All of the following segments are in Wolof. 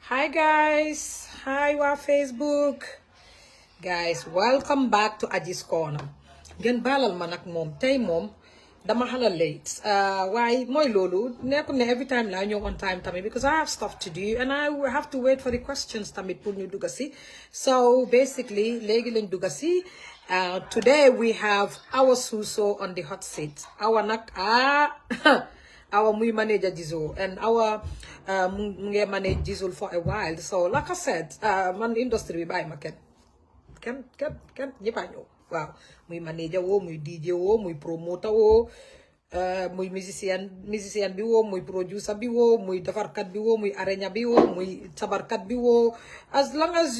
Hi guys, hi wa Facebook. Guys, welcome back to Aji's Corner. Ngeen balal ma nak mom tay mom dama hala late. Why moy lolu nekul ne every time la ñew on time tamit because I have stuff to do and I will have to wait for the questions tamit pour ñu dugga si. So basically legi lañ dugga si. Today we have our Susso on the hot seat. Our nak our muy manager Jizzle and our munge manage Jizzle for a while. So like I said, man industry bi bay ma Ken ñëpp a ñëw waaw muy manager woo muy DJ woo muy promoter woo muy musicien bi woo muy producer bi woo muy defarkat bi woo muy arena bi woo muy sabarkat bi woo as long as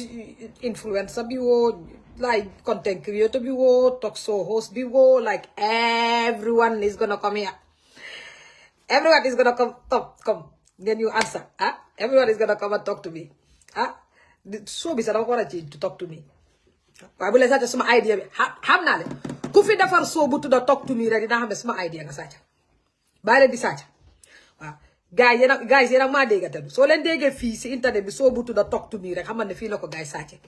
influencer bi woo like content creator bi woo talk show host bi woo like everyone is gonna come here. Everyone is gonna come. Then you answer. Everyone is gonna come and talk to me. So bisa dama ko wara ci to talk to me. Waaye bu leen sàcc suma idea bi xam naa leen ku fi defar soo bu tudda talk to me rek dina xam ne suma idea nga sàcc bàyyi leen di sàcc waaw guys yéen a maa déggate du soo leen déggee fii si internet bi soo bu tudda talk to me rek xamal ne fii la ko guys sàcc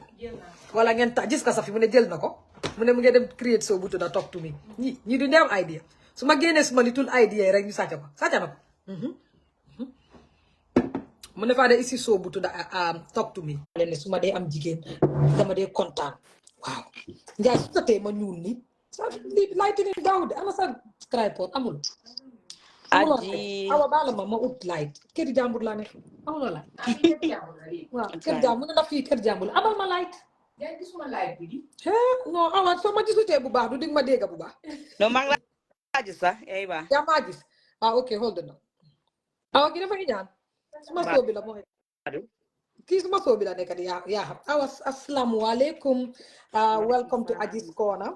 wala ngeen ta gis ka sax fi mu ne jël na ko mu ne mu ngi dem create soo bu tudda talk to me ñi du neem idea su ma génnee suma litul idea rek ñu sàcc ko sàcc na ko mu ne faa de ici soo bu tudda talk to me leen ne su ma dee am jigéen dama dee kontaan waaw njaay su tee ma ñuul ni sa li light ni gaaw de ana sa tripod amul Aji awa baala ma ut light kër jàmbur laa nekk amuloo light waaw kër jàmbur na daf fii kër jàmbur amal ma light gisuma live bi di non awa soo ma gisutee bu baax du dig ma dégg bu baax no mang aji sax ba yaa maa gis ok hold on awa gi dafa ñaan suma soobi la mooy kii suma soobi la nekk di yaa xam awa assalamu alaikum welcome to Aji's Corner.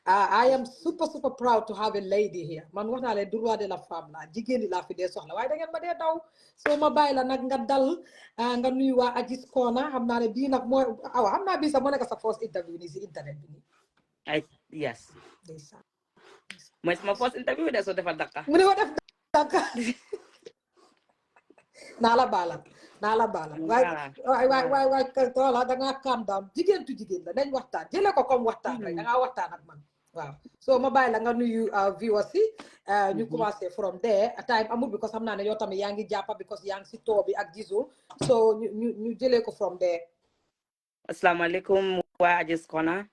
I am super proud to have a lady here man wax naa leen droit de la femme la jigéen ñi laa fi dee soxla waaye da ngeen ma dee daw soo ma bàyyi la nag nga dal nga nuyu waa Aji's Corner xam naa ne bii nag mooy awa xam naa bii sax moo nekk sa first interview nii si internet bi nii yes mooy sama first interview de soo defal dakka mu ne ma def dakka naa la baalal waaye toola dangaa calm down jigéen tu jigéen la nañ waxtaan jële ko comme waxtaan rek dangaa waxtaan ak man waaw so ma bàyyi la nga nuyu viewers yi ñu commencé from there time amul because xam naa ne yow tamit yaa ngi jàppa because yaa ngi si too bi ak Jizzle so ñu jëlee ko from there. asalaamaaleykum waa Aji's Corner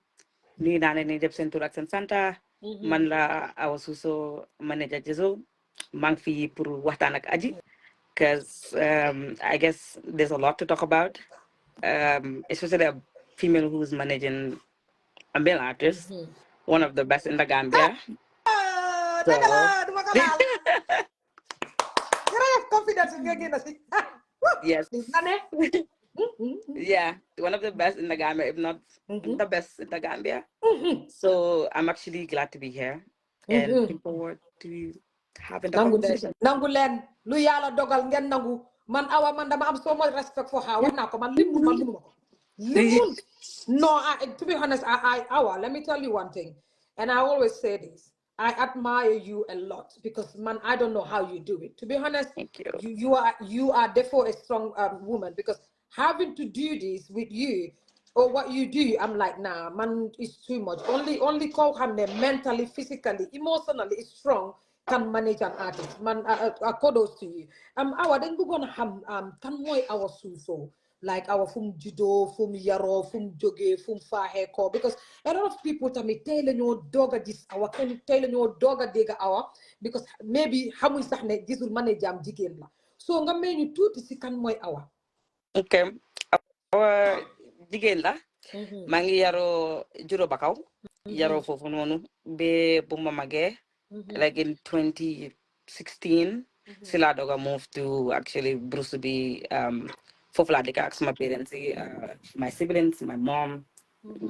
nuyu naa leen ni def seen tur ak seen santa man la Awa Susso manager Jizzle maa ngi fii pour waxtaan ak Aji because I guess there's a lot to talk about, especially a female who's managing a male artist, one of the best in the Gambia. Yes. Yeah, one of the best in the Gambia, if not the best in the Gambia. So I'm actually glad to be here and looking forward to having the conversation. Nangulen, lu yàlla dogal ngeen nangu man awa man dama am so much respect for her wax naa ko man limul man mënuma ko limul no to be honest awa let me tell you one thing and I always say this I admire you a lot because man I don't know how you do it to be honest. Thank you. You are therefore a strong woman because having to do this with you or what you do I'm like nah man it's too much only koo xam ne mentally physically emotionally is strong can manage an artist man kudos to you awa dañ bëggoon a xam kan mooy Awa Susso like awa fum judo fum yaro fum jóge fum faaxee ko because a lot of people tamit tey la ñoo doog a gis awa kenn tey la ñoo doog a dégg awa because maybe xamuñ sax ne gisul manager am jigéen la so nga may ñu tuuti si kan mooy awa. Okay, awa jigéen la maa ngi yaroo juro bakaw yaroo foofu noonu be bu ma magee like in 2016 si laa doga move to actually Bruce bi foofu laa dëkk ak sama parents yi my siblings my mom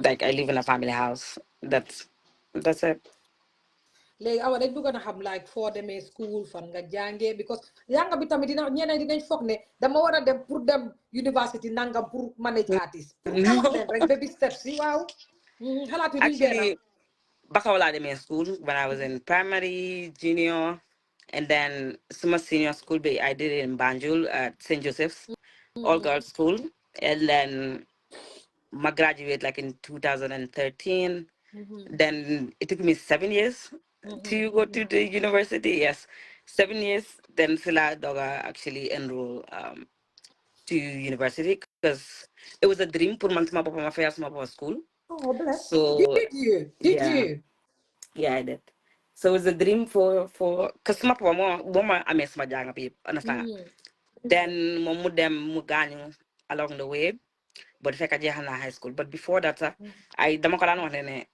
like I live in a family house that's it. léegi awa dañ bëggoon a xam like foo demee school fan nga jàngee because yanga bi tamit ñeneen dinañ foog ne dama war a dem pour dem university nangam pour manage artist pour nga wax leen rek baby steps yi waaw xalaat yi duñ Actually Bakaw laa demee school when I was in primary junior and then suma senior school bi I did it in Banjul at St. Joseph's all girls school, and then I graduate like in 2013. Then it took me 7 years to go to the university. Yes, 7 years. Then Sila Doga actually enroll to university because it was a dream for man sama papa ma fayal sama papa school. Oh, bless. So Did you? Did yeah, you? yeah, I did. So it was a dream for because my papa mo I miss my janga people understand. Then mo mu dem mu ganyu along the way. But fekk jeexal naa high school but before that sax ay dama ko daan wax ne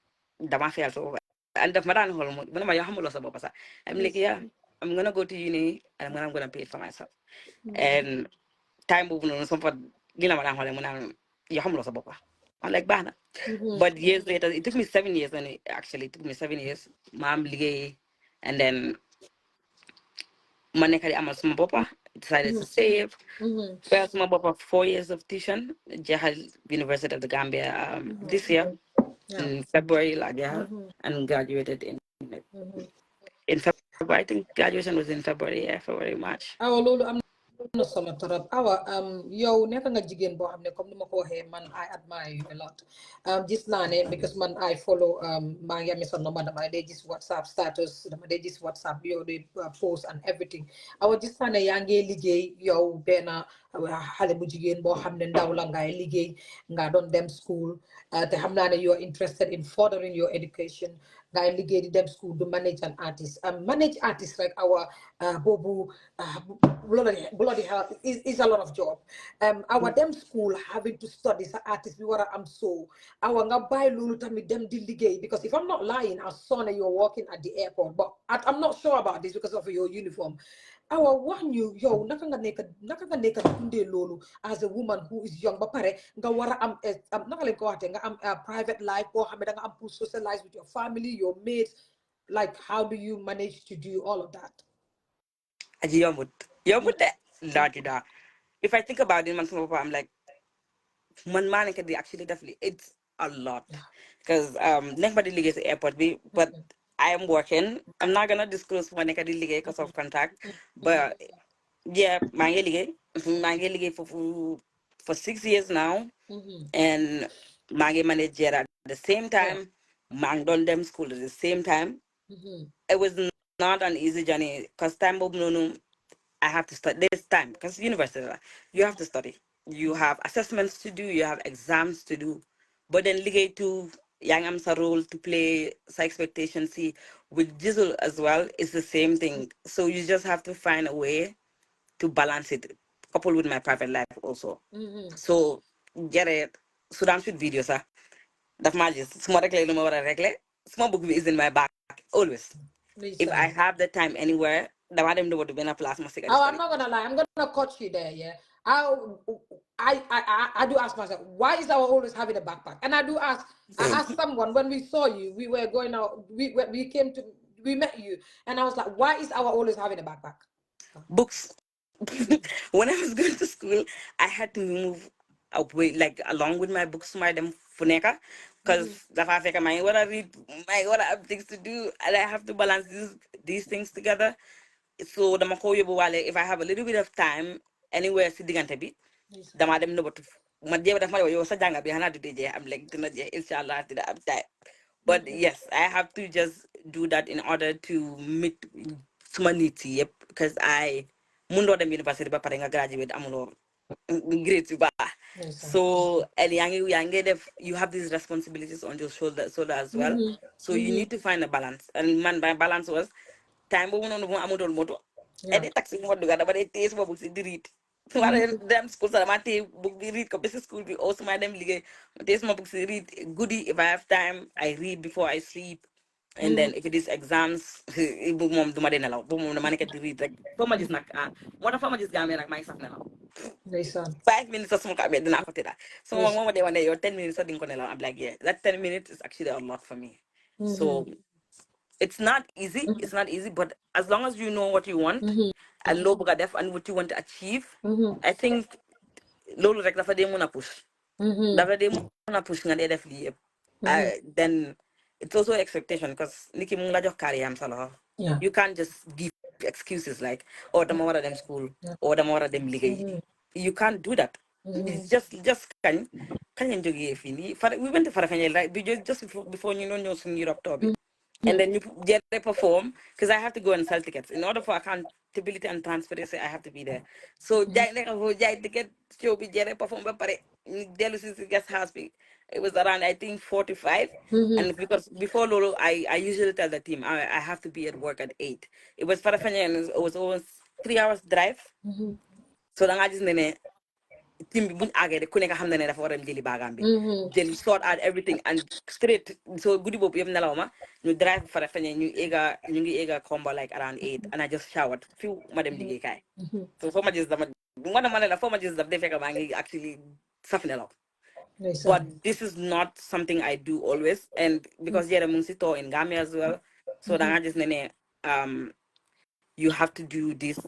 dama feel so and daf ma daan xool mu ne ma yoo xamuloo sa bopp sax I'm like yeah I'm gonna go to uni and I'm gonna pay it for myself and time boobu noonu sama fa dina ma daan xoolee mu naan yoo xamuloo sa bopp I'm like baax na but years later it took me 7 years and actually it took me 7 years ma am liggéey and then ma nekk di amal sama boppa decided to save. First, my papa 4 years of tuition. Jahal University of the Gambia this year Yeah. in February, like yeah, and graduated in February. I think graduation was in February, yeah, February, March. Awa loolu am na solo torop awa yow nekk nga jigéen boo xam ne comme ni ma ko waxee man I admire you a lot gis naa ne because man I follow maa ngi amee sa number dama dee gis WhatsApp status dama dee gis WhatsApp yow di post and everything awa gis naa ne yaa ngi liggéey yow benn xale bu jigéen boo xam ne ndaw la ngay liggéey nga doon dem school te xam naa ne you are interested in furthering your education ngay liggéey di dem school to manage an artist manage artist like our boobu bloody hell is a lot of job our dem school having to study sa artist we were am so our nga buy lulu tamit dem di liggéey because if I'm not lying I saw that you're working at the airport but I'm not sure about this because of your uniform awa wax ñu yow naka nga nekk dundee loolu as a woman who is young ba pare nga war a am naka leen ko waxte nga am private life boo xam ne da nga am pour socialize with your family your mates like how do you manage to do all of that Aji yomut, yomut de, la di da. If I think about it, man, I'm like, man, man, can actually definitely it's a lot yeah because next body ligue is airport, but I am working. I'm not gonna disclose when I can ligue because of contact, but yeah, mangi ligue for 6 years now. And Maggie manager at the same yeah time, Mang done them school at the same time. It was not an easy journey because time bob no no I have to study this time because university you have to study. You have assessments to do, you have exams to do. But then ligate to young amsa role to play sa expectation see with Jizzle as well is the same thing. So you just have to find a way to balance it coupled with my private life also. So get it. Sudan shoot videos, that magic. Small regle, no more regle. Small book is in my back always. If I listen have the time anywhere, the madam know what to be in a plasma oh I'm study. not gonna lie I'm gonna cut you there yeah I I do ask myself why is our always having a backpack and I asked someone when we saw you we were going out we came to we met you and I was like why is our always having a backpack Books. When I was going to school, I had to move away, like along with my books, my them funeka, because the fact my what I read, my what I have things to do, and I have to balance these things together. So the makoyo buwale, if I have a little bit of time anywhere sitting and bit, the listen madam know what to. Madam, the madam, you was a janga behind the DJ. I'm like, inshallah, I'm time. But yes, I have to just do that in order to meet my needs. Yep, because I mundo dem university ba pare nga graduate amulo grades ba. listen So and you have these responsibilities on your shoulder as well. So you need to find a balance. And man, my balance was time bo no amudol moto. yeah Edi taxi mo duga da ba de tes mo bu si dirit. Wala dem school sa mati book di read ko besi school bi also my dem lige tes mo book si read goodie if I have time I read before I sleep. And then if it is exams, ibu mom duma de nelaw. Bu mom dama nek di read like fama gis nak mo da fama gis gamé nak may sax nelaw. listen 5 minutes of smoke I didn't have to that. So my mama they one day your 10 minutes of dinner I'm like, yeah, that 10 minutes is actually a lot for me. So it's not easy. It's not easy, but as long as you know what you want and know buga def and what you want to achieve, I think lolo rek dafa de muna push. Dafa de muna push nga de def li yep. Then it's also expectation because niki mung la jox carrière am salo. yeah You can't just give excuses like, oh, dama wara dem school, or dama wara dem ligay. you can't do that. It's just can you jógee fii nii we went to Farafenni, right? Just before you know some Europe tour bi. And then you get they perform because I have to go and sell tickets. In order for accountability and transparency, I have to be there. So jai ticket show be jere perform ba pare delu si guest house bi. It was around I think 45. And because before Lolo, I usually tell the team I have to be at work at 8. It was Farafenni and it was almost 3 hours drive. So then I just team bi buñ àggee rek ku nekk xam na ne dafa war a jëli baagaam bi jëli sort out everything and straight so guddi boobu yëpp nelaw ma ñu drive Farafenni ñu ngi éega combo like around 8 and I just showered fiw ma dem liggéey kaay so foo ma gis dama ma ne la foo ma gis daf day fekk maa ngi actually saf nelaw but this is not something I do always and because yere mu ngi si tour in Gambia as well so da nga gis ne you have to do this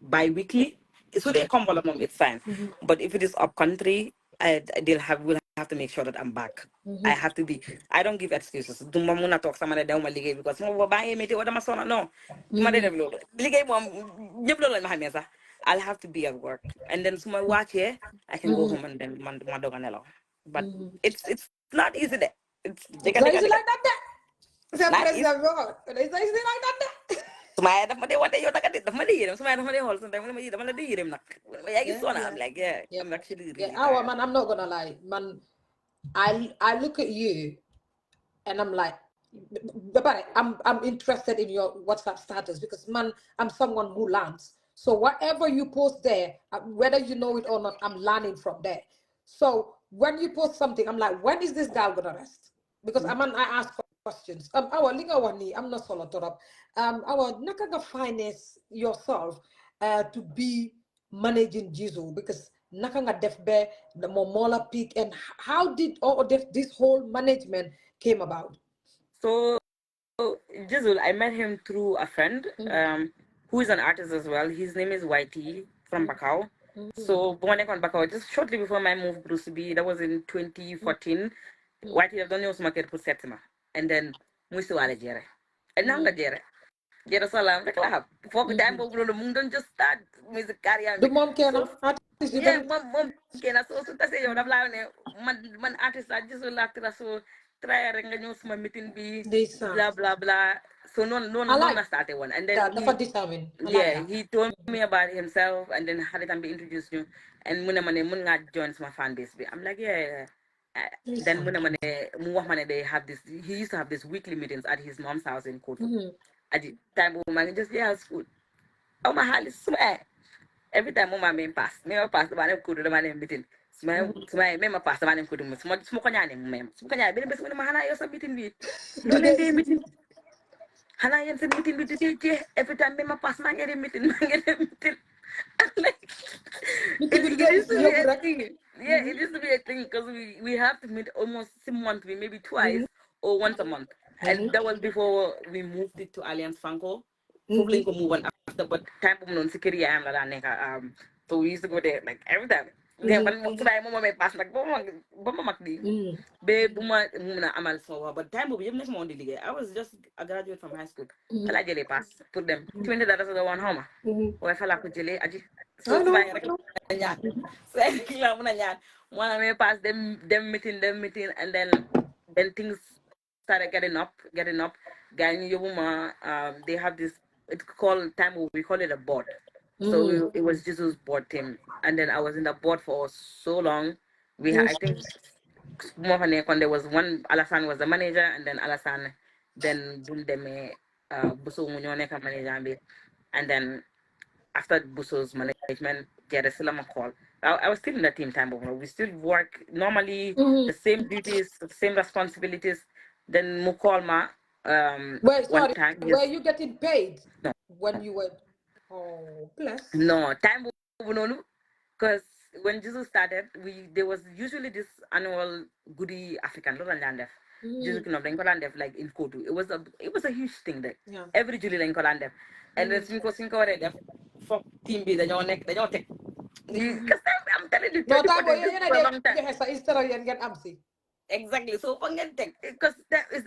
bi-weekly. So they come mom, it's fine. But if it is up country, will have to make sure that I'm back. I have to be. I don't give excuses. Do mamuna talk sama na daw maligay because mo babae meti wala masona no. Made na vlog. Ligay mo jeblo lang mahal mesa. I'll have to be at work. And then suma watch here, I can go home and then madoganelo. But it's not easy there. It's so easy like that. It's not easy. It's easy like that. Sumaya dapat dia wante yo takat dapat dia yirim sumaya dapat dia hol sometimes dapat dia yirim nak ya gitu I'm like I'm actually really tired. Man, I'm not gonna lie, man. I look at you and I'm like, but I'm interested in your WhatsApp status because man, I'm someone who learns. So whatever you post there, whether you know it or not, I'm learning from there. So when you post something, I'm like, when is this girl gonna rest? Because I ask questions. Our linga wani, I'm not solo torop. Our nakaga finance yourself to be managing Jizzle because nakanga defbe the momola peak and how did all of this whole management came about? So Jizzle, I met him through a friend who is an artist as well. His name is YT from Bacau. So born on Bacau just shortly before my move Bruce B, that was in 2014. YT have done your market for Septima. And then Musu Alajere. And now Jere. Jere Salam, the club. For the time of the moon don't just start music career. The mom can Yeah, mom can so say you have man artist I just will after so try a news my meeting be blah blah blah. So no started one. And then he told me about himself and then had it be introduced you and Muna joins my fan base. I'm like, yeah. Then Muna they have this he used to have these weekly meetings at his mom's house in Kotu. At the time man just it's good. Oh my heart is swear. Every time mama may pass the man could the man meeting. Smile, member pass the man could smoke on mem. Smokanya, been best when Mahana is a meeting with. No meeting. Hana is a meeting with the teacher. Every time member pass man get a meeting, it used to be a thing. Yeah, it used to be a thing because we have to meet almost monthly, maybe twice or once a month. And that was before we moved it to Alliance Franco. Hopefully, we move on after, but time on security, I am la so we used to go there like every time. Then when mama may pass like boma makdi, be buma muna amal so but time we next morning I was just a graduate from high school. I jele pass put them $20 the one home. Or I fell like jele aji. So so kila muna nyan. One may pass them meeting and then things started getting up. Gang Yobuma, they have this it's called time we call it a board. So it was Jesus' board team. And then I was in the board for so long. I think more than when there was one Alasan was the manager and then Alasan then Bundeme Buso Munyone manager and then after Buso's management get a Silama call. I was still in the team time, but we still work normally the same duties, the same responsibilities. Then Mukolma Wait, one sorry, time were you getting paid no when you were bless? no time because when Jesus started, there was usually this annual goodie African Lord and Jesus like in Kotu. It was a huge thing there. Every Julie in Kolandef. And then Cinco already for team B the neck the take. Because I'm telling you, No, 30 time for a long time. Yes, Exactly. So because that is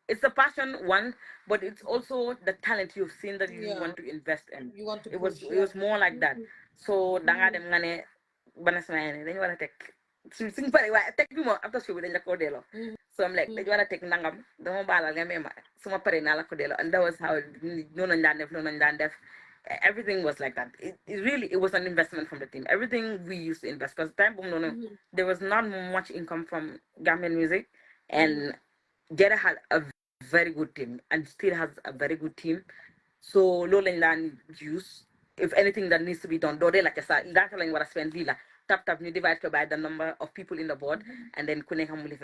it's the passion one, but it's also the talent you've seen that you want to invest in. You want to It push, was more like that. so dangaa dem nga ne bana sama ne dañu war a teg suñ pare waaye teg bi moom after show bi dañ la ko delloo so I'm like dañu war a teg nangam dama baalal nga ma suma pare naa la ko delloo and that was how noonu lañ daan def everything was like that it was an investment from the team everything we used to invest because time boom no there was not much income from Gambian music and Jera had a very good team and still has a very good team so low land use if anything that needs to be done do they like that's like what I spend lila tap you divide by the number of people in the board and then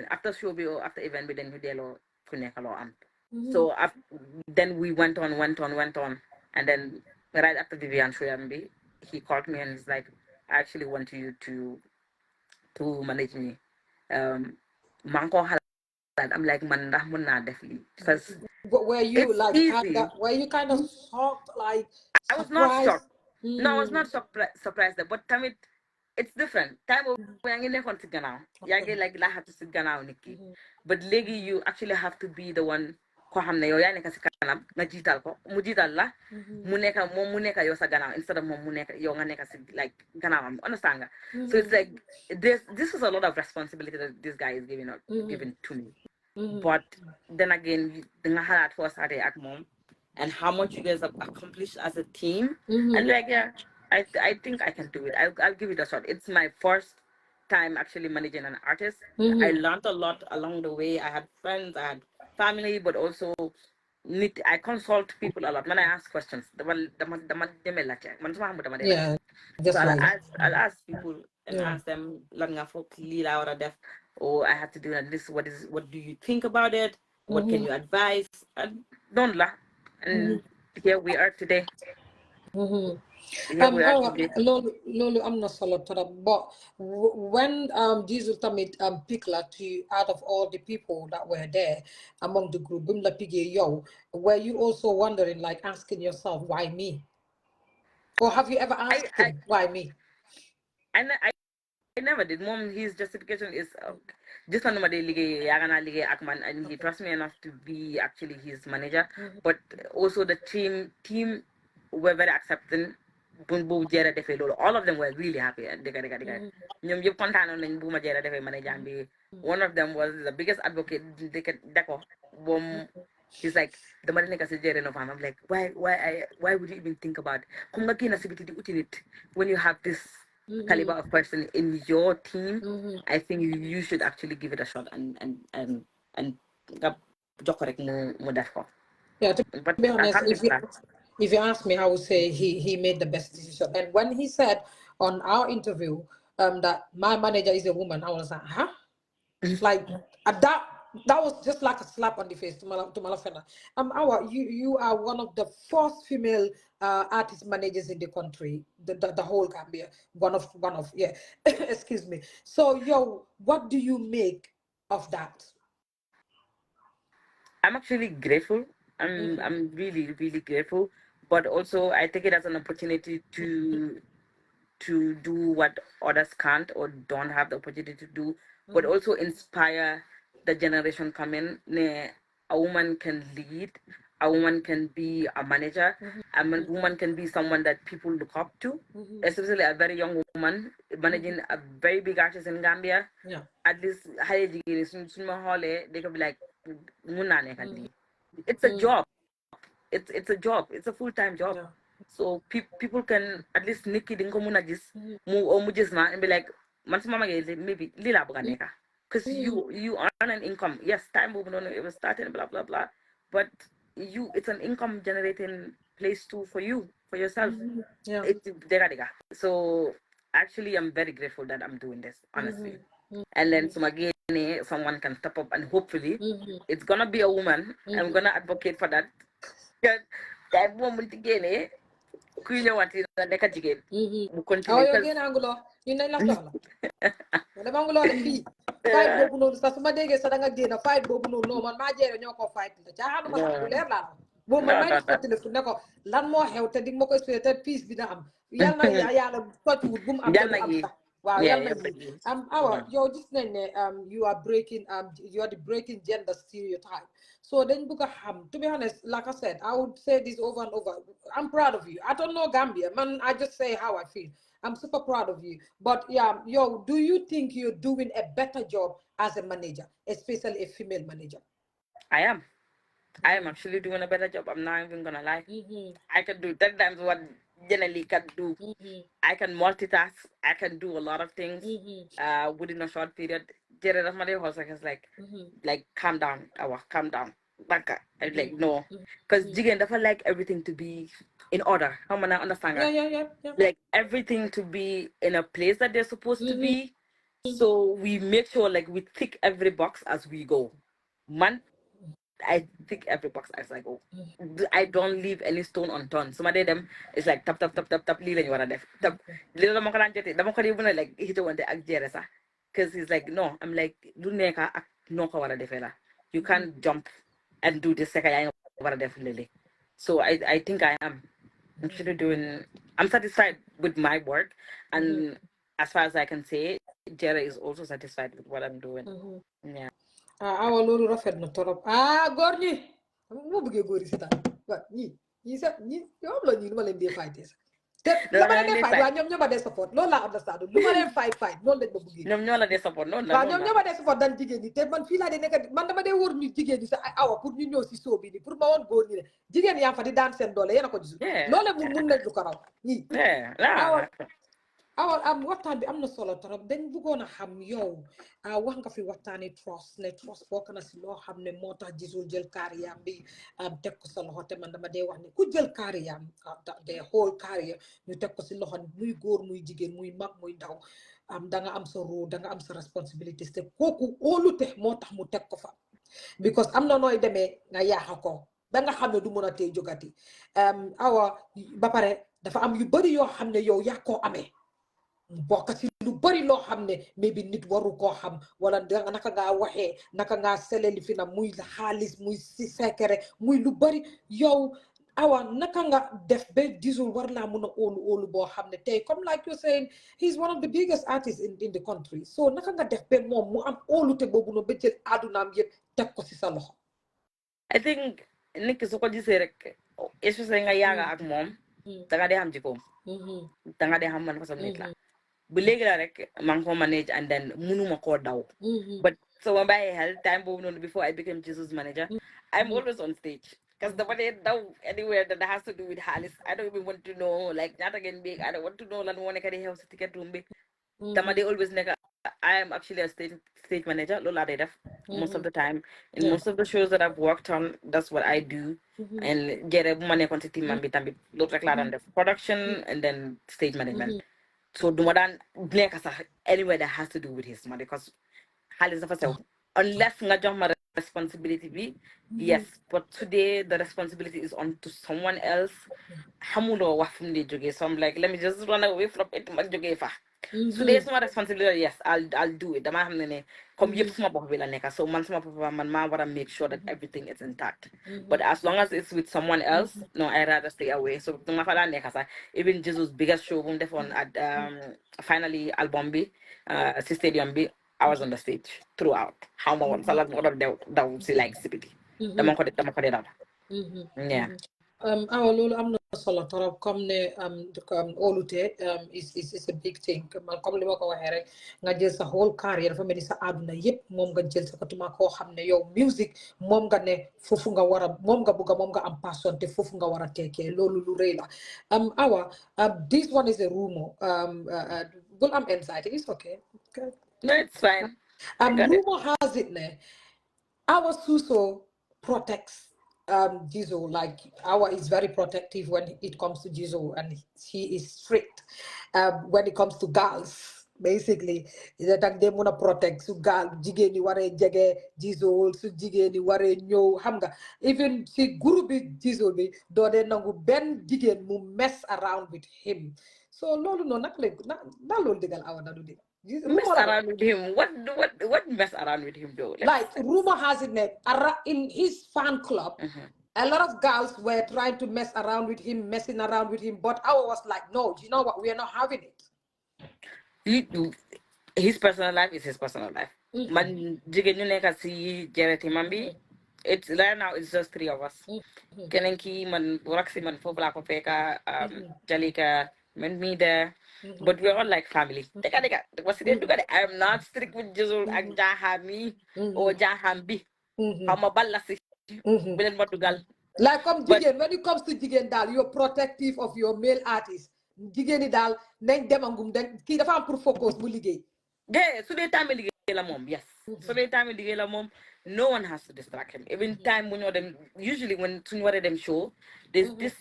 after show or after event then you delo so then we went on and then right after Vivian Shuyambi he called me and he's like I actually want you to manage me manko halat I'm like man ndax mën naa def lii because Were you it's like easy. were you kind of shocked, like I was not surprised? shocked. No, I was not surprised. But time it's different. Time when you never sit down, you get like la have to sit down, Nikki. But legi you actually have to be the one. Ko hamne yo yani kasi kanam na jital ko mujital la muneka yo sa ganam instead of muneka yo nga neka si like ganam understand nga? So it's like this is a lot of responsibility that this guy is giving to me. But then again, the had first started at mom and how much you guys have accomplished as a team. And like, yeah, I think I can do it. I'll give it a shot. It's my first time actually managing an artist. I learned a lot along the way. I had friends, I had family, but also I consult people a lot. When I ask questions, Yeah, so just like that. I'll ask people and Yeah. ask them, "Lang nga folk lila or def, or I have to do this. What do you think about it? What can you advise?" And don't la. And here we are today. Here we are today. Lolo, I'm not solo but when Jizzle Tamit Pikla to out of all the people that were there among the group, Bimla Pige Yo, were you also wondering, like asking yourself, why me? Or have you ever I asked I him, why me? I never did. Mom, his justification is just on my daily Yagana Lige Akman, and he trusts me enough to be actually his manager. But also the team were very accepting. All of them were really happy. Ñoom yëpp kontaanoon nañ bu ma jeera defee manager bi. One of them was the biggest advocate. Deko, he's like, the money kasi jere no fam. I'm like, why would you even think about kung nga kinasibiti di utinit when you have this caliber of person in your team? I think you should actually give it a shot and jokorek mo def ko. Yeah, to But be honest, alhamdulillah. if you ask me, I would say he made the best decision. And when he said on our interview that my manager is a woman, I was like, huh? Like that was just like a slap on the face to Malafena. Awa, you are one of the first female artist managers in the country, the whole Gambia. One of yeah. Excuse me. So yo, what do you make of that? I'm actually grateful. I'm really really grateful, but also I take it as an opportunity to do what others can't or don't have the opportunity to do, but also inspire the generation coming. A woman can lead, a woman can be a manager, woman can be someone that people look up to, especially a very young woman managing a very big artist in Gambia. Yeah. At least they could be like, it's a job. It's a job. It's a full-time job. Yeah. So people can at least Nikki dingo muna just mu just ma and be like man sama maybe lila buga neka because you earn an income. Yes, time moving on it was starting blah blah blah, but it's an income generating place too for you for yourself. Yeah. It's dega. So actually I'm very grateful that I'm doing this honestly. And then so again someone can step up and hopefully it's gonna be a woman. I'm gonna advocate for that. That woman again kuy ñëwaat na nekk jigéen mu Oh, continuer you're because getting angulo. You know, la soxla. Dama angulo de fi. Fight bobu non sa suma déggé sa da nga génn fight bobu non non man ma jéré ñoko fight la jaxanu ma sax lu leer la bo man may def ko téléphone ne ko lan mo xew te dig ma ko expliquer te peace bi na am yalla na yalla tocc wut bu mu am te jàll du na am yi sax Wow, Yeah, yalla yeah, yi. but Our yo gis nañ ne you are breaking you are the breaking gender stereotype. So then buga ham. To be honest, like I said, I would say this over and over. I'm proud of you. I don't know Gambia, man. I just say how I feel. I'm super proud of you. But yeah, yo, do you think you're doing a better job as a manager, especially a female manager? I am. I am actually doing a better job. I'm not even gonna lie. I can do 10 times what generally can do. I can multitask. I can do a lot of things within a short period. Jared of my day was like calm down, Awa, calm down. I'm like no, because Jigen dafa like everything to be in order. How man I understand Yeah, nga? yeah, yeah, yeah. Like everything to be in a place that they're supposed to be. So we make sure like we tick every box as we go. Man, I tick every box as I go. I don't leave any stone unturned. Some of them is like tap tap tap tap tap li lañu wara def. Tap li la mako dan jotté dama ko di mëna like hité wonté ak jéré sax cuz he's like no, I'm like lu nekk ak noko wara defé la. You can't jump and do this second I wara def lele. So I think I am actually doing I'm satisfied with my work and as far as I can say Jera is also satisfied with what I'm doing. Yeah. Awa loolu rafet na torop góor ñi moo bëggee góor yi si taal waaw ñii sax ñi yow la ñii lu ma leen dee faytee sax te No, la no, ma leen no, dee fayt waaye ñoom ñoo ma dee support loolu laa understand lu ma leen fayt noonu lañ ma bëggee ñom ñola dé support non la waaw non ñoom la ñoo ma dee support dal jigéen ñi te man fii laa dee nekk man dama dee wóor ñu jigéen ñi sax ay awa pour ñu ñëw si soo bi nii pour ma woon góor ñi ne jigéen yaa fa di daan seen doole yéen a ko gisul yeah loole mun nañ lu ko raw ñii yeah nah. awa awal waxtaan bi am na solo trop dañ bëggoon a xam yow wax nga fi waxtaani trust ne trust bokk na si loo xam ne moo tax Jizzle jël carrière bi teg ko sa loxo te man dama dee wax ne ku jël carrière de whole carrière ñu teg ko si loxo muy góor muy jigéen muy mag muy ndaw da nga am sa rôle da nga am sa responsabilité te kooku óolute moo tax mu teg ko fa because am na nooy demee nga yaaxa ko ba nga xam ne du mën a tey jógati awa ba pare dafa am yu bari yoo xam ne yow yaa koo amee bokk ci lu bari loo xam ne maybe nit waru koo xam wala naka ngaa waxee naka ngaa seleli fi na muy xaalis muy si secret muy lu bari yow awa naka nga def ba Jizzle war laa mun a óolu boo xam ne tey comme like you're saying he's one of the biggest artists in the country so naka nga def ba moom mu am óolute boobu noonu ba jël àddunaam yëpp teg ko si sa loxo. I think nit ki su ko gisee rek especially nga yaaga ak moom danga dee xam jikkoom danga dee xam man façon nit la bu léegi la rek maa ngi ko manage and then munuma koo daw but so ma bàyyi xel time boobu noonu before I became Jesus manager I'm always on stage because dama dee daw anywhere that has to do with xaalis I don't even want to know like ñaata ngeen big I don't want to know lan moo nekk di xew si ticket room bi dama dee always nekk I am actually a stage manager loolu laa dee def most of the time in most of the shows that I've worked on that's what I do and jere bu ma nekkoon si team bi tamit loolu rek laa daan def production and then stage management so duma daan nekk sax anywhere that has to do with his money because xaalis dafa sew unless nga jox ma responsibility bi yes but today the responsibility is on to someone else xamuloo wax fu mu dee jógee so I'm like let me just run away from it ma jógee fa su dee suma responsibility yes I'll do it damaa xam ne comme yëpp suma bopp bi la nekka so man suma bopp man maa war a make sure that everything is intact but as long as it's with someone else no I rather stay away so duma fa daan nekka sax even Jizzle's biggest show bu mu defoon at finally album bi si stadium bi I was on the stage throughout how ma woon salat moo doon daw si like si biti dama ko dee daw yeah awa loolu am na solo torop comme ne óolute is a big thing man comme li ma ko waxee rek nga jël sa whole carrière dafa mel ni sa àdduna yëpp moom nga jël sa katuma koo xam ne yow music moom nga ne foofu nga war a moom nga bugga moom nga am passion te foofu nga war a teekee loolu lu rëy la awa this one is a rumor bul am anxiety it's okay. no it's fine I got it Rumor has it ne our Suso protects Jizzle, like our is very protective when it comes to Jizzle, and he is strict when it comes to girls. Basically, that they wanna protect su girl jigéen ñi waree jege Jizzle su jigéen ñi waree ñëw xam nga even si groupe bi Jizzle bi doo dee nangu benn jigéen mu mess around with him so loolu noonu nag léegi na loolu digal awa na du digal mess rumor la de. around with him what mess around with him though Like rumor has it that in his fan club, a lot of girls were trying to mess around with him, messing around with him. But I was like, no, you know what? We are not having it. his personal life is his personal life. Man, jigéen ñu nekk si Jereti man bi, it's right now it's just 3 of us. Keneen ki man Roxy man foofu laa ko fekka, Jalika, man me there, but we're all like family. Deka, what's it? I am not strict with Jizzle ak Jaham me or Jaham bi. How ma balla si, bilen ma dugal. Like come But jigen, when it comes to jigen dal, you're protective of your male artists. Jigen ni dal, nañ dem angum den ki dafa am pour focus bu liggéey. yeah, so the time I la mom, yes. So the time I la mom, no one has to distract him. Even time when you're them, usually when suñu them show, there's this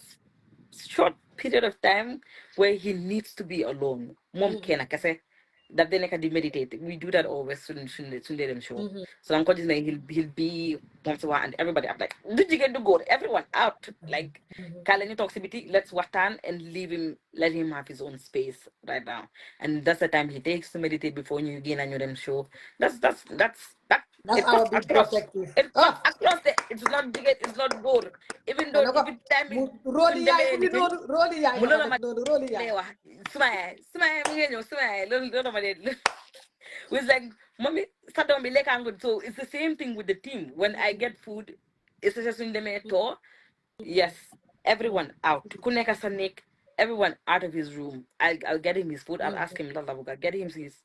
short period of time where he needs to be alone. Mom kena kasi that then I can meditate. We do that always soon them show. So I'm conscious that he'll be once in a while and everybody I'm like, did you get to go? Everyone out. Like Kalani toxicity, let's watan and leave him, let him have his own space right now. And that's the time he takes to meditate before you again and you them show. That That's it cuts our being across. protective. It cuts Ah, across it's not big, it's not good. Even though nako even time roli soon yaay mu them ngi anything. noonu roli yaay dafa Mulola def noonu roli yaay. lay wax suma mi ngi ñëw suma loolu ma dee was like mommy start on be like good. So it's the same thing with the team when I get food it's just in the tour. Yes, everyone out. Kuneka Sanik, everyone out of his room. I'll get him his food. I'll ask him Lalabuga, get him his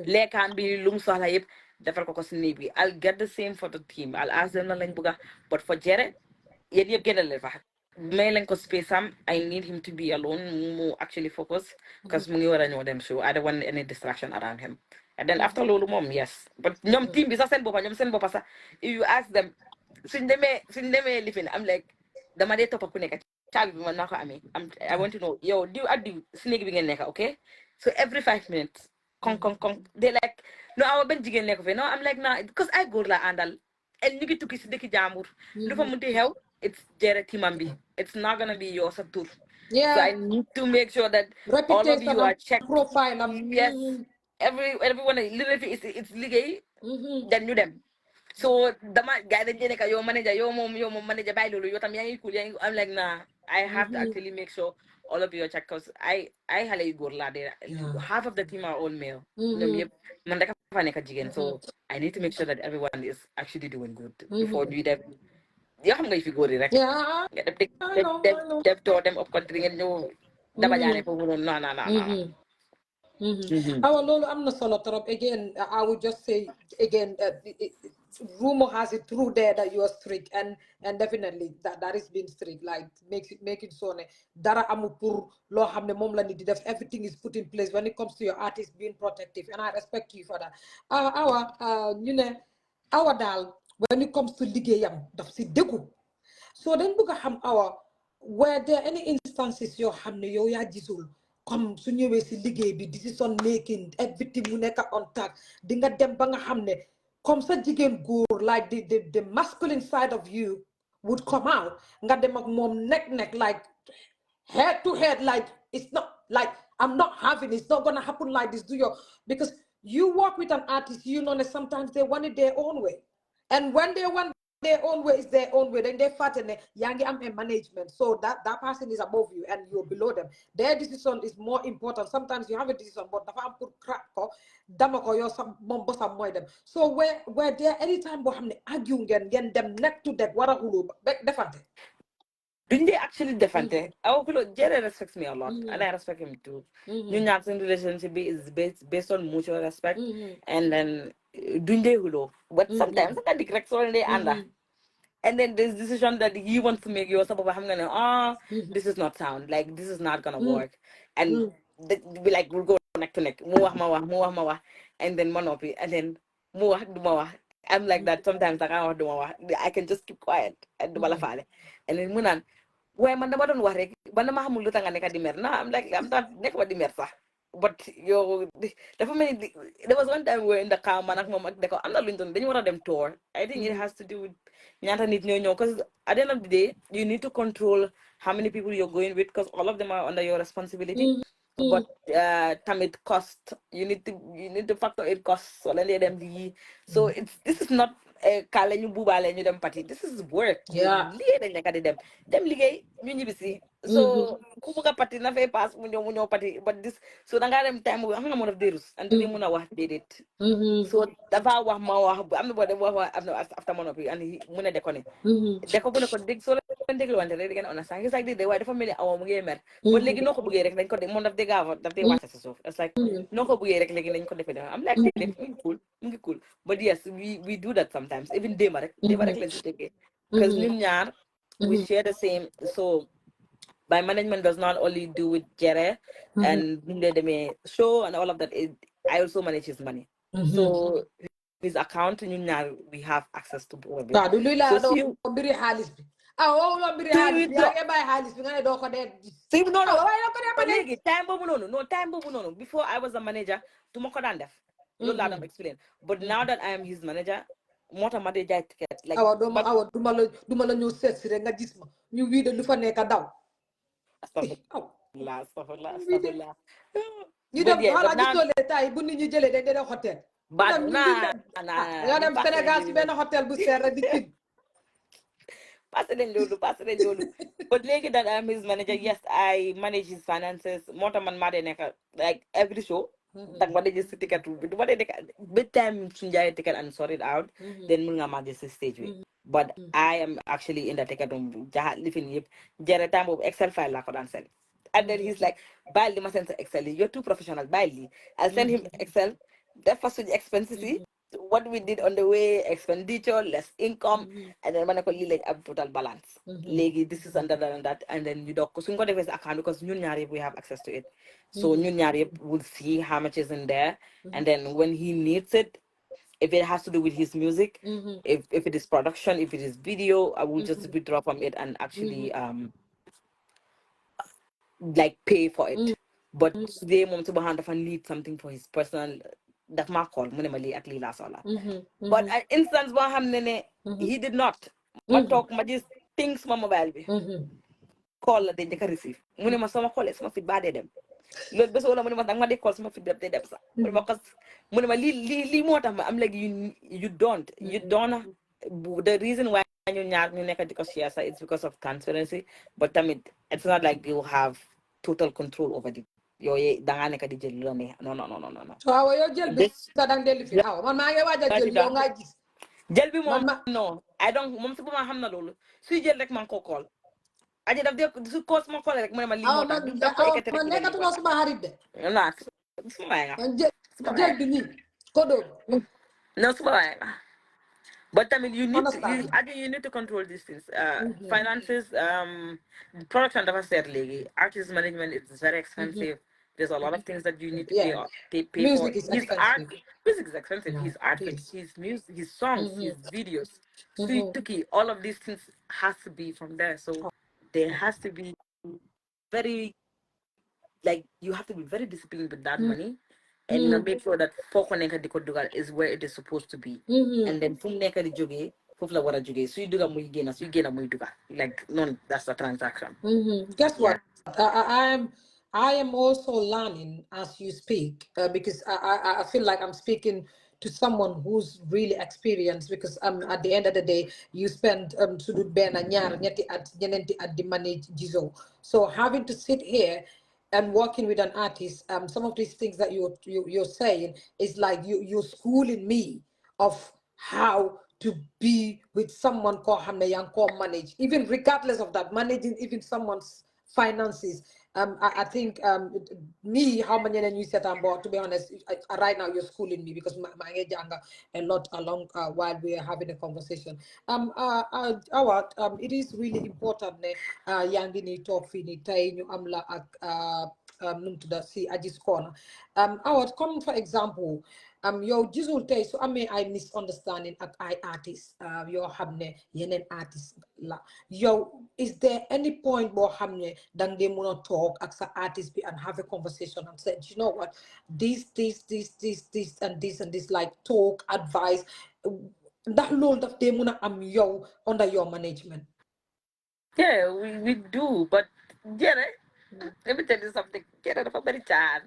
leg can be lum salayip, defal ko navy. I'll get the same for the team. I'll ask them Lalenbuga. But for Jared, you get a level. Mailing ko space I need him to be alone, more actually focus because mungi wara know them show. I don't want any distraction around him. And then after Lulu mom, yes. But nyom team bisa sen bopa sa. If you ask them, sindeme living, I'm like, dama dee toppa ku nekk caabi bi man naa ko amee I want to know yow diw ak diw si néeg bi ngeen nekk okay so every 5 minutes kong they like no awa benn jigéen nekk fe no I'm like nah because ay góor la àndal and ñu ngi tukki si dëkki jaambur lu fa munti xew it's jere timam bi it's not gonna be your sa tur so I Yeah, need to make sure that all of reputation you am are checked profile am. yes everyone literally it's liggéey then ñu dem so dama guy dañ dee your manager your mom manager bàyyi loolu yow tam yaa ngi cool yaa ngi I'm like nah I have to actually make sure all of you are checked because I xale yu góor laa de half of the team are all male ñoom yëpp man rek fa nekk jigéen so I need to make sure that everyone is actually doing good before ñuy def yoo xam nga fi góor yi rek Yeah, nga def I def know, def I know. def tour dem up country ngeen ñëw daba jaane foofu noonu non Our Lolo, I'm not solo trop. Again, I would just say again, rumor has it through there that you are strict, and definitely that is being strict. Like making sure ne dara amu pour lo hamne mom la nit di def. Everything is put in place when it comes to your artist being protective, and I respect you for that. You know, our dal when it comes to ligéyam daf si degu. So then bëgg a xam awa were there any instances yoo xam ne yow yaa gisul comme su ñëwee si liggéey bi decision making everything mu nekk on track di nga dem ba nga xam ne comme sa jigéen góor like the masculine side of you would come out nga dem ak moom nekk like head to head like it's not like I'm not having it's not gonna happen like this do you because you work with an artist you know that sometimes they want it their own way and when they want their own way is their own way. Then they fatten yangi am a management. So that person is above you and you're below them. Their decision is more important. Sometimes you have a decision, but the am put crack ko damako yo some bossa moy them. So where there anytime bo hamne argue gen them neck to deck wara hulu defante. Didn't they actually defend it? Oh, Jerry respects me a lot, and I respect him too. New Jackson relationship is based on mutual respect, and then doing they hulo. But sometimes I can correct so they under. And then this decision that he wants to make yourself of I'm gonna this is not sound like this is not gonna work and be like we'll go neck to neck muah, and then monopoly and then muah. I'm like that sometimes like I can just keep quiet and do malafale and then munan why man dama don wax rek man dama xamul lu tax nga nekk di mer nah I'm like I'm not nekk ba di mer sax but yo dafa mel ni there was one time we were in the car man ak moom ak deko am na luñ doon dañu war a dem tour I think it has to do with ñaata nit ñoo ñëw because at the end of the day you need to control how many people you're going with because all of them are under your responsibility but tamit cost you need to factor in costs so then them the so it's this is not kale ñu buubaale ñu dem party. This is work. Liggéey dañ nekk di dem liggéey ñu ñibbisi. So ku bëgg a party na fay pass mu ñëw party, but this so da ngaa dem time bu xam nga mën a déedéet and di mun a wax déedéet. So dafa wax ma wax am na boo dem wax am na after ma noppi and mu ne de ko ne de ko bu ne ko dégg soo leen déglu wante rek di ngeen understand he's like de waaye dafa mel ni awa mu ngi mer ba léegi noo ko bëggee rek dañ ko def moom daf dee gaaw daf dee wàcce si suuf it's like noo ko bëggee rek léegi nañ ko defee am like déedéet mu ngi cool but yes we do that sometimes even déema rek lañ si déggee because ñun ñaar we share the same. So my management does not only do with Jere and the show and all of that. I also manage his money. So his account, we have access to all of it. So see, no. Before I was a manager, explain. But now that I am his manager, mota ma de jaay ticket like duma la ñëw seet si rek nga gis ma ñu wii de lu fa nekk daw astafurlah ñu dem xala gisoo lee tay bu nit ñi jëlee dañ dee hôtel ba nga dem Sénégal si benn hôtel bu seer rek di kii passé nañ loolu but léegi that I'm his manager, yes, I manage his finances moo tax man maa dee nekk like every show tak ma dee si ticket bi du ma dee nekk ba time suñu jaayee ticket and sort it out then mun nga maa si stage bi but I am actually in the ticket room lifin yëpp jere time boobu Excel file laa ko daan sell and then he's like bàyyi li ma send sa Excel yi you're too professional bàyyi lii I'll send him Excel def fa suñu expenses yi what we did on the way, expenditure, less income, and then when I call like a total balance. Legi, this is under that, and then you doc. So you got to account because we have access to it. So will see how much is in there, and then when he needs it, if it has to do with his music, if it is production, if it is video, I will just withdraw from it and actually like pay for it. But today, mom to behind if I need something for his personal. That ma call minimally at last sola. But an instance he did not. Ma talk ma just things ma mobile bi. Call la de receive. Munema sama call sama fit bade dem. Lol beso wala munema dang ma de call sama fit dem sa. Munema cause munema li motax ma am like you don't the reason why ñu ñaar ñu nekk di ko share it's because of transparency, but it's not like you have total control over it. Yooyu dangaa nekk di jël lu la neex non waaw yow jël bi sa dang dellu fi aw man maa ngi waaj a jël yow nga gis jël bi moom non I don't moom si bu ma xam na loolu suy jël rek man ko call aji daf de su ko sama call rek mu ne ma lii moo tax daf ko ekkati rek man nekkatuma suma xarit de naat suma waay nga jël bi nii ko dóor non suma waay nga but I mean, you need to control these things. Finances, production dafa seet léegi. Artist management is very expensive. There's a lot of things that you need to pay for. Music is expensive. Music is expensive. His art, his music, his songs, his videos. Sweet Tuki, all of these things has to be from there. So there has to be very, like, you have to be very disciplined with that money. And make sure that foko neka di ko dugal is where it is supposed to be. And then fum neka di joge, foofu la wara joge. So you duga muy gena muy duga. Like no, that's the transaction. Guess what? I am also learning as you speak because I feel like I'm speaking to someone who's really experienced because at the end of the day you spend sudut ben ñaar ñetti at ñenenti at di manage Jizzle. So having to sit here and working with an artist, some of these things that you're saying is like you're schooling me of how to be with someone called Hamne called manage, even regardless of that, managing even someone's finances. I think me, how many and you said about to be honest, right now you're schooling me because my age younger a lot along while we are having a conversation. It is really important young ni talk fini tay ñu am la ak si Aji's corner. Come for example, yow Jizzle tey su amee ay misunderstanding ak ay artist yoo xam ne yeneen artist la yow is there any point boo xam ne dang dee mun a talk ak sa artist bi and have a conversation and say you know what this and this like talk advice ndax loolu daf dee mun a am yow under your management? Yeah, we do, but Jere, let me tell you something. Jere dafa bari caan.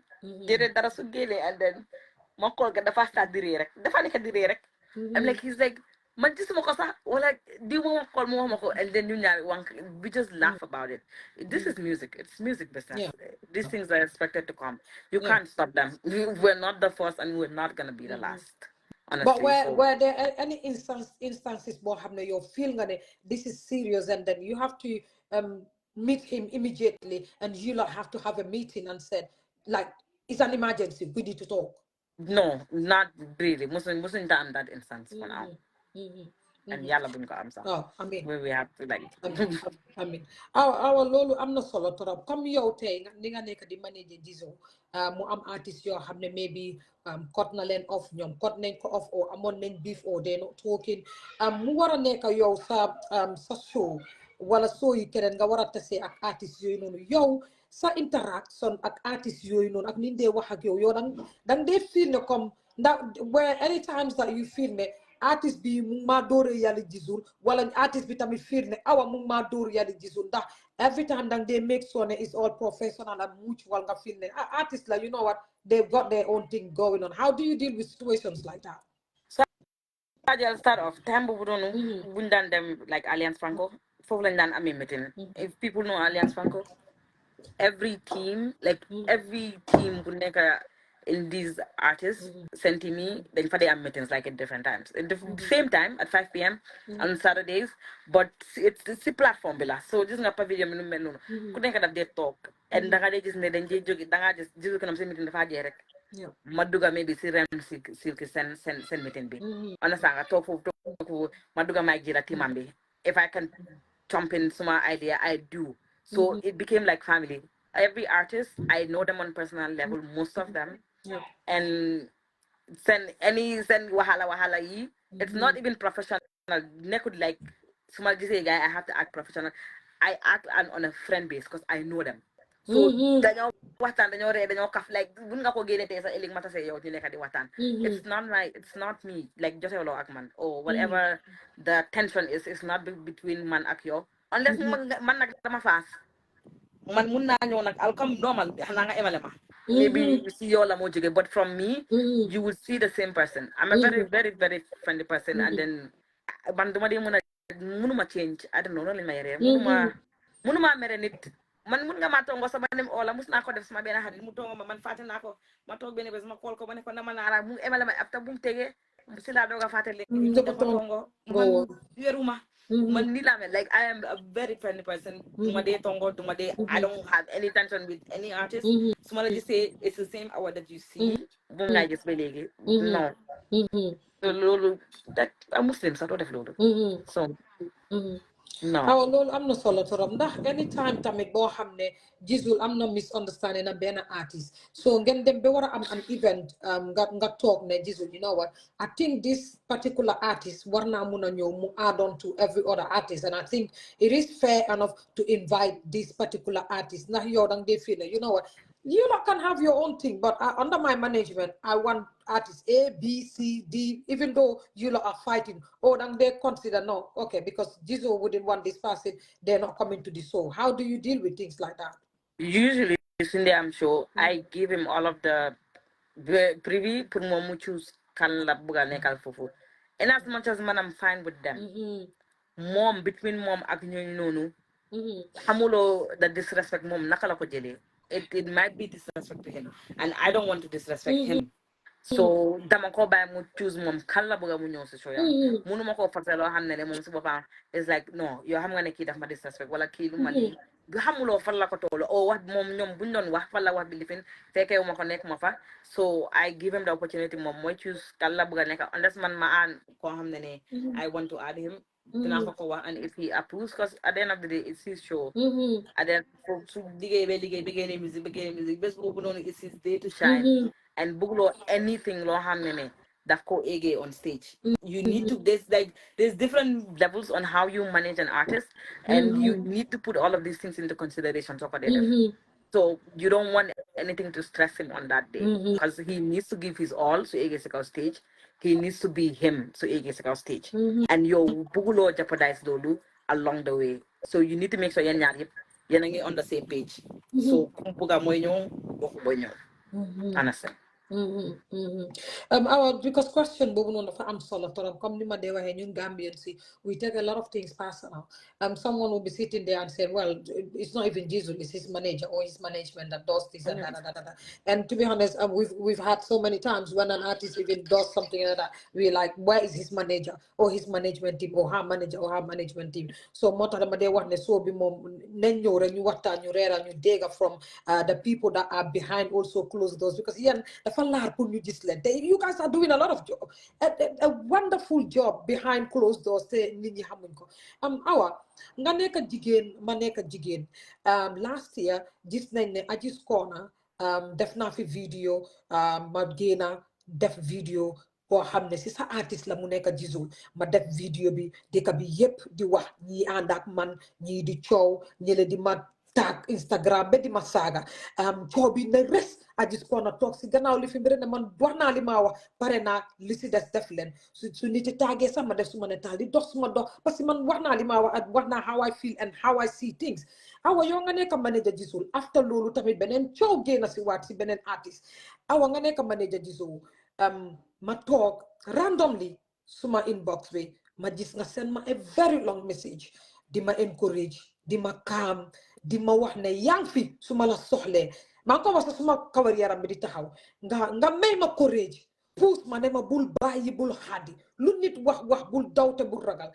Jere dara su génnee and then ma call ka dafa start di ree rek dafa nekk di ree rek. I'm like he's like man gisuma ko sax wala di mo wax call mo wax ma ko and then ñu ñaar wank we just laugh about it. This is music. It's music business. Yeah. These things are expected to come. You Yeah. can't stop them. We're not the first and we're not gonna be the last. But Honestly. where So there any instances boo xam ne yow feel nga ne this is serious and then you have to meet him immediately and you lot have to have a meeting and said like it's an emergency, we need to talk. no, not really. Muslim done that instance for now. Mhm. And Mhm. yalla buñ ko am sax. Oh, I mean, Where we have to like I mean, awa loolu am na solo torop comme yow tey ni nga nekk di manager Jizzle mu am artist yoo xam ne maybe cut na leen off ñoom cut nañ ko off or amoon nañ beef or they not talking mu war a nekk yow sa show wala show yi keneen nga war a tase ak artist yooyu noonu yow sa interaction ak artist yooyu noonu ak ni ñu dee wax ak yow dang dee feel ne comme ndax where any times that you feel ne artist bi mu ngi maa dóore yàlla Jizzle wala artist bi tamit fiir ne awa mu ngi maa dóor yàlla Jizzle ndax every time dang they make sure ne it's all professional and mutual nga fiir ne artist la you know what they've got their own thing going on. How do you deal with situations like that? so I'll start off. Time boobu noonu Mm-hmm. buñ daan dem like Alliance Franco foofu lañ daan amee meeting. If people know Alliance Franco, every team bu nekk in these artists sent to me then for their meetings like at different times at the same time at 5 p.m. on Saturdays, but it's a platform bi la so gis nga pavilion bi nu mel noonu ku nekk daf dee toog and da nga dee gis ne dañ dee jóge da ngaa gis gisul kanam seen meeting dafa jee rek Yeah. ma dugga maybe si rem silki seen meeting bi understand nga toog foofu ma dugga may jira timam bi if I can jump in suma idea I do. So it became like family. Every artist, I know them on personal level, most of them. Yeah. And send wahala yi. It's not even professional. Could like suma gisee guy, I have to act professional. I act on a friend base because I know them. So dañoo waxtaan dañoo ree dañoo kaf like buñ nga ko génne tey sax ëllëg ma tase yow ñu nekk di waxtaan. It's not me like jotewuloo ak man or whatever the tension is not between man ak yow unless man nag dama faas man mun naa ñëw nag I'll come normal xanaa nga emale ma maybe si yow la moo jóge but from me you will see the same person. I'm a very very very friendly person and then man duma dee munuma change I don't know noonu lañ ma yaree munuma mere nit man mun nga maa tongo sama dem oola mus naa ko def sama benn xarit mu tongo ma man fàtte naa ko ma toog benn bés ma kool ko ma ne ko nama naara mu emale ma afta bu mu tegee si laa doog a fàtte léegi kii dafa tongo man wéruma man ni laa mel like I am a very friendly person duma dee tongo duma dee I don't have any tension with any artist su ma la gisee it's the same hour that you see moom ngay gis ba léegi non loolu that a muslim sax doo def loolu so no aw loolu am na solo torop ndax anytime tamit boo xam ne Jizzle am na misunderstanding ak benn artist so ngeen dem ba war a am an event nga toog ne Jizzle you know what I think this particular artist war naa mun a ñëw mu add on to every other artist and I think it is fair enough to invite this particular artist ndax yow dang dee fii ne you know what you lot can have your own thing, but under my management, I want artists A, B, C, D, even though you lot are fighting. Oh, then they consider, no, okay, because Jizzle wouldn't want this person, they're not coming to the show. How do you deal with things like that? usually Cindy I'm sure I give him all of the privy pour moom mu choose kan la bëgg a nekkal foofu and as much as man I'm fine with them moom between moom ak ñooñu noonu xamuloo the disrespect moom naka la ko jëlee it might be disrespect to him and I don't want to disrespect him so dama ko bàyyi mu choose moom kan la bëgg mu ñëw si show yam munuma koo forcer loo xam ne moom si boppam it's like non yoo xam nga ne kii daf ma disrespect wala kii lu ma lii xamuloo fan la ko toolu o wax moom ñoom buñ doon wax fan la wax bi lifin fekkee ma ko nekk ma fa so I give him the opportunity moom mooy choose kan la bëgg a nekk unless man ma aan koo xam ne I want to add him dinaa ko wax and if he approves because at the end of the day it's his show and then su liggéey ba liggéey bi génne musique bés boobu noonu it's his day to shine and bëgguloo anything loo xam ne daf ko égee on stage you need to there's different levels on how you manage an artist and you need to put all of these things into consideration so so you don't want anything to stress him on that day because he needs to give his all so égee si kaw stage he needs to be him so égee si kaw stage and yow bëgguloo jeopardize loolu along the way so you need to make sure yéen ñaar yëpp yéen a ngi on the same page so ku bëgga mooy ñëw waxu booy ñëw understand Because question boobu noonu dafa am solo torop comme ni ma dee waxee ñun Gambians si we take a lot of things personal. Someone will be sitting there and say, well, it's not even Jizzle, it's his manager or his management that does this and that. And to be honest, we've had so many times when an artist even does something like that, we're like, where is his manager or his management team or her manager or her management team? So moo tax dama dee wax ne soo bi moom nañ ñëw rek ñu waxtaan ñu reeral ñu dégg from the people that are behind also close doors, because yéen dafa laar pour ñu gis leen te you guys are doing a lot of job, a wonderful job behind closed doors te nit ñi xamuñ ko. Awa nga nekk jigéen ma nekk jigéen last year gis nañ ne Ajis Corner def naa fi vidéo ma génna def vidéo boo xam ne si sa artiste la mu nekk Jizzle ma def vidéo bi dëkk bi yépp di wax ñii ànd ak man ñii di coow ñële di ma tag Instagram ba di ma saaga coow bi ne res Ajis Corner toog si gannaaw li fi mbiri ne man wax naa li maa wax pare naa li si des def leen su nit yi taagee sax ma def suma ne taal di dox suma dox parce que man wax naa li maa wax ak wax naa how I feel and how I see things. Awa yow nga nekk manager Jizzle after loolu tamit beneen coow génn si waat si beneen artiste. Awa nga nekk manager Jizzle ma toog randomly suma inbox bi ma gis nga send ma a very long message di ma encourage di ma calm di ma wax ne yaa ngi fi su ma la soxlee maa ngi ko wax suma kawar yaram bi di taxaw nga may ma courage puus ma ne ma bul bàyyi bul xaddi lu nit wax bul dawte bul ragal.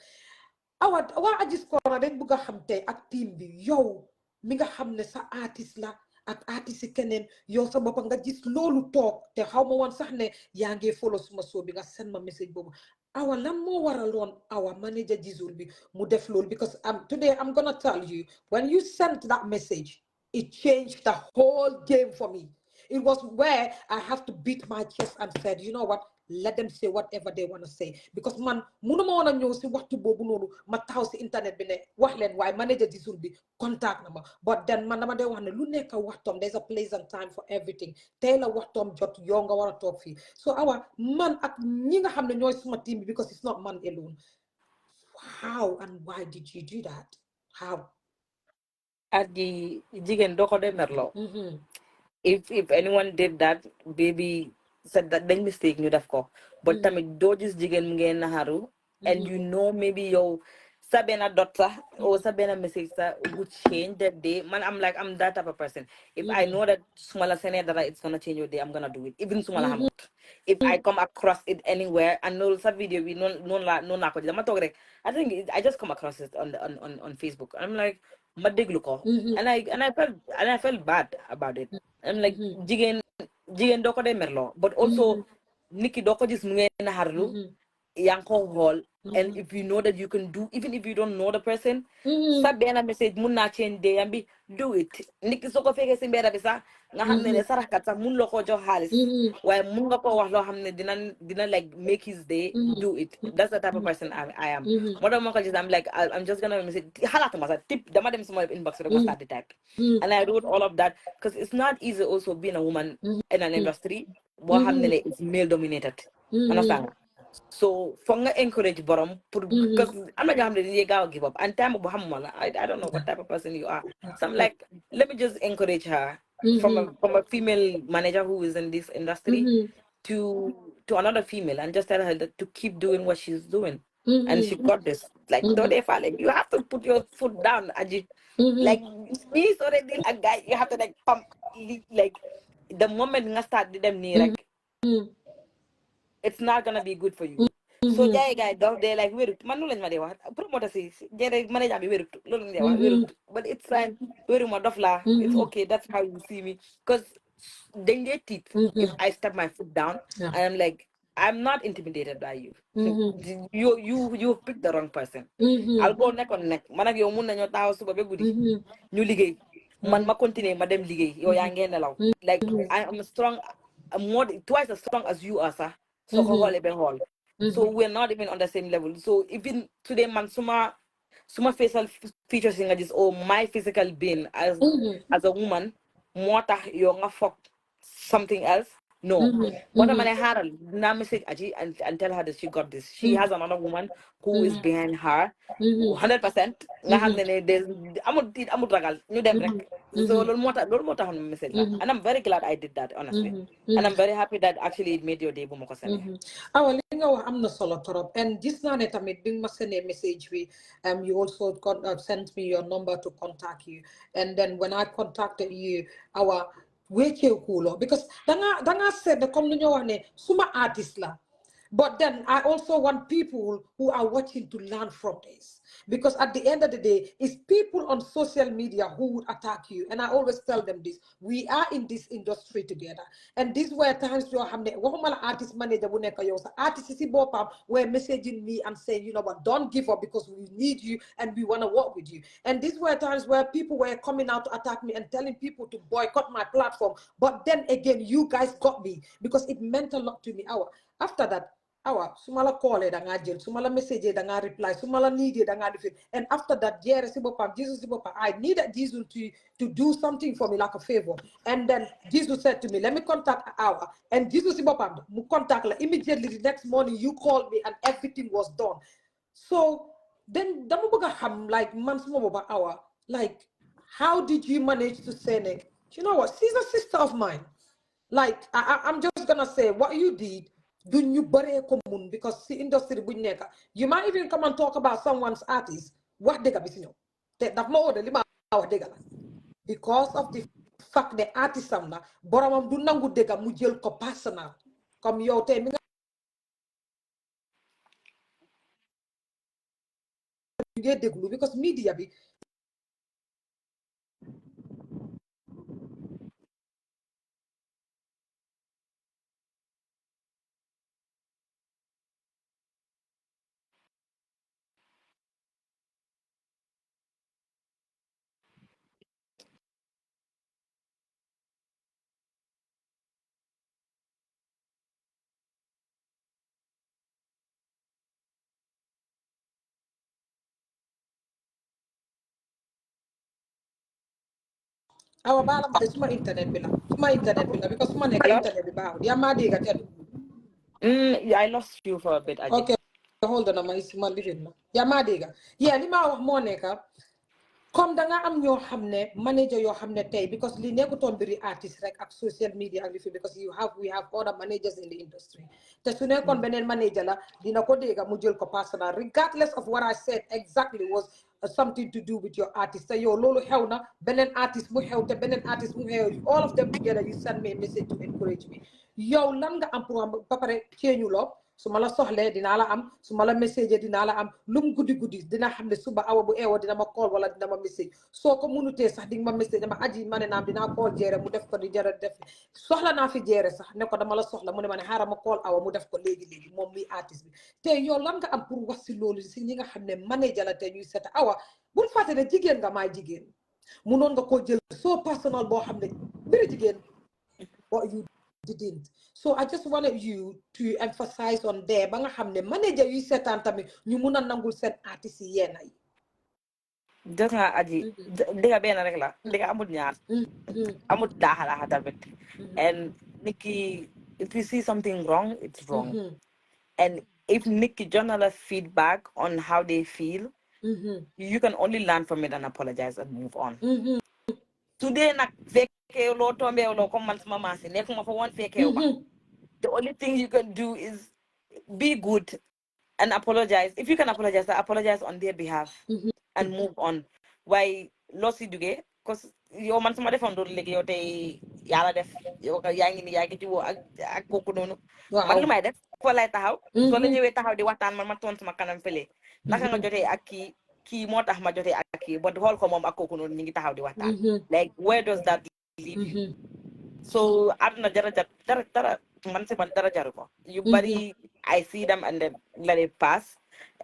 Awa waa Ajis Corner dañ bugg a xam tey ak team bi yow mi nga xam ne sa artiste la ak artiste yi keneen yow sa bopp nga gis loolu toog te xaw ma woon sax ne yaa ngi follow suma show bi nga send ma message boobu. Awa lan moo waraloon Awa manager Jizzle bi mu def loolu, because today I'm gonna tell you when you sent that message it changed the whole game for me. It was where I have to beat my chest and said, you know what, let them say whatever they want to say, because man munuma wana ñëw si waxtu boobu noonu ma taxaw si internet bi ne wax leen waaye manager Jizzle bi contact na ma, but then man dama dee wax ne lu nekk waxtoom, there's a place and time for everything. Tey la waxtoom jot yow nga war a toog fii. So Awa man ak ñi nga xam ne ñooy suma team bi, because it's not man alone, how and why did you do that? How? Aji jigéen doo ko dee merloo. If anyone did that, baby said that dañ mistake ñu def ko, but tamit doo gis jigéen mu ngeen naxaru and you know maybe yow sa benn dot sax or sa benn message sax would change that day. Man, I'm that type of person. If I know that suma la sene dara it's gonna change your day, I'm gonna do it even suma la xamut. If I come across it anywhere and know sa video bi non la ko dama toog rek, I think I just come across it on Facebook. I'm like ma déglu ko and I felt bad about it. I'm like jigéen doo ko dee merloo, but also nit ki doo ko gis mu ngeen naxarlu yaa ngi ko xool, and if you know that you can do, even if you don't know the person, sa benn message mun naa change day am bi, do it. Nit ki soo ko fekkee si mbedd bi sax nga xam ne saraxkat sax mun la ko jox xaalis waaye mun nga ko wax loo xam ne dina like make his day, do it. That's the type of person I am. Moo tax ma ko gis I'm like I'm just gonna message xalaatuma sax tip dama dem suma inbox rek ma start di type, and I wrote all of that because it's not easy also being a woman in an industry boo xam ne it's male dominated, understand nga. So for nga encourage borom because I'm not gonna give up and time I don't know what type of person you are. So I'm like, let me just encourage her from a female manager who is in this industry to another female and just tell her that to keep doing what she's doing. And she got this. Like don't they fall, like you have to put your foot down, Aji. Like me is already a guy, you have to like pump like the moment nga start them near like it's not gonna be good for you. So jay guy dof they like wérut man loolu lañ ma dee wax promoter si jere manager bi wérut loolu lañ dee wax wérut, but it's fine wéru ma dof la, it's okay, that's how you see me because dañ dee tiit if I step my foot down. I am like I'm not intimidated by you. You picked the wrong person. I'll go neck on neck man ak yow mun nañoo taxaw suba ba guddi ñu liggéey man ma continuer ma dem liggéey yow yaa ngeen nelaw, like I am strong, more twice as strong as you are sir. So so we're not even on the same level. So even today man suma facial features nga just or my physical being as a woman moo tax yow nga fuck something else No. What am I haral? Na message Aji and tell her that she got this. She has another woman who is behind her 100%. Nga xam ne ne there's amul ragal ñu dem rek. So loolu moo taxoon message la. And I'm very glad I did that, honestly. And I'm very happy that actually it made your day bu ma ko sendee. Awa li nga wax am na solo trop, and gis naa ne tamit bi nga ma sendee message bi, you also sent me your number to contact you, and then when I contacted you, awa wécceekuuloo because danga seet ne comme lu ñoo wax ne suma artist la. But then I also want people who are watching to learn from this. Because at the end of the day, it's people on social media who would attack you. And I always tell them this. We are in this industry together. And these were times where artist manager artists were messaging me and saying, you know what, don't give up because we need you and we want to work with you. And these were times where people were coming out to attack me and telling people to boycott my platform. But then again, you guys got me because it meant a lot to me. After that, sumala call da nga jël sumala message da nga reply sumala need da nga defit, and after that jere si bopam Jesus si bopam I needed Jesus to do something for me like a favor, and then Jesus said to me, let me contact Awa, and Jesus si bopam mu contact la immediately the next morning you called me and everything was done. So then dama bëgg xam like man suma bopa Awa, like how did you manage to say ne, you know what, she's a sister of mine. Like I'm just gonna say what you did. Do you bare common because the industry you might even come and talk about someone's artist. What they got that more than because of the fact the artist am na boromam du nangu dega mu jël ko personal comme yow tay mi nga déglu because media bi awa balam te suma internet bi la because suma nek Hello? internet bi baaxul ya ma dégga telu. Yeah, I lost you for a bit, Aji. Okay, hold on, ma living na ya ma dégga yeah li ma wax moo nekka comme da nga am ñoo xam ne manager yoo xam ne tey because li nekkutoon mbiri artiste rek ak social media ak li fi because we have other managers in the industry te su nekkoon beneen manager la dina ko dégga mu jël ko personal regardless of what I said exactly was something to do with your artist te yow loolu xew na beneen artiste mu xew te beneen artiste mu xew all of them together you send me a message to encourage me yow lan nga am pour ba pare ceeñu loo su ma la soxlee dinaa la am su ma la message dinaa la am lum guddi guddi dina xam ne suba awa bu eewoo dina ma call wala dina ma message soo ko munutee sax di nga ma message dama aji ma ne naam dinaa call jeere mu def ko di jara def soxla naa fi jeere sax ne ko dama la soxla mu ne ma ne xaaral ma call awa mu def ko léegi moom muy artiste bi te yow lan nga am pour wax si loolu si ñi nga xam ne manager la te ñuy seeta awa bul fàtte ne jigéen nga maa jigéen munoon nga koo jël so personal boo xam ne mbiri jigéen what you didn't. So I just wanted you to emphasize on there ba nga xam ne manager yuy seetaan tamit ñu mun a nangul seen artiste yi yenn yi. Just nga Aji, diga benn rek la, diga amut ñaar, amut daaxalaaxa tamit. And Nikki, if you see something wrong, it's wrong. And if Nikki journalist feedback on how they feel, you can only learn from it and apologize and move on. Today nak feke lo tombe lo comme man sama masi nekuma fa won feke ba. The only thing you can do is be good and apologize. If you can apologize on their behalf and move on. Why lossy duge? Because yo man sama defon do legi yo tay yalla def yo ka yaangi ni yaangi ci wo ak koku nonu. Man lu may def ko lay taxaw so la ñëwé taxaw di waxtaan man ma ton sama kanam fele. Naka nga jotté ak ki motax ma jotté ak ki but hol ko mom ak koku nonu ñi ngi taxaw di waxtaan. Like where does that leave you? So aduna dara man se man dara jaru ko. You bari I see them and then let it pass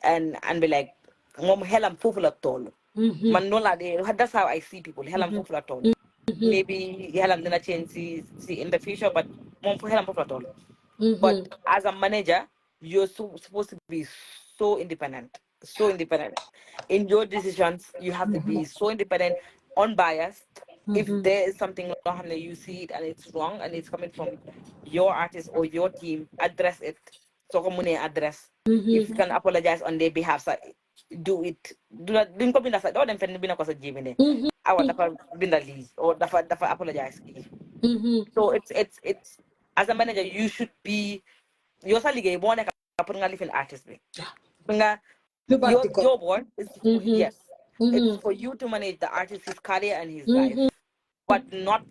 and be like mom helam fofu la toll. Man no la de that's how I see people. Helam fofu la toll. Maybe helam dina change see in the future but mom helam fofu la toll. But as a manager, you're supposed to be so independent. So independent. In your decisions, you have to be so independent, unbiased, if there is something wrong and you see it and it's wrong and it's coming from your artist or your team, address it. So come address. If you can apologize on their behalf, so do it. Do not don't come in as don't them bina ko sa Jimmy. I want dafa binda leave or dafa apologize. So it's as a manager you should be your salige mo neka pour nga lifin artist bi. Nga your job work is yes. It's for you to manage the artist, his career and his life. But not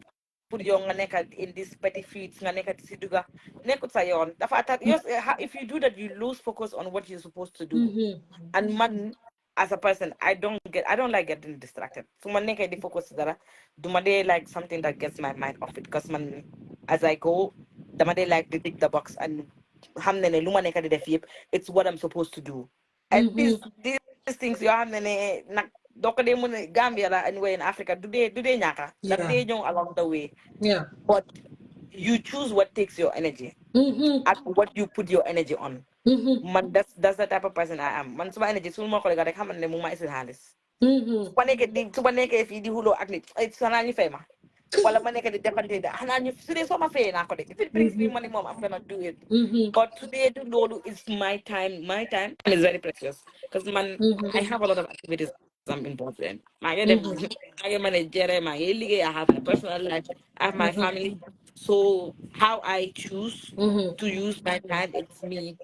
put your nga nekk in this petty feeds nga nekk si duga nekut sa yon dafa attack yes if you do that you lose focus on what you're supposed to do and man as a person I don't like getting distracted so man nekk di focus dara duma dey like something that gets my mind off it because man as I go dama dey like to tick the box and xam ne lu ma nekk di def yëpp it's what I'm supposed to do and these things yoo xam ne nag doko de mun Gambia la anyway in Africa do they ñaka daf dey ñëw along the way but you choose what takes your energy and what you put your energy on man that's the type of person I am man suma energy su ma ko rek xamal ne mu ma isil xaalis su ma nekkee fii di xuloo ak nit sanaa ñu fay ma wala ma nekk di defante da xanaa ñu su dee soo ma fayee naa ko de if it brings me money moom I'm gonna do it but today do loolu is my time is very precious because man I have a lot of activities I'm involved in maa ngi def maa ngi managere maa ngi liggéey I have my personal life I have my family so how I choose to use my time it's me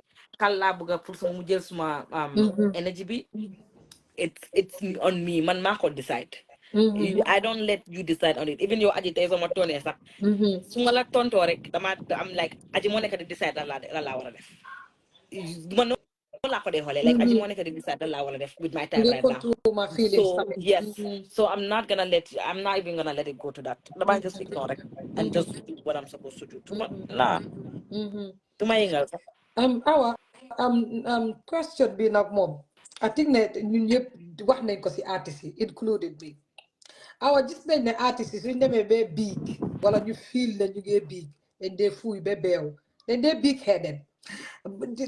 kal laa bëgg a pour sama mu jël suma energy bi it's on me man maa ko decide I don't let you decide on it even yow aji tey sama tonee sax su ma la tontoo rek dama am like aji moo nekk di decide lan laa war a def man noonu laa ko dee xoolee like aji moo nekk di decide lan laa war a def with my time right now so yes so I'm not even gonna let it go to that dama just ignore it and just do what I'm supposed to do tuma yëngal sax Our question bi nag moom I think ne ñun ñëpp wax nañ ko si artistes yi included me awa gis nañ ne artistes yi suñ demee ba big wala ñu feel ne ñu ngee big dañ dee fuuy ba beew dañ dee big headed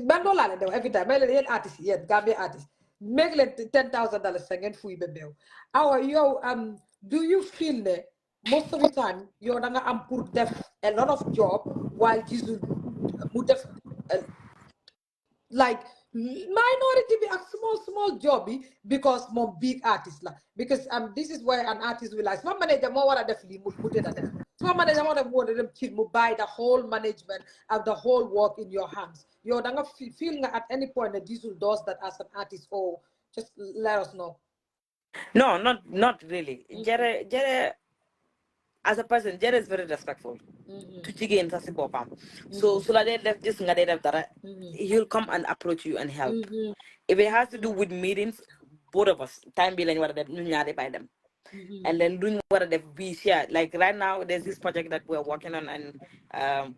man loolu laa leen de wax every time may leen yéen artistes yi yéen Gambia artistes make leen $10,000 sa ngeen fuuy ba beew awa yow do you feel ne most of the time yow da nga am pour def a lot of job while Jizzle mu def like minority be a small job because more big artist la because this is where an artist will like small manager more what def li mu tëdd def small manager more dem ci mu buy the whole management and the whole work in your hands yow da nga feel nga at any point that Jizzle does that as an artist or just let us know. No, not really. Jere as a person, Jere is very respectful. To jigéen sax si boppam. So su la dee def gis nga dee def dara, he'll come and approach you and help. If it has to do with meetings, both of us, time bi lañ war a def ñun ñaari bay dem. And then doing what we share. Like right now, there's this project that we're working on and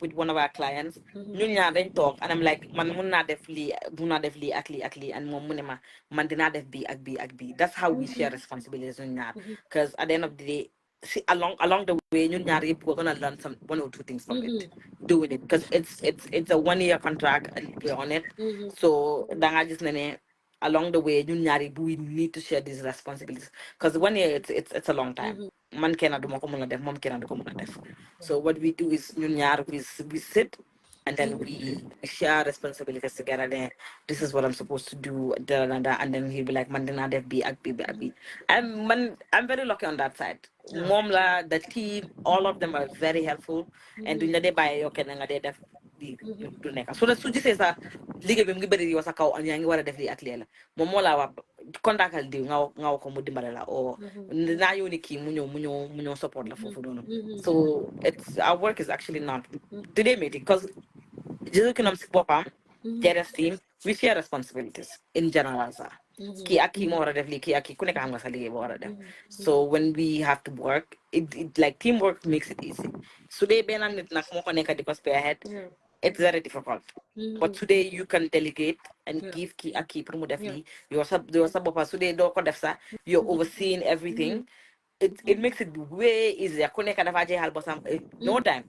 with one of our clients. Ñun ñaar dañ talk and I'm like, man mun naa def lii ak lii and moom mu ne ma man dinaa def bii ak bii ak bii. That's how we share responsibilities ñun ñaar. Because at the end of the day, see, along the way, ñun ñaar yëpp we're gonna learn one or two things from it, doing it because it's a 1 year contract and we're on it. So danga gis ne along the way ñun ñaari we need to share these responsibilities because 1 year it's a long time man kenn du ma ko mën a def moom kenn du ko mën a def so what we do is ñun ñaar we sit and then we share responsibilities together there this is what I'm supposed to do and then he'll be like man dinaa def bi ak bi ak bi I'm very lucky on that side moom la the team all of them are very helpful and duñ la dee bàyyi yow kenn nga dee def du nekk su gisee sa liggéey bi mu ngi bëri yow sa kaw yaa ngi war a def lii ak lii la moom moo laa wax kontaakal diw nga wax ko mu dimbale la o naa yónni kii mu ñëw support la foofu noonu so it's our work is actually not today meeting because Jizzle Kingdom si boppam Jere's team we share responsibilities in general sax kii ak kii moo war a def lii kii ak kii ku nekk xam nga sa liggéey boo war a def so when we have to work it like teamwork makes it easy su dee benn nit nag moo ko nekk di ko spearhead it's very difficult. But today you can delegate and give key a key promo definitely. You're sub today do you're overseeing everything. It makes it way easier. Connect and have no time.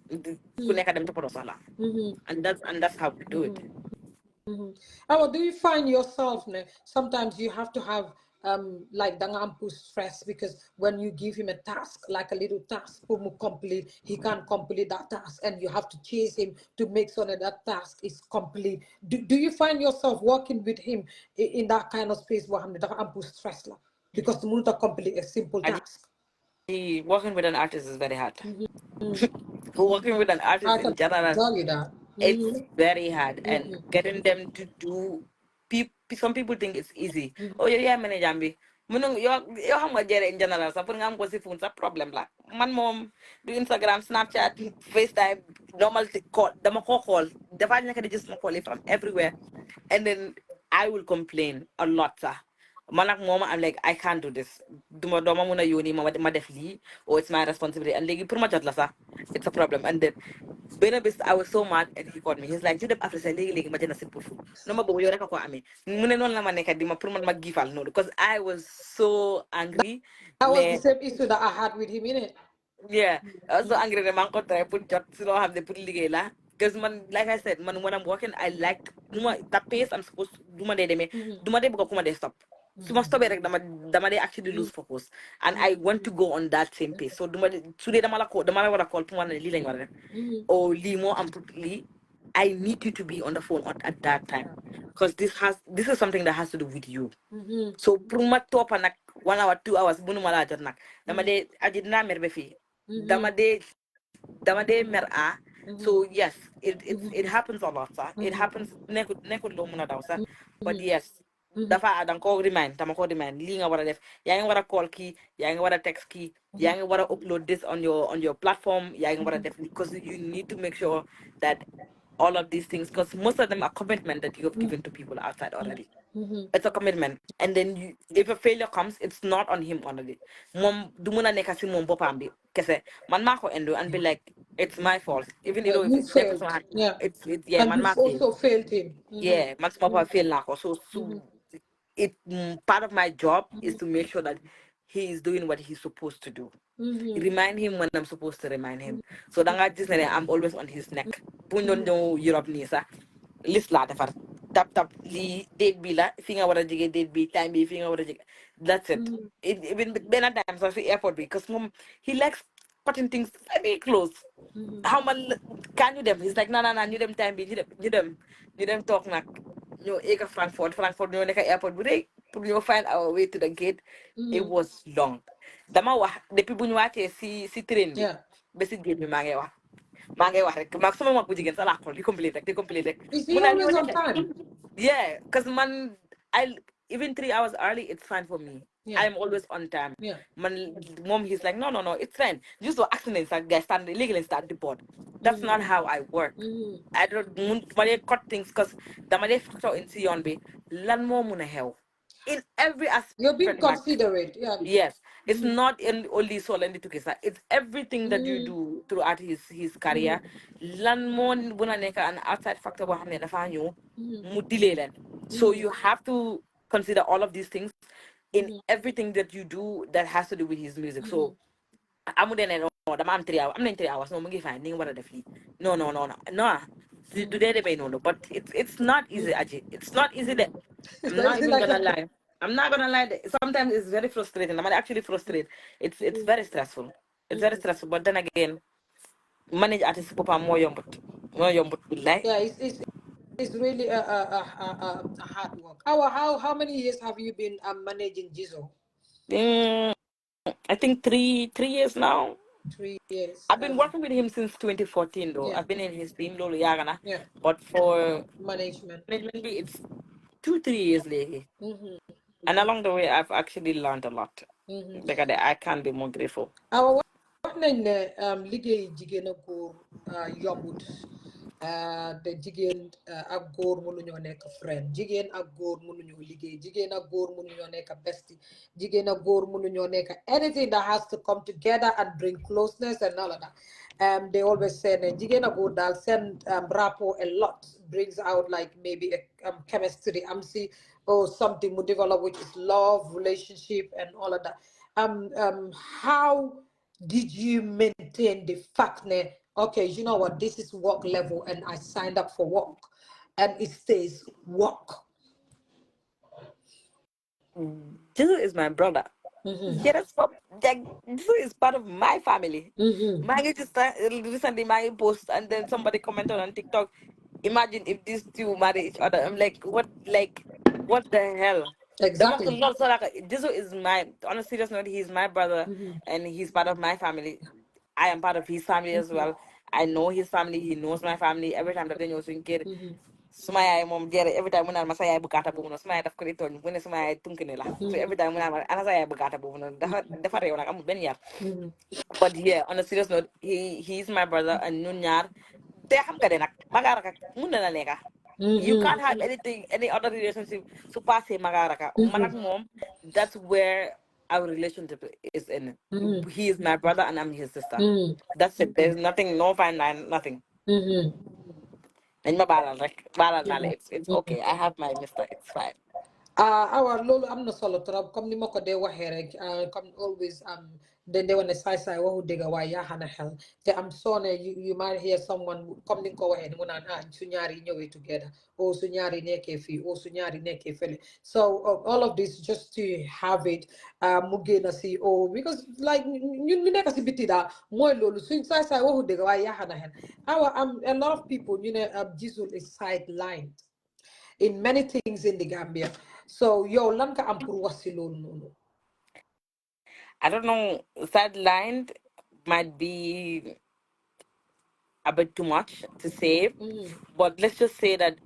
Connect them to Porosala. And that's how we do it. Oh, do you find yourself sometimes you have to have like danga am push stress, because when you give him a task, like a little task pour mu complete, he can't complete that task, and you have to chase him to make sure that that task is complete. Do you find yourself working with him in that kind of space where dafa am push stress la, because the mënut a complete a simple task? Working with an artist is very hard. Mm. Working with an artist I in can general, tell you that. it's Mm-hmm. very hard, and Mm-hmm. getting them to do. Some people think it's easy. Mm-hmm. Oh, yeah, manage ambi. Munung yo xam nga jere in general sa pour nga am ko si phone sa problem la. Man mom do Instagram, Snapchat, FaceTime, normal call. Dama ko call. Dafa nekk di just ma call from everywhere, and then I will complain a lot sa. Man ak mom I'm like I can't do this. Duma muna yoni ma def li, or it's my responsibility. And legi pour ma jot la sa, it's a problem. And then Benabist, I was so mad, and he called me. He's like, "You dem after say legi ma jena simple food. No ma bobo yo rek ko amé. Mune non la ma nekk di ma pour man ma gifal no, because I was so angry. That was the Me same issue that I had with him, innit? yeah, I was so angry that man ko try put jot si lo have the put ligay la. Because man, like I said, man, when I'm working, I like that pace I'm supposed to do my day me. Mm-hmm. Do my day because kuma day stop. So must stop it, dama day actually lose focus, and I want to go on that same pace. So do my today dama la wara call puma na li lañ wara def. Mm-hmm. Or Limo and Lee, I need you to be on the phone at that time, because this is something that has to do with you. Mm-hmm. So pruma top and 1 hour, 2 hours, bunu mala jot nak. Dama de I did not merbe fi. Mm-hmm. Dama de mer a. Mm-hmm. So yes, it happens a lot, sir. It Mm-hmm. happens nekut lo muna daw, sir. But Mm-hmm. yes, Mm-hmm. dafa dang ko remind, dama ko remind li nga wara def. Ya nga wara call key, ya nga wara text key, ya nga wara upload this on your platform, ya nga wara def, because you need to make sure that all of these things, because most of them are commitment that you have given to people outside already. Mm-hmm. It's a commitment, and then if a failure comes, it's not on him already. Mom dumuna nekasi mom bopambi kese man mako endo and be like, it's my fault, even Yeah, though if you it's never so failed. hard, Yeah. it's yeah And man you've maki also failed him. Mm-hmm. yeah man small fail nako. So part of my job is to make sure that he is doing what he's supposed to do. Mm-hmm. Remind him when I'm supposed to remind him. So danga just I'm always on his neck. Buñ doon Europe ni sa list la defar tap li date bi la fi nga wara jige date bi time bi fi nga wara jige. That's it. Mm-hmm. Even benn time sa fi airport bi, because mom he likes putting things very close. How man can you them? He's like, no, you them time be, you them talk nak. You eka Frankfurt, you neka airport, but they you find our way to the gate. It Mm-hmm. was long. Dama wax depuis bu ñu wàccee si train bi Yeah. ba si gate bi maa ngi wax rek maag sama mag bu jigéen sa laa xool di complete rek Is mu he naan yow always on nekk time? yeah, because man, I even 3 hours early, it's fine for me. Yeah. I'm always on time. Yeah. Man, mom, he's like, no, it's fine. Just for accidents, like guys stand illegally start the board. That's Mm-hmm. not how I work. Mm-hmm. I don't cut things because the money factor in Sion be learn more muna hell in every aspect You're being in my considerate. Yeah. yes. It's Mm-hmm. not in only Solandi to Kesa. It's everything that you Mm-hmm. do throughout his career. Learn more buna neka an outside factor wa hamne dafa ñu mu delay len. So Mm-hmm. you have to consider all of these things in Mm-hmm. everything that you do that has to do with his music. Mm-hmm. So I'm no, I'm 3 hours. I'm 3 hours. No, mungi fine. Ninga wala defi. No. Mm-hmm. Today they may know, but it's not easy, Aji. It's not easy. That I'm not That's even like gonna lie. I'm not gonna lie. Sometimes it's very frustrating. I'm actually frustrated. It's very stressful. It's very stressful. But then again, manage artist papa more yombut like. yeah, it's really a hard work. How many years have you been managing Jizzle? Mm, I think three years now. 3 years. I've been working with him since 2014 though. Yeah. I've been in his team lolo yagana. Yeah. But for Management. management it's 2 3 years later. Mm-hmm. And along the way I've actually learned a lot. Mm-hmm. Because I can't be more grateful. Our wax nañ ne liggéey jigéen ak góor yombut, te jigéen ak góor mënuñoo nekk friend, jigéen ak góor mënuñoo liggéey, jigéen ak góor mënuñoo nekk bestie, jigéen ak góor mënuñoo nekk anything that has to come together and bring closeness and all of that. They always say ne jigéen ak góor daal seen rapport a lot brings out like maybe a chemistry am si or something mu develop, which is love relationship and all of that. How did you maintain the fact that, okay, you know what, this is work level and I signed up for work and it stays work? Jizzle is my brother. Yeah, that's what, like, Jizzle is part of my family. My just recently my post and then somebody commented on TikTok. Imagine if these two marry each other. I'm like, what the hell? There was a Exactly. lot. So like, Jizzle is my, on a serious note, he's my brother and he's part of my family. I am part of his family as well. I know his family. He knows my family. Every time that they know swing kid, suma yaay moom jere every time mu naan ma sa yaay bu gàtta boobu noonu suma yaay daf ko di tooñ mu ne suma yaay tunkine la so every time mu naan ma ana sa yaay bu gàtta boobu noonu dafa réew nag amul benn yar. But yeah, on a serious note, he's my brother and ñun ñaar te xam nga de nag magaaraka mun na la nekka. You can't have anything any other relationship su passé magaaraka man ak moom. That's where our relationship is in. He is my brother and I'm his sister. That's it. There's nothing, no fine line, nothing. Dañ ma baalal rek baalal naa la it's okay. I have my mister, it's fine. Awa loolu am na solo trop comme ni ma ko dee waxee rek comme always dañ dee wane saay-saay waxu dëgg waaye yaa xana xel te am soo ne you might hear someone comme ni nga ko waxee ni mu naan su ñaar yi ñëwee together o su ñaar yi nekkee fii o su ñaar yi nekkee fële so all of this just to have it mu génn si because like ñun ñu nekk si biti daal mooy loolu suñ saay-saay waxu dëgg waaye yaa xana xel awa a lot of people ñu ne Jizzle is sidelined in many things in the Gambia. So yo lan ka am pour wax si loolu noonu. I don't know, sidelined might be a bit too much to say, but let's just say that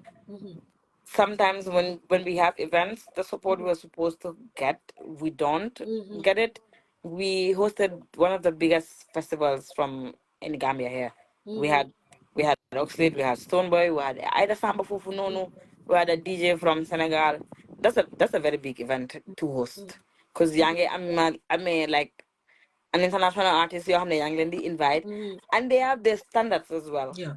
sometimes when we have events, the support we're supposed to get, we don't get it. We hosted one of the biggest festivals from in Gambia here. We had we had Oxlade, we had Stoneboy, we had Ida Samba Fufunonu, we had a DJ from Senegal. That's a very big event to host. Cause Yange I'm like an international artist you have the Yang invite and they have their standards as well. Yeah.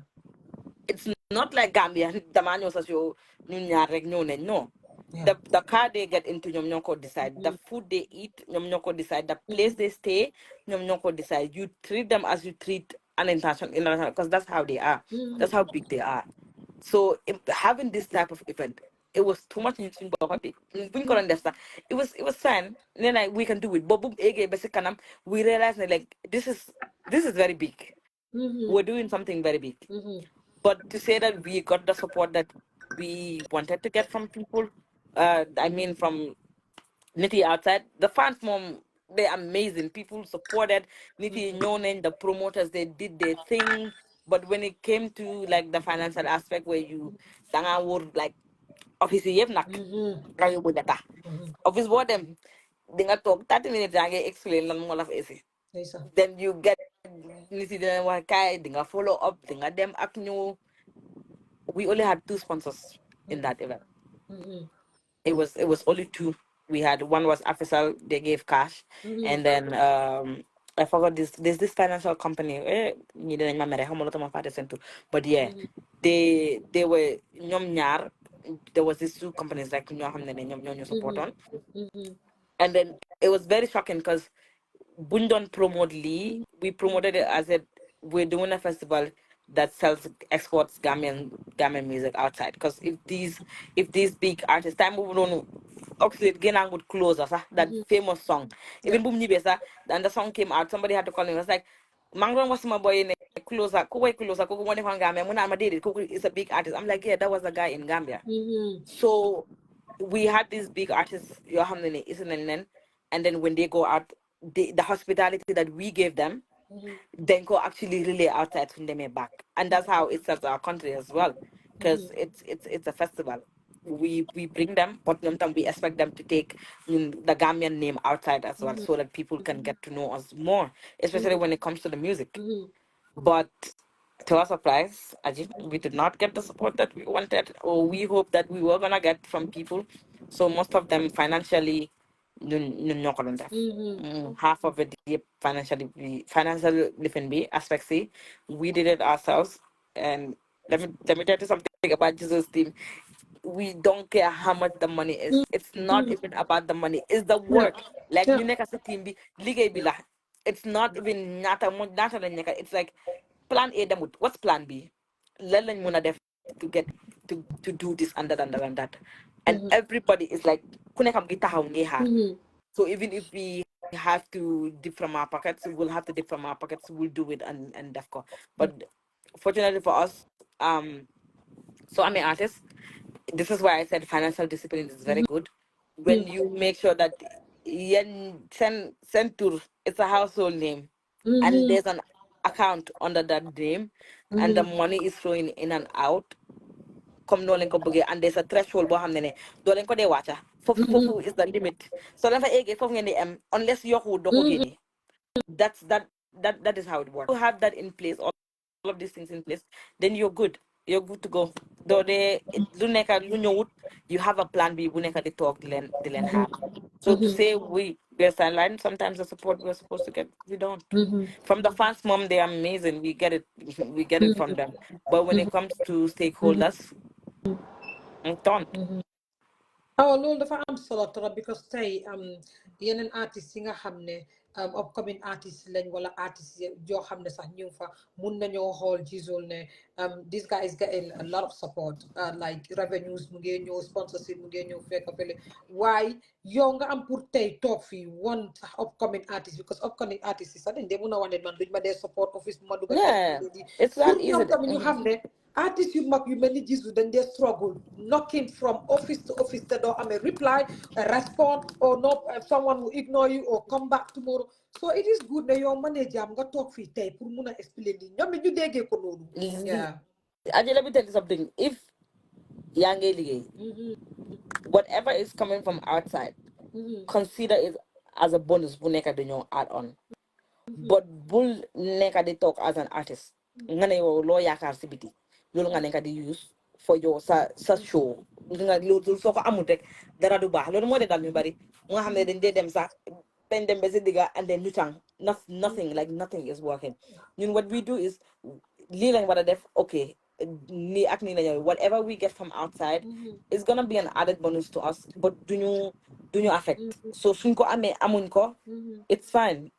It's not like Gambia. The man knows as you no. Yeah. The car they get into ñoom ñoo ko decide. The food they eat ñoom ñoo ko decide. The place they stay ñoom ñoo ko decide. You treat them as you treat an international because that's how they are. That's how big they are. So having this type of event, it was too much in it was fun. Then like we can do it. But boom, we realized that like this is very big. We're doing something very big. But to say that we got the support that we wanted to get from people, I mean from Niti outside, the fans mom, they're amazing. People supported Niti Nyonen, the promoters, they did their thing. But when it came to like the financial aspect where you danga would like office yep nak kayo mo data. Office board them dinga talk 30 minutes nga explain lang mo la face. Yes, sir. Then you get Niti the one kay dinga follow up dinga them ak ñu we only had two sponsors in that event. It was only two. We had one was Afisal, they gave cash, and then I forgot this. There's this financial company. Ñi dinañ ma mere, xamuma lu tax ma fàtte seen tur. But yeah, they were ñoom ñaar. There was these two companies like ñoo xam ne ñoo ñu support on, and then it was very shocking because buñ doon promote lii, we promoted it as it we're doing a festival that sells exports Gambian music outside. Because if these big artists time moving on Oxlade Genang would close us that famous song. Yeah. Even boom Nibesa, and the song came out, somebody had to call him. It was like Mangron was my boy in closer, closer, Kuku one from Gambia. When I'm a did it, Kuku is a big artist. I'm like, yeah, that was the guy in Gambia. So we had these big artists, Yohamine, Isn't and then when they go out, the hospitality that we gave them, then go actually relay outside from them back, and that's how it serves our country as well, because it's a festival. We bring them, but sometimes we expect them to take the Gambian name outside as well, so that people can get to know us more, especially when it comes to the music. But to our surprise, Ajit, we did not get the support that we wanted, or we hoped that we were gonna get from people. So most of them financially, ñun ñoo ko doon def. Half of it financially, financial living be aspect C. We did it ourselves, and let me tell you something about Jesus' team. We don't care how much the money is. It's not even about the money. It's the Yeah. work. Like Yeah. ñu nekk sa team bi liggéey bi la. It's not even ñaata lañ nekk. It's like plan A demut. What's plan B? Lan lañ mën a def to get to do this and that and that and that. and everybody is like ku nekk am ngi taxaw ngi xaar. So even if we have to dip from our pockets, we'll have to dip from our pockets. We'll do it and def ko. But fortunately for us, so I'm an artist. This is why I said financial discipline is very good. When you make sure that yen send tour, it's a household name, and there's an account under that name, and the money is flowing in and out. Come no len ko bëggee, and there's a threshold boo xam ne ne doo leen ko dee wàcca foofu is the limit. So leen fa eggee foofu ngeen di am unless yokku doo ko génnee. That's that is how it works. You have that in place, all of these things in place, then you're good. You're good to go. Though they lu nekka lu ñëwut, you have a plan B bu nekka di talk di leen have. So to say we're sidelined, sometimes the support we're supposed to get, we don't. From the fans, mom, they're amazing. We get it, we get it from them. But when it comes to stakeholders, don't. Oh, loolu dafa am solo trop because tey yeneen artistes yi nga xam ne upcoming artistes lañ wala artistes yoo xam ne sax ñu ngi fa mun nañoo xool Jizzle ne this guy is getting a lot of support like revenues mu ngee ñëw sponsorship mu ngee ñëw fekk fële waaye yow nga am pour tey toog fii one sax upcoming artist because upcoming artistes yi sax dañ dee mun a wane man duñ ma dee support office bu ma dugga Yeah, it's pour not easy. ñoom tamit ñu xam ne artistes yu mag yu mel ni Jizzle dañ dee struggle knocking from office to office te doo amee reply respond or no someone will ignore you or come back tomorrow. So it is good ne yow manager am nga toog fii tey pour mun a explain li ñoom it ñu déggee ko noonu. Yeah. Ajay, let me tell you something. If yaa ngi liggéey, whatever is coming from outside, consider it as a bonus bu nekk dañoo add on. But bul nekk di talk as an artist. Nga ne yow loo yaakaar si biti loolu nga nekk di use for your sa show. Nga loolu soo ko amul rek dara du baax loolu moo de dal ñu bari nga xam ne dañ dee dem sax dañ dem ba si digga and then ñu tàng nothing like nothing is working. Ñun what we do is lii lañ war a def okay nii ak nii la ñëw whatever we get from outside is gonna be an added bonus to us but duñu affect so suñ ko amee amuñ ko it's fine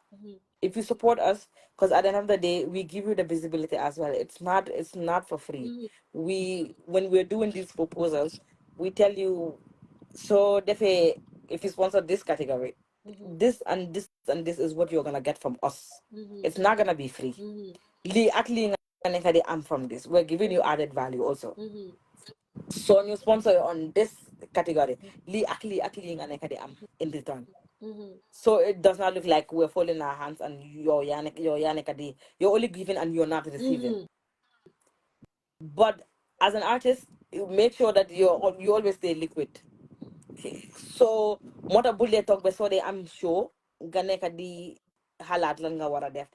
if you support us because at the end of the day we give you the visibility as well. It's not for free. We when we're doing these proposals we tell you so definitely if you sponsor this category this and this and this is what you're gonna get from us. It's not gonna be free. Li at li nga nekk di am from this we're giving you added value also. So when you sponsor on this category li ak li nga nekk di am in return. So it does not look like we're folding our hands and you're only giving and you're not receiving. But as an artist, you make sure that you always stay liquid. So mota bulle talk be so I'm sure nga nekk di halat lan nga wara def.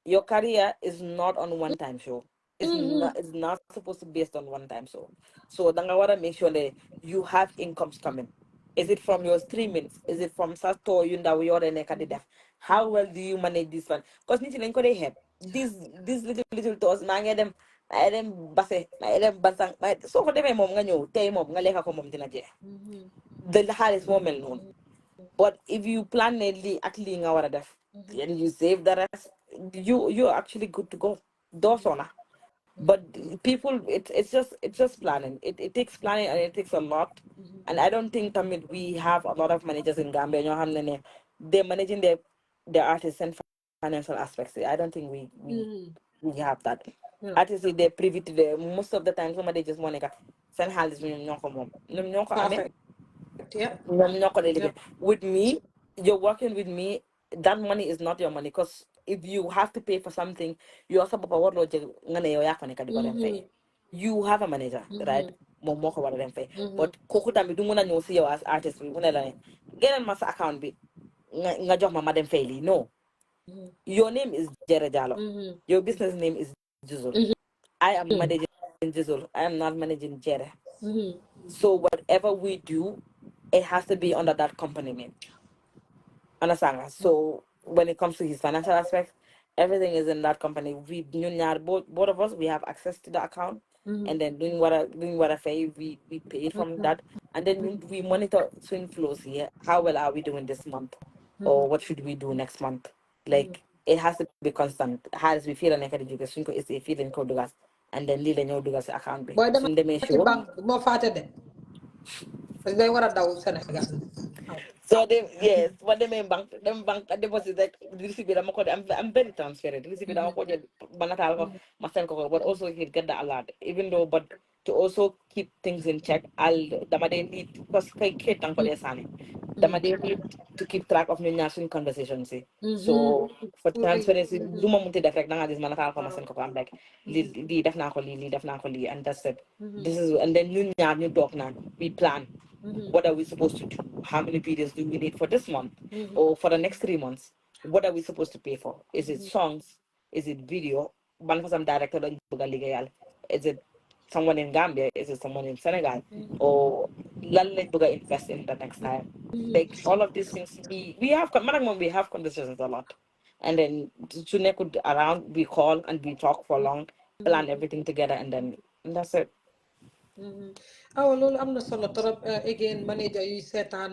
Your career is not on one time show. It's not supposed to be based on one time show. So danga wara make sure that you have incomes coming. Is it from your streamings? Is it from Sato Yunda we already nekk di def? How well do you manage this one? Because nit lañ ko dey help. These little tours maa ngi dem base maa ngi dem basang soo ko demee moom nga ñëw tey moom nga lekka ko moom dina jeex. The xaalis moo mel noonu. But if you plan ne lii ak lii nga war a def and you save the rest you're actually good to go. Doo sona. But people it's just planning. It takes planning and it takes a lot. And I don't think tamit we have a lot of managers in Gambia ñoo xam ne they're managing their artists and financial aspects. I don't think we have that. Artists yi they're privy to the most of the time somebody just moo nekka seen xaalis bi ñoom ñoo ko moom ñoom ñoo ko amee Perfect. Yeah. ñoom ñoo ko dee Yeah. liggéey. With me you're working with me that money is not your money because if you have to pay for something you also papa warloo jël nga ne yow yaa ko nekk di ko dem fay. You have a manager right moom moo ko war a dem fay but kooku tamit du mun a ñëw si yow as artist bi mu ne la ne génneel ma sa account bi nga jox ma dem fay lii no. Your name is Jere Jallow. Your business name is Jizzle. I am managing Jizzle. I am not managing Jere. So whatever we do, it has to be under that company name. Understand? So when it comes to his financial aspects, everything is in that company. We both of us we have access to the account and then doing what I say, we pay it from that. And then we monitor swing flows here. How well are we doing this month? Or what should we do next month? Like it has to be constant. How does we feel an academic swing is a feeling code and then lead and your account. Boy dama So they make ci sure banque moo faate de. parce que day war a daw Sénégal. Aw. So they yes, what they mean bank deposit like receipt bi dama ko I'm very transparent. Receipt bi dama ko jël ba nataal ko ma send ko but also he'll get the alert even though but to also keep things in check dama dee need because kay tang ko dee sànni dama dee need to keep track of ñu ñaar suñ conversation si so for transparency lu ma munti def rek da nga gis ma nataal ko ma send ko I'm like lii def naa ko lii def naa ko lii and that's it. This is and then ñun ñaar ñu toog naan we plan. What are we supposed to do? How many videos do we need for this month or for the next 3 months? What are we supposed to pay for? Is it songs? Is it video? One for some director lañ bëgg a liggéeyal. Is it someone in Gambia? Is it someone in Senegal? Or lan lañ bëgg a invest in the next time? Like all of these things, we have man ak moom we have conversations a lot, and then to nekkul around we call and we talk for long, plan everything together, and that's it. awa loolu am na solo trop again manager yuy seetaan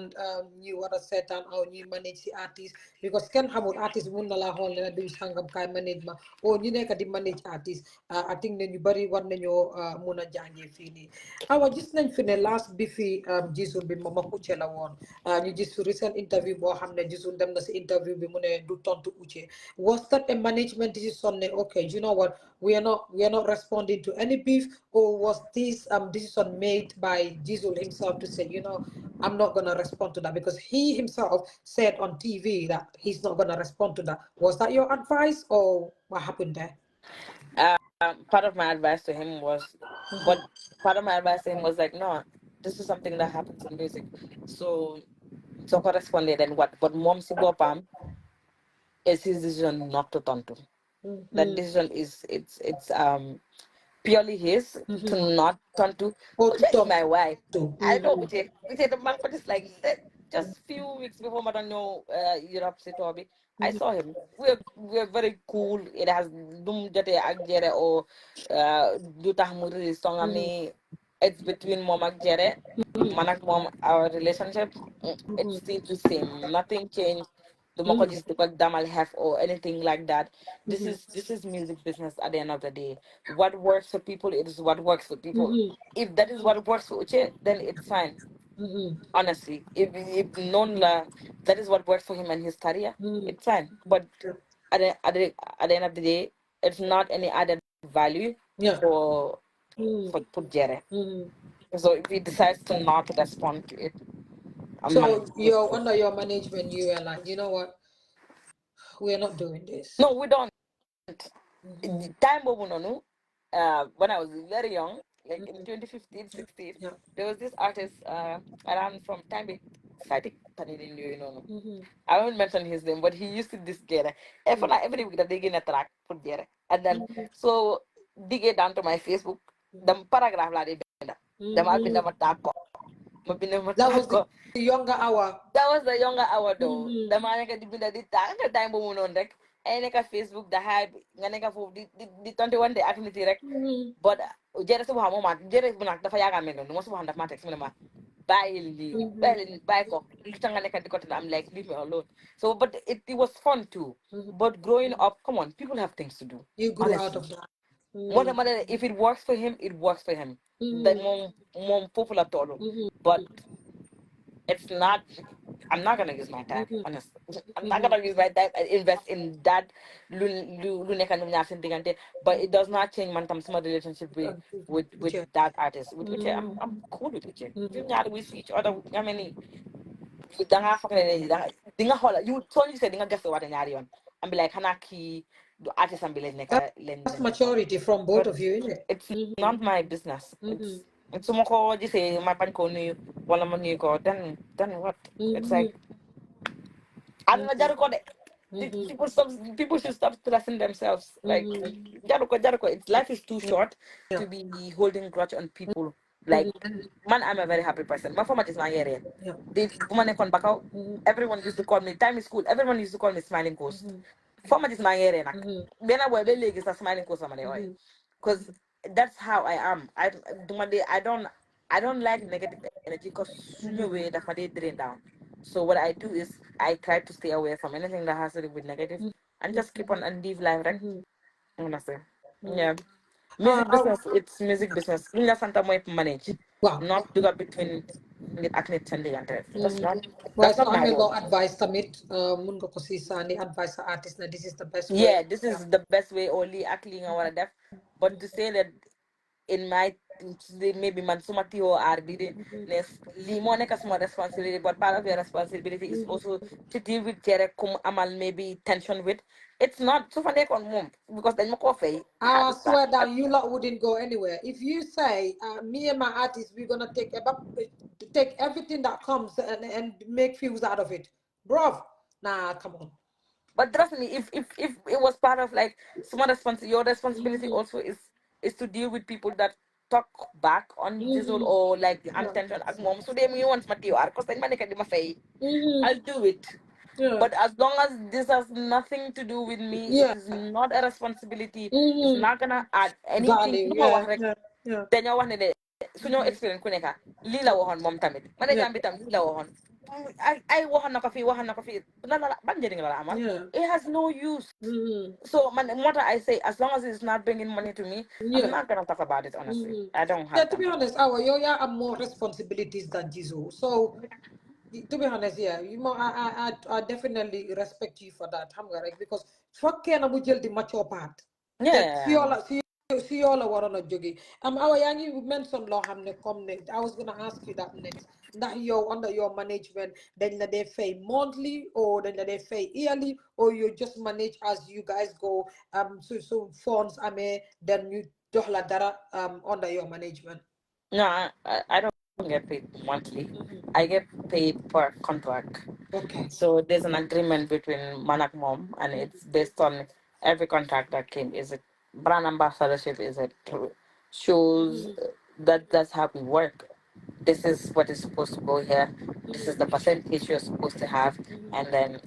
ñi war a seetaan aw ñuy manage si artiste because kenn xamul artiste mun na laa xool ne la diw sangam kaay manage ma o ñu nekk di manage artiste I think ne ñu bari war nañoo mun a jàngee fii nii awa gis nañ fi ne last bi fi Jizzle bi Mama Uche la woon ñu gis fi recent interview boo xam ne Jizzle dem na si interview bi mu ne du tontu Uche was that a management decision ne okay you know what we are not responding to any beef, or was this decision made by Jizzle himself to say, I'm not gonna respond to that because he himself said on TV that he's not gonna respond to that. Was that your advice, or what happened there? Part of my advice to him was, but part of my advice to him was like, no, this is something that happens in music. So corresponded and what? But mom si bopam is his decision not to turn to. That decision is it's purely his to not turn to. Or to Uche is talk my wife. to? I know Uche. Uche the man, but it's like just few weeks before I don't know Europe Sitobi. I saw him. We're very cool. It has dum jate agjere or du tax mu release song ami. It's between mom and Jere. Man ak mom our relationship it still the same. Nothing changed. The moko just because damal have or anything like that. This is music business at the end of the day. What works for people is what works for people. If that is what works for Uche, then it's fine. Honestly, if known that is what works for him and his career, it's fine. But at the end of the day, it's not any added value Yeah. for Jere. So if he decides to not respond to it, So you're under your management, you are like, you know what? We're not doing this. no, we don't. Time boobu noonu when I was very young, like in 2015, 16, Yeah. there was this artist around from time it Sadik Tanidin, you know. I won't mention his name, but he used to this get every week that they get a track put there. And then so dig it down to my Facebook, the paragraph la de benda. The ma binda matako. Ma binda That was matako. the younger hour. That was the younger hour though. The man ka dibinda di time boobu noonu rek. Ay neka Facebook the hype nga neka foofu di 21 day activity rek. But jere su waxam ma jere bu nak dafa yaga mel non mo su waxam dafa ma tek ma bàyyi ko lu tax nga nekk di ko I'm like leave me alone. So but it was fun too. But growing up, come on, people have things to do. You grew out Honestly. of that. If it works for him, it works for him. The more popular tolo. But it's not. I'm not gonna use my time. Honestly, I'm not gonna use my time and invest in that. But it does not change my some relationship with Sure. that artist. With which I'm cool with which. We see each other. I mean, danga fucking dinga hola. You told you said dinga guess what nyari on. And be like Hanaki, the artist and be like neka That's len. maturity from both But of you, isn't it? it's not my business. It's sumoko just say my pan ko ni wala man ni ko then what? It's like I don't know jaruko de. People should stop stressing themselves. Like jaruko. It's life is too short Yeah. to be holding grudge on people. Like man, I'm a very happy person. My format is my area. Yeah. The woman kon bakaw. Everyone used to call me time is cool. Everyone used to call me smiling ghost. Format is my area nak. Bena boy be leg is a smiling ghost man because that's how I am. I don't like negative energy because sooner way that my day drain down. So what I do is I try to stay away from anything that has to do with negative and just keep on and live life, right? Honestly. Yeah. Music Uh, business, it's music business. Inga Santa Moy manage. wow. Not do that between nit ak nit seen diggante. That's not waaye that's not soo my amee role. loo advice tamit mun nga ko si sànni advice sa artist na this is the best way. Yeah, this is the best way or lii ak lii nga war a def, but to say that in my maybe man suma tiyo aar bi de ne lii moo nekk suma responsibility, but part of your responsibility is also to deal with cere kum amal maybe tension with. It's not su fa nekkoon moom because dañ ma koo fay. I I understand. swear that you lot wouldn't go anywhere. If you say, me and my artist, we're gonna take everything that comes and make views out of it, bro. Nah, come on. But trust me, if it was part of like some your responsibility also is to deal with people that talk back on Jizzle or like I'm Yeah. tension at mom. So they me once Matthew because then man can say Mm-hmm. I'll do it. Yeah. But as long as this has nothing to do with me, it Yeah. is not a responsibility. It's Mm-hmm. not gonna add anything. Value. No Yeah. matter Yeah. Yeah. dañoo wax ne de suñoo expérience ku nekk lii la waxoon moom tamit Yeah. manager bi tam lii la waxoon ay waxoon na ko fii waxoon na ko fii ban njëriñ la amal. Yeah. It has no use. Mm-hmm. So man, what I say, as long as it's not bringing money to me, I'm Yeah. not gonna talk about it honestly. I don't Yeah. have To time be for that. honest, our yo yeah have more responsibilities than Jizo. So to be honest, yeah, you know, I definitely respect you for that, xam nga rek, because fokkee na mu jël di mature part. Te si Yeah. yoo la si yoo la waroon a jóge. Awa yaa ngi mention loo xam ne comme ne I was gonna ask you that next. Ndax yow under your management dañ la dee fay monthly or dañ la dee fay yearly or you just manage as you guys go so funds amee then you jox la dara under your management. No, I don't get paid monthly. I get paid per contract. Okay. So there's an agreement between Manak Mom, and it's based on every contract that came. Is it brand ambassadorship? Is it shows? That's how we work. This is what is supposed to go here. This is the percentage you're supposed to have, and then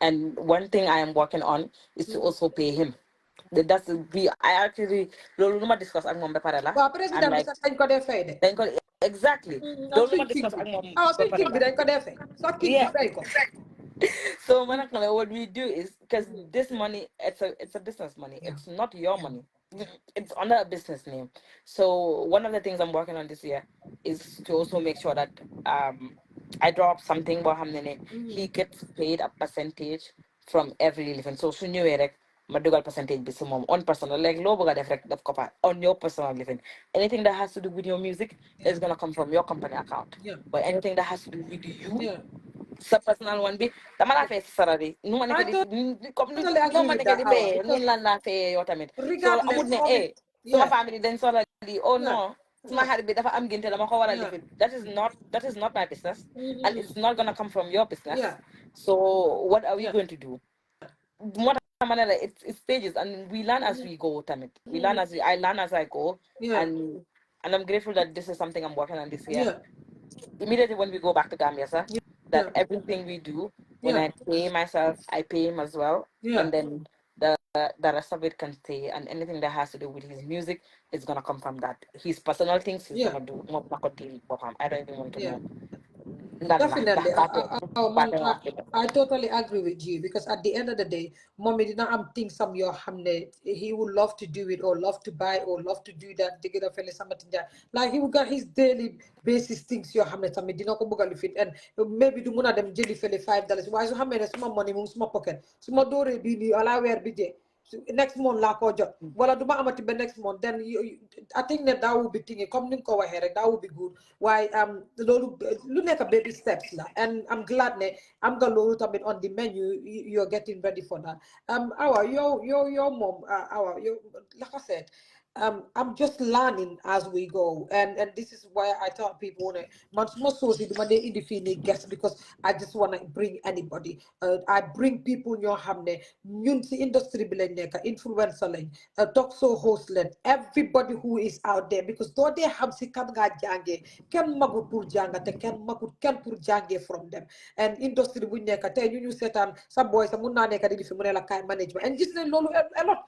and one thing I am working on is to also pay him. That's we. I actually loolu lu ma discuss ak moom ba pare la. Well, I'm président bi like sax dañ ko dee fay de. dañ ko exactly Ak loolu lu ma suñ king discuss bi ak moom ba suñ pare king bi la. dañ ko dee fay so king bi Yeah. fay ko. So Manakala, what we do is because this money, it's a business money. Yeah. It's not your money. It's under a business name. So one of the things I'm working on this year is to also make sure that I drop something about him. He gets paid a percentage from every living. So soon you Madugal percentage be some on personal like low def copper on your personal living. Anything that has to do with your music Yeah. is gonna come from your company account. Yeah. But anything that has to do with you, Yeah. sa personal one bi dama la fay sa salary nu ma I nekk di comme totally noo agree ma with nekk that, di Awa, fayee because noonu lan laa fayee yow tamit so amut regardless ne mommy. suma Yeah. famille dañ soxla lii oh Yeah. non suma Yeah. xarit bi dafa am génte dama ko war a Yeah. lifin that is not my business and it's not gonna come from your business. Yeah. So what are we Yeah. going to do moo tax ma ne la it's stages and we learn as we go tamit we learn as I learn as I go Yeah. and I'm grateful that this is something I'm working on this year. Yeah. Immediately when we go back to Gambia, sir, that Yeah. everything we do, when Yeah. I pay myself, I pay him as well. Yeah. And then the rest of it can stay. And anything that has to do with his music is gonna come from that. His personal things he's Yeah. gonna do. Not gonna deal with him. I don't even want to Yeah. know. None lah. Definitely. Man, Bate wax dëgg. I totally agree with you because at the end of the day, mommy did not think some your hamne. He would love to do it or love to buy or love to do that. They get a fella something that like he would got his daily basis things your hamne. Some did not go fit and maybe do one of them jelly fella $5. Why so how many small money moves small pocket. Small door be allow where be so next month la ko jot wala duma amati ba next month then I think that will be thinking comme ni ko waxe rek that will be good why lolu lu nek baby steps la and I'm glad ne am ga lolu tamit on the menu you're getting ready for that our your mom our yo like I said I'm just learning as we go, and this is why I tell people that much more so in the field guests because I just want to bring anybody. I bring people in your hamne, ñun si industry bi lañ nekk, influencer lañ, talk show host lañ, everybody who is out there because though they have si kan nga jànge, kenn magut pour jànga te kenn magut kenn pour jànge from them. And industry buñ nekk tey ñu seetaan sa boy sa mun naa nekk di fi mu ne la kaay management and gis nañ loolu a lot.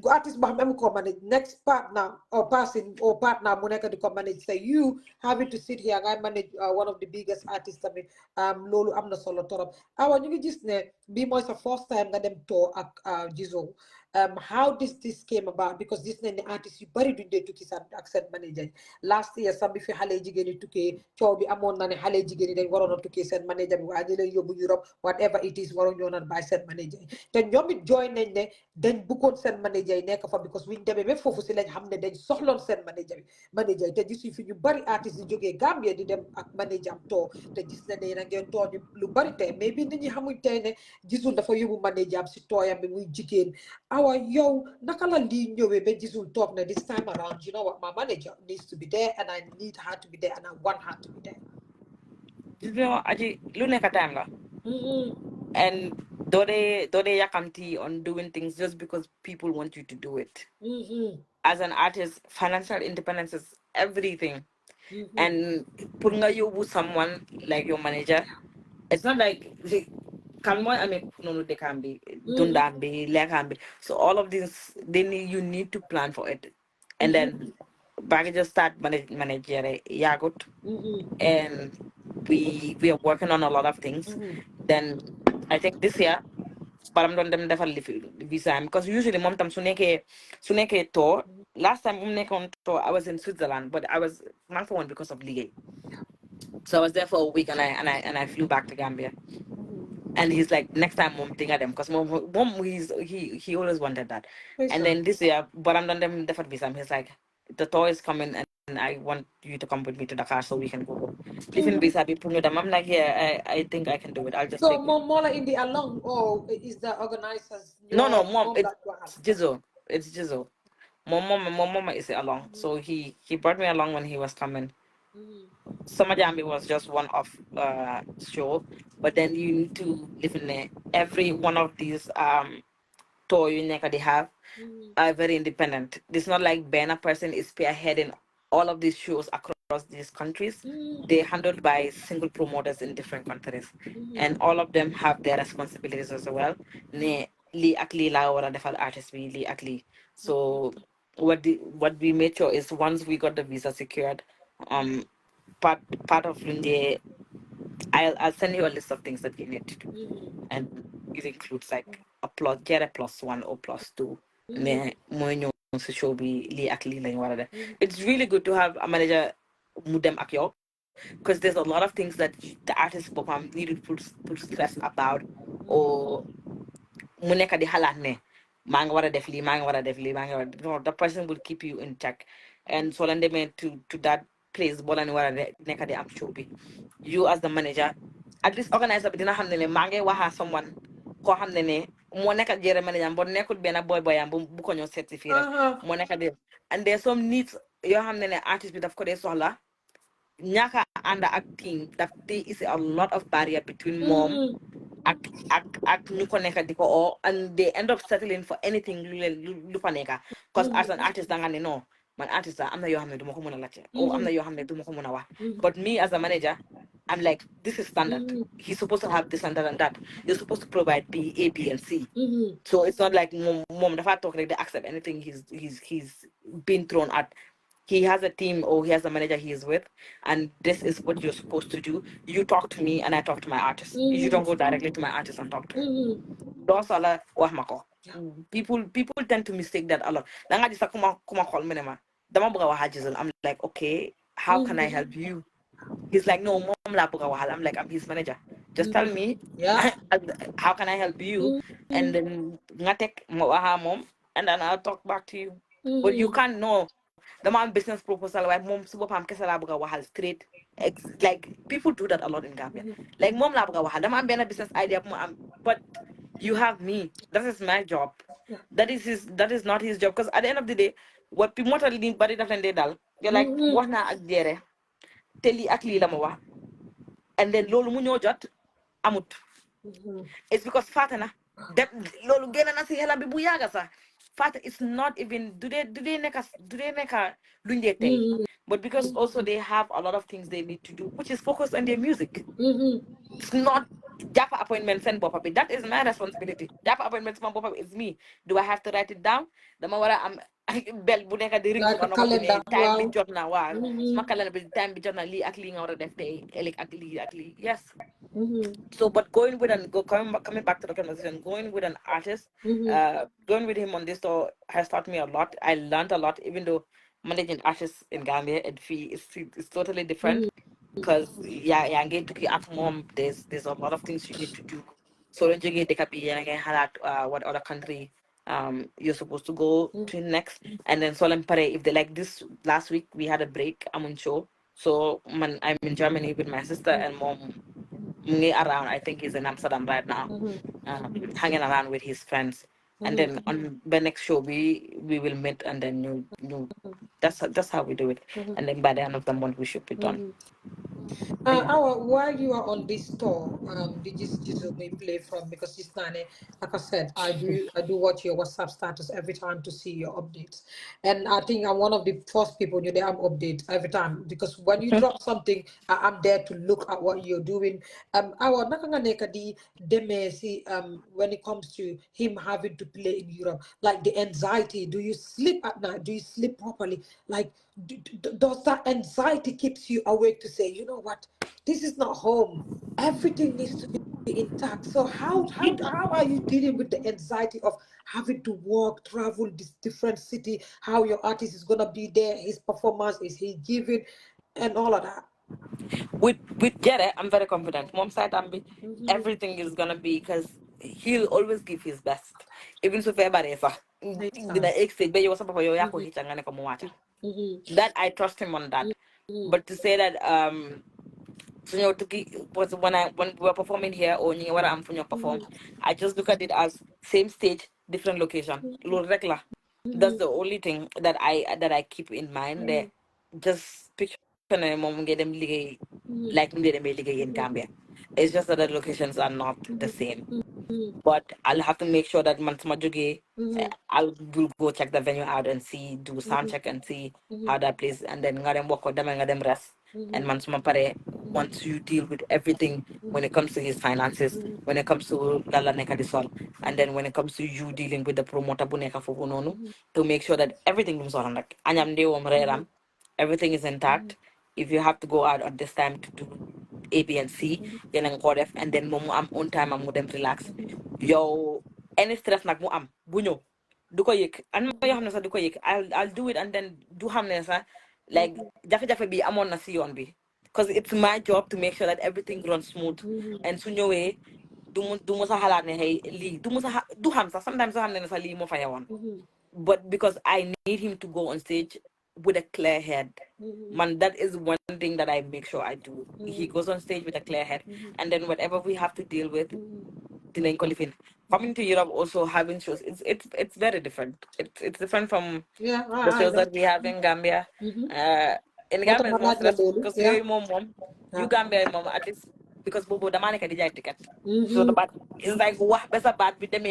Artist Baham ko manage next partner or person or partner mu nekk di ko manage say you having to sit here I manage one of the biggest artists tamit loolu am na solo torop awa ñu ngi gis ne bii mooy sa first time nga dem tour ak Jizzle how this came about, because this nañ ne artistes yu bari duñ dee tukki seen ak seen manager yi. Last year sax bi fi xale jigéen yi tukkee coow bi amoon na ne xale jigéen yi dañ waroon a tukkee seen manager bi waaye ñu leen yóbbu Europe whatever it is waroon ñoo naan bàyyi seen manager yi te ñoom it jooy nañ ne dañ bëggoon seen manager yi nekk fa because buñ demee ba foofu si lañ xam ne dañ soxloon seen manager yi te gis fi ñu bari artistes yi jógee Gambia di dem ak manager am too te gis nañ ne yéen a ngeen too ñu lu bari tey mais bi nit ñi xamuñ tey ne Jizzle dafa yóbbu manager am si tooyam bi muy jigéen. Awa yow naka la lii ñëwee ba Jizzle toog ne this time around you know what, my manager needs to be there and I need her to be there and I want her to be there. You know, aji lu nekk time la. And do they yakamti on doing things just because people want you to do it. As an artist, financial independence is everything. And putting you with someone like your manager, it's not like can I mean no they can be dundambi, lekambi. So all of this you need to plan for it. And then back just start manager yagut. And we are working on a lot of things. Then I think this year baram doon dem defal li visa because usually mom tam su nekkee tour last time mu nekkoon tour I was in Switzerland but I was not for one because of liggéey. So I was there for a week and I flew back to Gambia. And he's like, next time mom think them because mom he always wanted that. And then this year, but I'm done them different visa. He's like, the tour is coming and I want you to come with me to Dakar so we can go. Living visa be put them. I'm like, yeah, I think I can do it. I'll just So take it. Mola in the along or is the organizers No, your mom, mom it's that you have? Jizzle. It's Jizzle. Mom is along. So he brought me along when he was coming. Summer Jambi was just one off show, but then you need to live in there. Every one of these tour you they have are very independent. It's not like being a person is spearheading all of these shows across these countries. They're handled by single promoters in different countries, and all of them have their responsibilities as well. Ne li akli la or defal artist we li akli. So what we made sure is once we got the visa secured, um, part of Lunde, I'll send you a list of things that you need to do, and it includes like get a +1 or +2. Ne moy ñew ci show bi li ak li lañ wara def. It's really good to have a manager mu dem ak yow because there's a lot of things that the artist bopam need to put stress about or mu nekk di xalaat ne maa ngi war a def lii maa ngi war a def lii maa ngi war a no, the person will keep you in check. And so leen demee to that place boo leen war a nekk di am show bi you as the manager at least organizer bi dina xam ne maa ngi waxaa someone koo xam ne moo nekk jere manager boo nekkul benn boyam bu ko ñëw certifié rek moo nekk di and there's some needs yoo xam ne artist bi daf ko dee soxla ñaaka ànd ak team daf dee is a lot of barrier between moom ak ñu ko nekk di ko oo and they end up settling for anything lu fa nekka because as an artist danga ne non man artist la am na yoo xam ne du ma ko mën a laajte o am na yoo xam ne du ma ko mën a wax but me as a manager I'm like this is standard he's supposed to have this and that and that you're supposed to provide B A B and C so it's not like mom dafa talk like they accept anything he's been thrown at. He has a team or he has a manager he is with, and this is what you're supposed to do. You talk to me and I talk to my artist. You don't go directly to my artist and talk to him. Those are like people tend to mistake that a lot. Nanga di sa kuma call me nema. Dama buga wa Jizzle. I'm like, okay, how can I help you? He's like, no, mom la buga wahal. I'm like, I'm his manager. Just tell me, how can I help you? And then ngatek mom, and then I'll talk back to you. But you can't know the man business proposal why mom suba pam kesa la buga wahal straight. Like people do that a lot in Gambia. Like mom la buga wahal. The man a business idea, but you have me. That is my job. That is not his job. Because at the end of the day, what people want to leave body dal. You're like, what na agdere? Teli akli la mawa. And then lolu mu ñoo jot amut. It's because fatana lolu gëna na ci helam bi bu yaga sax fat it's not even do they make a luñ dé tay but because also they have a lot of things they need to do which is focused on their music. It's not jàpp appointment seen boppa bi, that is my responsibility. Jàpp appointment sama boppa bi is me. Do I have to write it down? Dama war a am bel bu nekk di ring like suma a noppa bi calendar, ne time bi wow. jot na, waaw suma calendar bi time bi jot na, lii ak lii nga war a def tey, ëllëg ak lii ak lii. Yes. So, but going with coming back to the conversation, going with an artist, going with him on this tour has taught me a lot. I learned a lot, even though managing artists in Gambia and fee is totally different. Because yeah, getting to at mom, there's a lot of things you need to do. So when you get the copy, and again, what other country you're supposed to go to next, and then Solemn Pare, if they like this last week we had a break, I'm on show. So I'm in Germany with my sister and mom around. I think he's in Amsterdam right now, hanging around with his friends. And then on the next show, we will meet, and then that's how we do it. And then by the end of the month, we should be done. While you are on this tour, this Jizzle may play from because it's not like I said, I do watch your WhatsApp status every time to see your updates, and I think I'm one of the first people you there I'm update every time because when you drop something, I'm there to look at what you're doing. Our nakanga di demesi when it comes to him having to play in Europe, like the anxiety. Do you sleep at night? Do you sleep properly? Like, does that anxiety keeps you awake to say, you know what? This is not home. Everything needs to be intact. So how are you dealing with the anxiety of having to walk, travel this different city? How your artist is gonna be there? His performance is he giving, and all of that. With Jere, I'm very confident. Mom side, everything is gonna be because he'll always give his best. Even so, Febaresa, Anytime. the exit, but you was supposed to yako hitangane kamuata. That I trust him on that. But to say that so was when we were performing here or where I'm from perform, I just look at it as same stage, different location. Lo regular. That's the only thing that I keep in mind there. Just picture mom get them like me them in Gambia. It's just that the locations are not the same. But I'll have to make sure that Mansmajuge, I'll will go check the venue out and see, do sound check and see how that plays, and then nga them walk with them and nga them rest. And Mansuma Pare, once you deal with everything when it comes to his finances, when it comes to Lala Neka Disol, and then when it comes to you dealing with the promoter Buneka Fukunonu, to make sure that everything moves on. Like Anyam de Omreram, everything is intact. If you have to go out at this time to do A, B, and C, then I'm def, and then momo am on time I'm them relax. Yo, any stress nak mo am, bunyo. Du ko yek. Ano yo hamna sa du ko yek. I'll do it and then do hamna sa like jafe-jafe bi amon na si yon bi. Because it's my job to make sure that everything runs smooth. And sunyo way, do mo sa halat ne hey li, do mo sa do ham sa sometimes sa hamna sa li mo fayawan. But because I need him to go on stage with a clear head. Man, that is one thing that I make sure I do. He goes on stage with a clear head, and then whatever we have to deal with, dinañ ko lifin. Coming to Europe, also having shows, it's very different. It's different from Yeah, the I shows know. that we have in Gambia. Uh, in What am Gambia, I it's more like the stressful lady? because Yeah. you're mom. You Yeah. Gambia, mom, at least because Bobo the man can ticket. So the bad it's like wah, best bad with them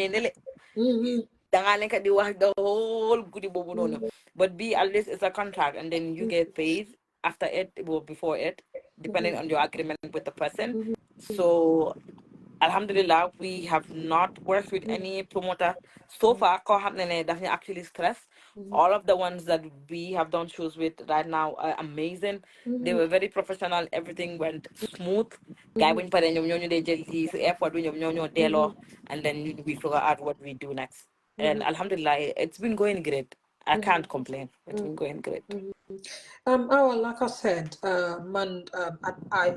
dangaling ka di wax the whole goodie bobu nono. But B, at least it's a contract and then you get paid after it or before it, depending on your agreement with the person. So Alhamdulillah, we have not worked with any promoter so far. Ko xamne ne daf ñu actually stress. All of the ones that we have done shows with right now are amazing. They were very professional. Everything went smooth. Guy buñ paré ñom ñoo ñu dé jël ci airport bi ñom ñoo ñoo delloo and then we figure out what we do next. And Alhamdulillah, it's been going great. I can't complain. It's been going great. Like I said, man, I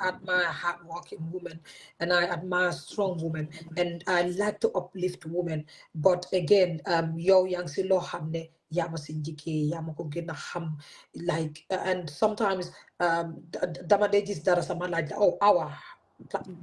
admire hardworking women, and I admire strong women, and I like to uplift women. But again, yo, yang si lo hamne, yama sinjike, yama ko gina ham, like, and sometimes, damadejis dara sama like, oh,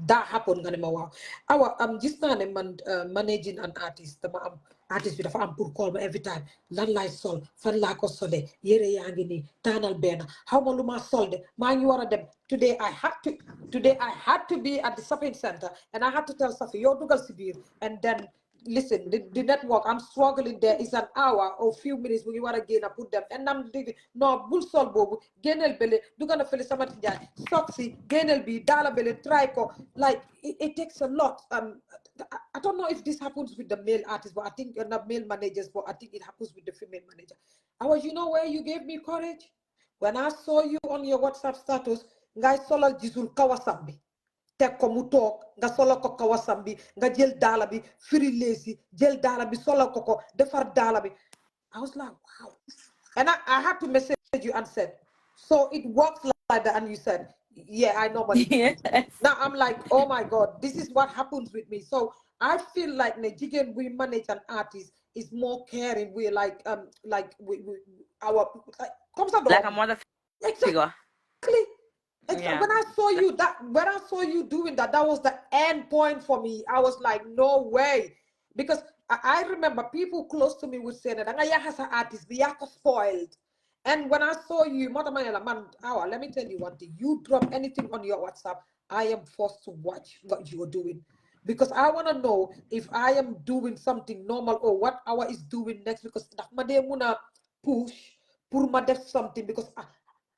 that happened nga ne ma waaw gis naa ne man managing an artist dama am artist bi dafa am pour call ma every time lan laay sol fan laa ko solee yére yaa ngi nii taanal benn xaw ma lu ma sol de maa ngi war a dem today I had to be at the shopping center and I had to tell Safi yow dugal si biir and then listen, the network, I'm struggling there. It's an hour or few minutes when you want to gain and put them. And I'm thinking, no, bull sol bobu, gainel bele, do gonna feel somebody jai, soxy, gainel be, dollar bele, trico. Like, it takes a lot. I don't know if this happens with the male artists, but I think not male managers, but I think it happens with the female manager. I was, you know where you gave me courage? When I saw you on your WhatsApp status, guys, solo Jizzle kawasabi. Tek ko mu toog nga solo ko kawasam bi nga jël daala bi firi leesi jël daala bi solo ko defar daala bi. I was like, wow. And I had to message you and said, so it works like that. And you said, yeah, I normally do this. Yes. Now I'm like, oh my God, this is what happens with me. So I feel like Nigeria, we manage an artist is more caring. We're like we our like, comes a Like a dog. mother Exactly. figure. Exactly. Yeah. When I saw you when I saw you doing that, that was the end point for me. I was like, no way. Because I remember people close to me would say that "Anga has an artist, we are spoiled." And when I saw you, Mother Manela, man, let me tell you one thing. You drop anything on your WhatsApp, I am forced to watch what you are doing. Because I want to know if I am doing something normal or what Awa is doing next. Because muna push, pour my def something. Because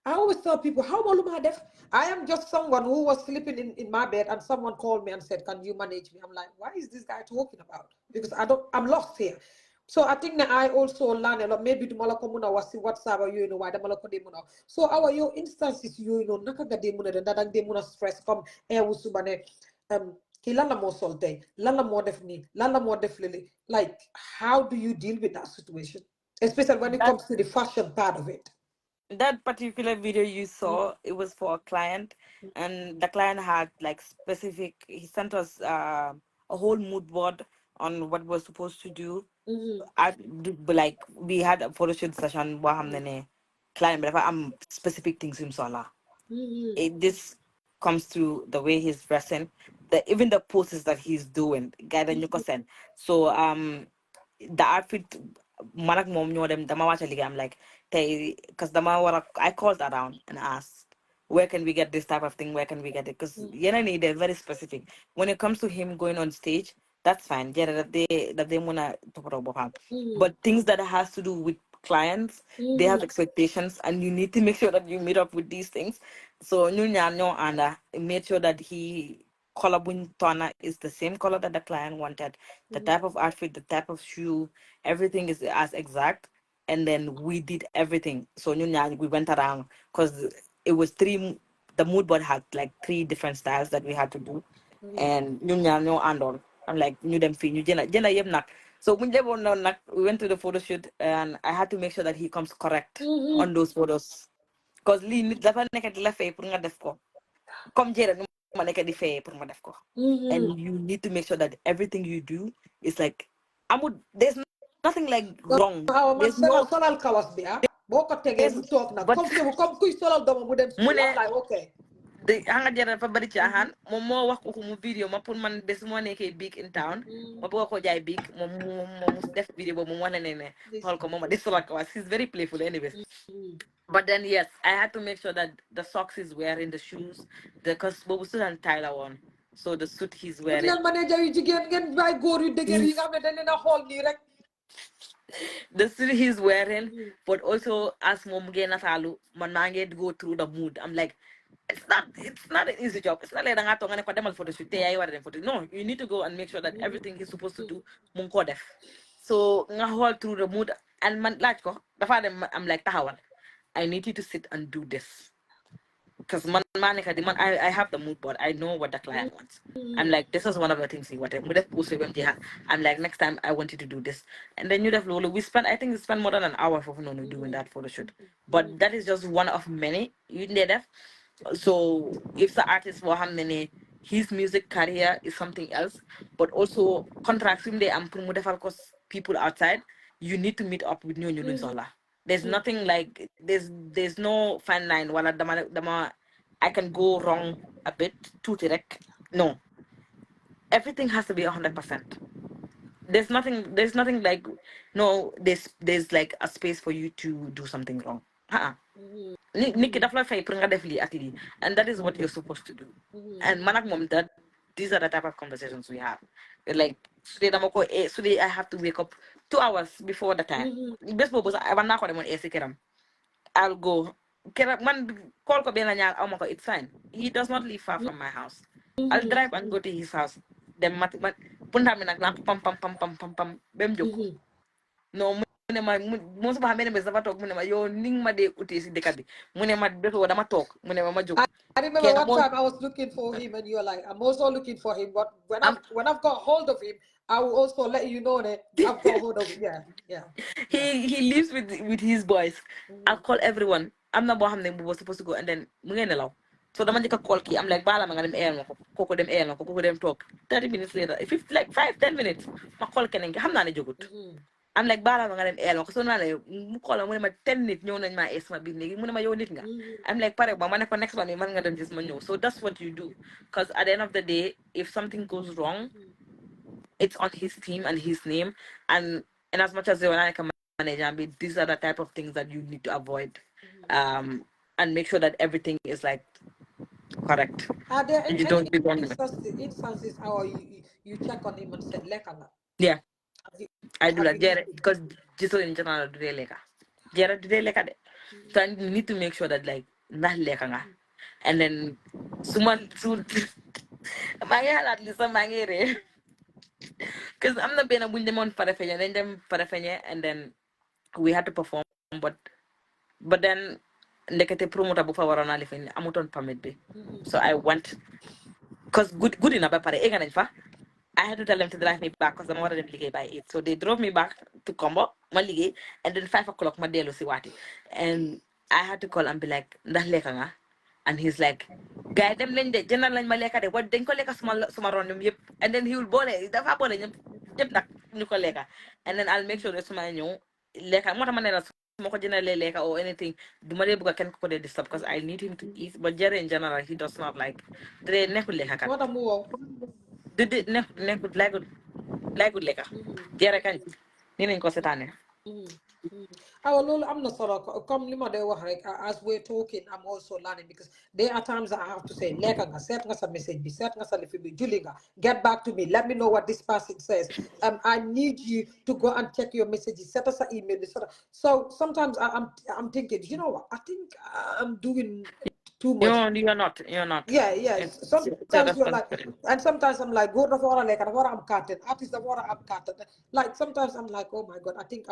I always tell people, how Maluma Def? I am just someone who was sleeping in my bed and someone called me and said, can you manage me? I'm like, why is this guy talking about? Because I'm lost here. So I think that I also learn a lot. Maybe the Malakomuna was WhatsApp or you know why the Malakodemuna. So our your instances, you know, Nakaga demuna, the Dadang demuna stress come air usubane kilala mo solte, lala mo defni, lala mo deflili. Like, how do you deal with that situation? Especially when it That comes to the fashion part of it. that particular video you saw, it was for a client, and the client had like specific. He sent us a whole mood board on what we're supposed to do. Mm-hmm. Like we had a photo shoot session. Client, but I'm specific things in solar. Mm-hmm. This comes through the way he's dressing, even the poses that he's doing. Guide and you can. So the outfit man ak mom ñoo dem dama wàcce liggéey am like tey because dama war a I called around and asked where can we get this type of thing, where can we get it, because yeneen yi they're very specific when it comes to him going on stage. That's fine, jërë daf dee mën a toppatoo boppam, Mm-hmm. but things that has to do with clients, they have expectations and you need to make sure that you meet up with these things. So ñun ñaar ñoo ànda made sure that he color buñ tona is the same color that the client wanted, the type of outfit, the type of shoe, everything is as exact. And then we did everything. So we went around because it was the mood board had like three different styles that we had to do. And no andon. I'm like, new them fee, new jena yem nak. So we went to the photo shoot and I had to make sure that he comes correct Mm-hmm. on those photos. Because li nit dafa nekk di la fay pour nga def ko. Comme jere nu ma nekk di fay pour ma def ko. Mm-hmm. And you need to make sure that everything you do is like there's nothing like wrong. Awa man There's no solal kawas bi boo ko tegee there's mu toog nag but comme kuy solal doomam mu dem school. I'm mune like, okay. the hanga jara dafa bari caaxaan moom moo wax ko mu video ma pour man bés moo nekkee big in town ma bëgg ko jaay big moom mu def video boobu mu wane ne xool ko moom di solal kawas. He's very playful anyways. But then yes, I had to make sure that the socks he's wearing, the shoes, because Bobu Suit and Tyler one. So the suit he's Ut wearing, leen manager yu jigéen ngeen bàyyi góor yu dëgër yi nga he's xam ne dañ leen a xool nii rek. the suit he's wearing, but also as mom natalu, man mangi go through the mood. I'm like, it's not an easy job. It's not like nga to nga ne kwa for the shoot ay wara dem photo. No, you need to go and make sure that everything he's supposed to do mung ko def. So nga hold through the mood and man like ko dafa dem I'm like tahawal. I need you to sit and do this. Because I have the mood board. I know what the client wants. I'm like, this is one of the things he wanted. I'm like, next time I want you to do this. And then you have Lolo. I think we spent more than an hour for doing that photo shoot. But that is just one of many. You need that. So if the artist will have many, his music career is something else. But also contracts him they and promote because people outside, you need to meet up with new solar. There's nothing like there's no fine line. Wala dama I can go wrong a bit too direct. No, everything has to be 100%. There's nothing like no. There's like a space for you to do something wrong. Niki daf la fay pour nga def lii ak lii, and that is what you're supposed to do. And man ak moom that these are the type of conversations we have. Like today I have to wake up 2 hours before the time. Best boobu sax man naa ko demoon si këram. I'll go. Man call ko benn ñaar aw ma ko, it's fine. He does not live far from my house. I'll drive and go to his house. Dem mat punta mi nag naa ko pam pam pam pam pam pam bem jóg. Non mu ne ma mosuma xam benn bés dafa toog mu ne ma yow ni nga ma dee utee si dëkk bi mu ne ma bésoo dama toog mu ne ma jóg. I remember one time I was looking for him, and you're like, I'm also looking for him. But am when I've got hold of him, I will also let you know that I've got hold of him. Yeah, yeah, yeah. he lives with his boys. I'll call everyone. I'm not boo xam ne bu was supposed to go and then mu ngeen nelaw. So dama njëkk a call kii I'm like baala ma nga dem eel ma ko kooku dem eel ma ko kooku dem toog 30 minutes later 50 like 5-10 minutes ma call keneen ki xam naa ne jógut. I'm like baala ma nga dem eel ma ko so naa ne mu call ma mu ne ma 10 nit ñëw nañ maa ees ma biir léegi mu ne ma yow nit nga. I'm like pare ba ma ne ko next one man nga dem gis ma ñëw. So that's what you do, because at the end of the day if something goes wrong it's on his team and his name, and as much as they want to manage, I mean, these are the type of things that you need to avoid, and make sure that everything is like correct. Are there And you any don't. instances how you check on him and said, Lekanga? Yeah, Have you, I do have that. you Yeah, because Jizzle in general do they leka. Yeah, do they leka de. So I need to make sure that like nah leka nga. And then someone soon mangi halat lisa mangi re. Because I'm not being a win them on Farafenya, then them Farafenya, and then we had to perform, but then ndekete promoter bu fa waroon a lifin amutoon permit bi. So I went because good enough ba pare egga nañ fa. I had to tell them to drive me back because I'm already liggéey by 8. So they drove me back to Kombo, ma liggéey, and then 5 o'clock ma dellu si waati. And I had to call and be like, ndax lekka nga? And he's like, guy dem nañ de jëndal nañ ma lekka de wat dañ ko lekka suma ron ñoom yëpp. And then he will boole dafa boole ñëpp nag ñu ko lekka. And then I'll make sure that suma ñëw lekka moo tax ma ne la suma ko jëndalee lekka or anything duma dee bëgg kenn ko dee disturb because I need him to eat. But Jerry in general he does not like dee nekkul lekka kat. what a move? Nekkul laygul lekka Jerry kañ ni nañ ko seetaane. Oh, Lolo, I'm not sort of come lima de wax rek as we're talking, I'm also learning because there are times that I have to say, Leka nga set nga sa message bi set nga sa lifi bi juli nga, get back to me, let me know what this person says. I need you to go and check your messages, set us an email. So sometimes I'm thinking, you know what? I think I'm doing too much. You're not. Yeah, yes. It's a Sometimes you're like, responsibility. and sometimes I'm like, go to water like, and water I'm cutting, artist the water I'm cutting. Like sometimes I'm like, oh my god, I think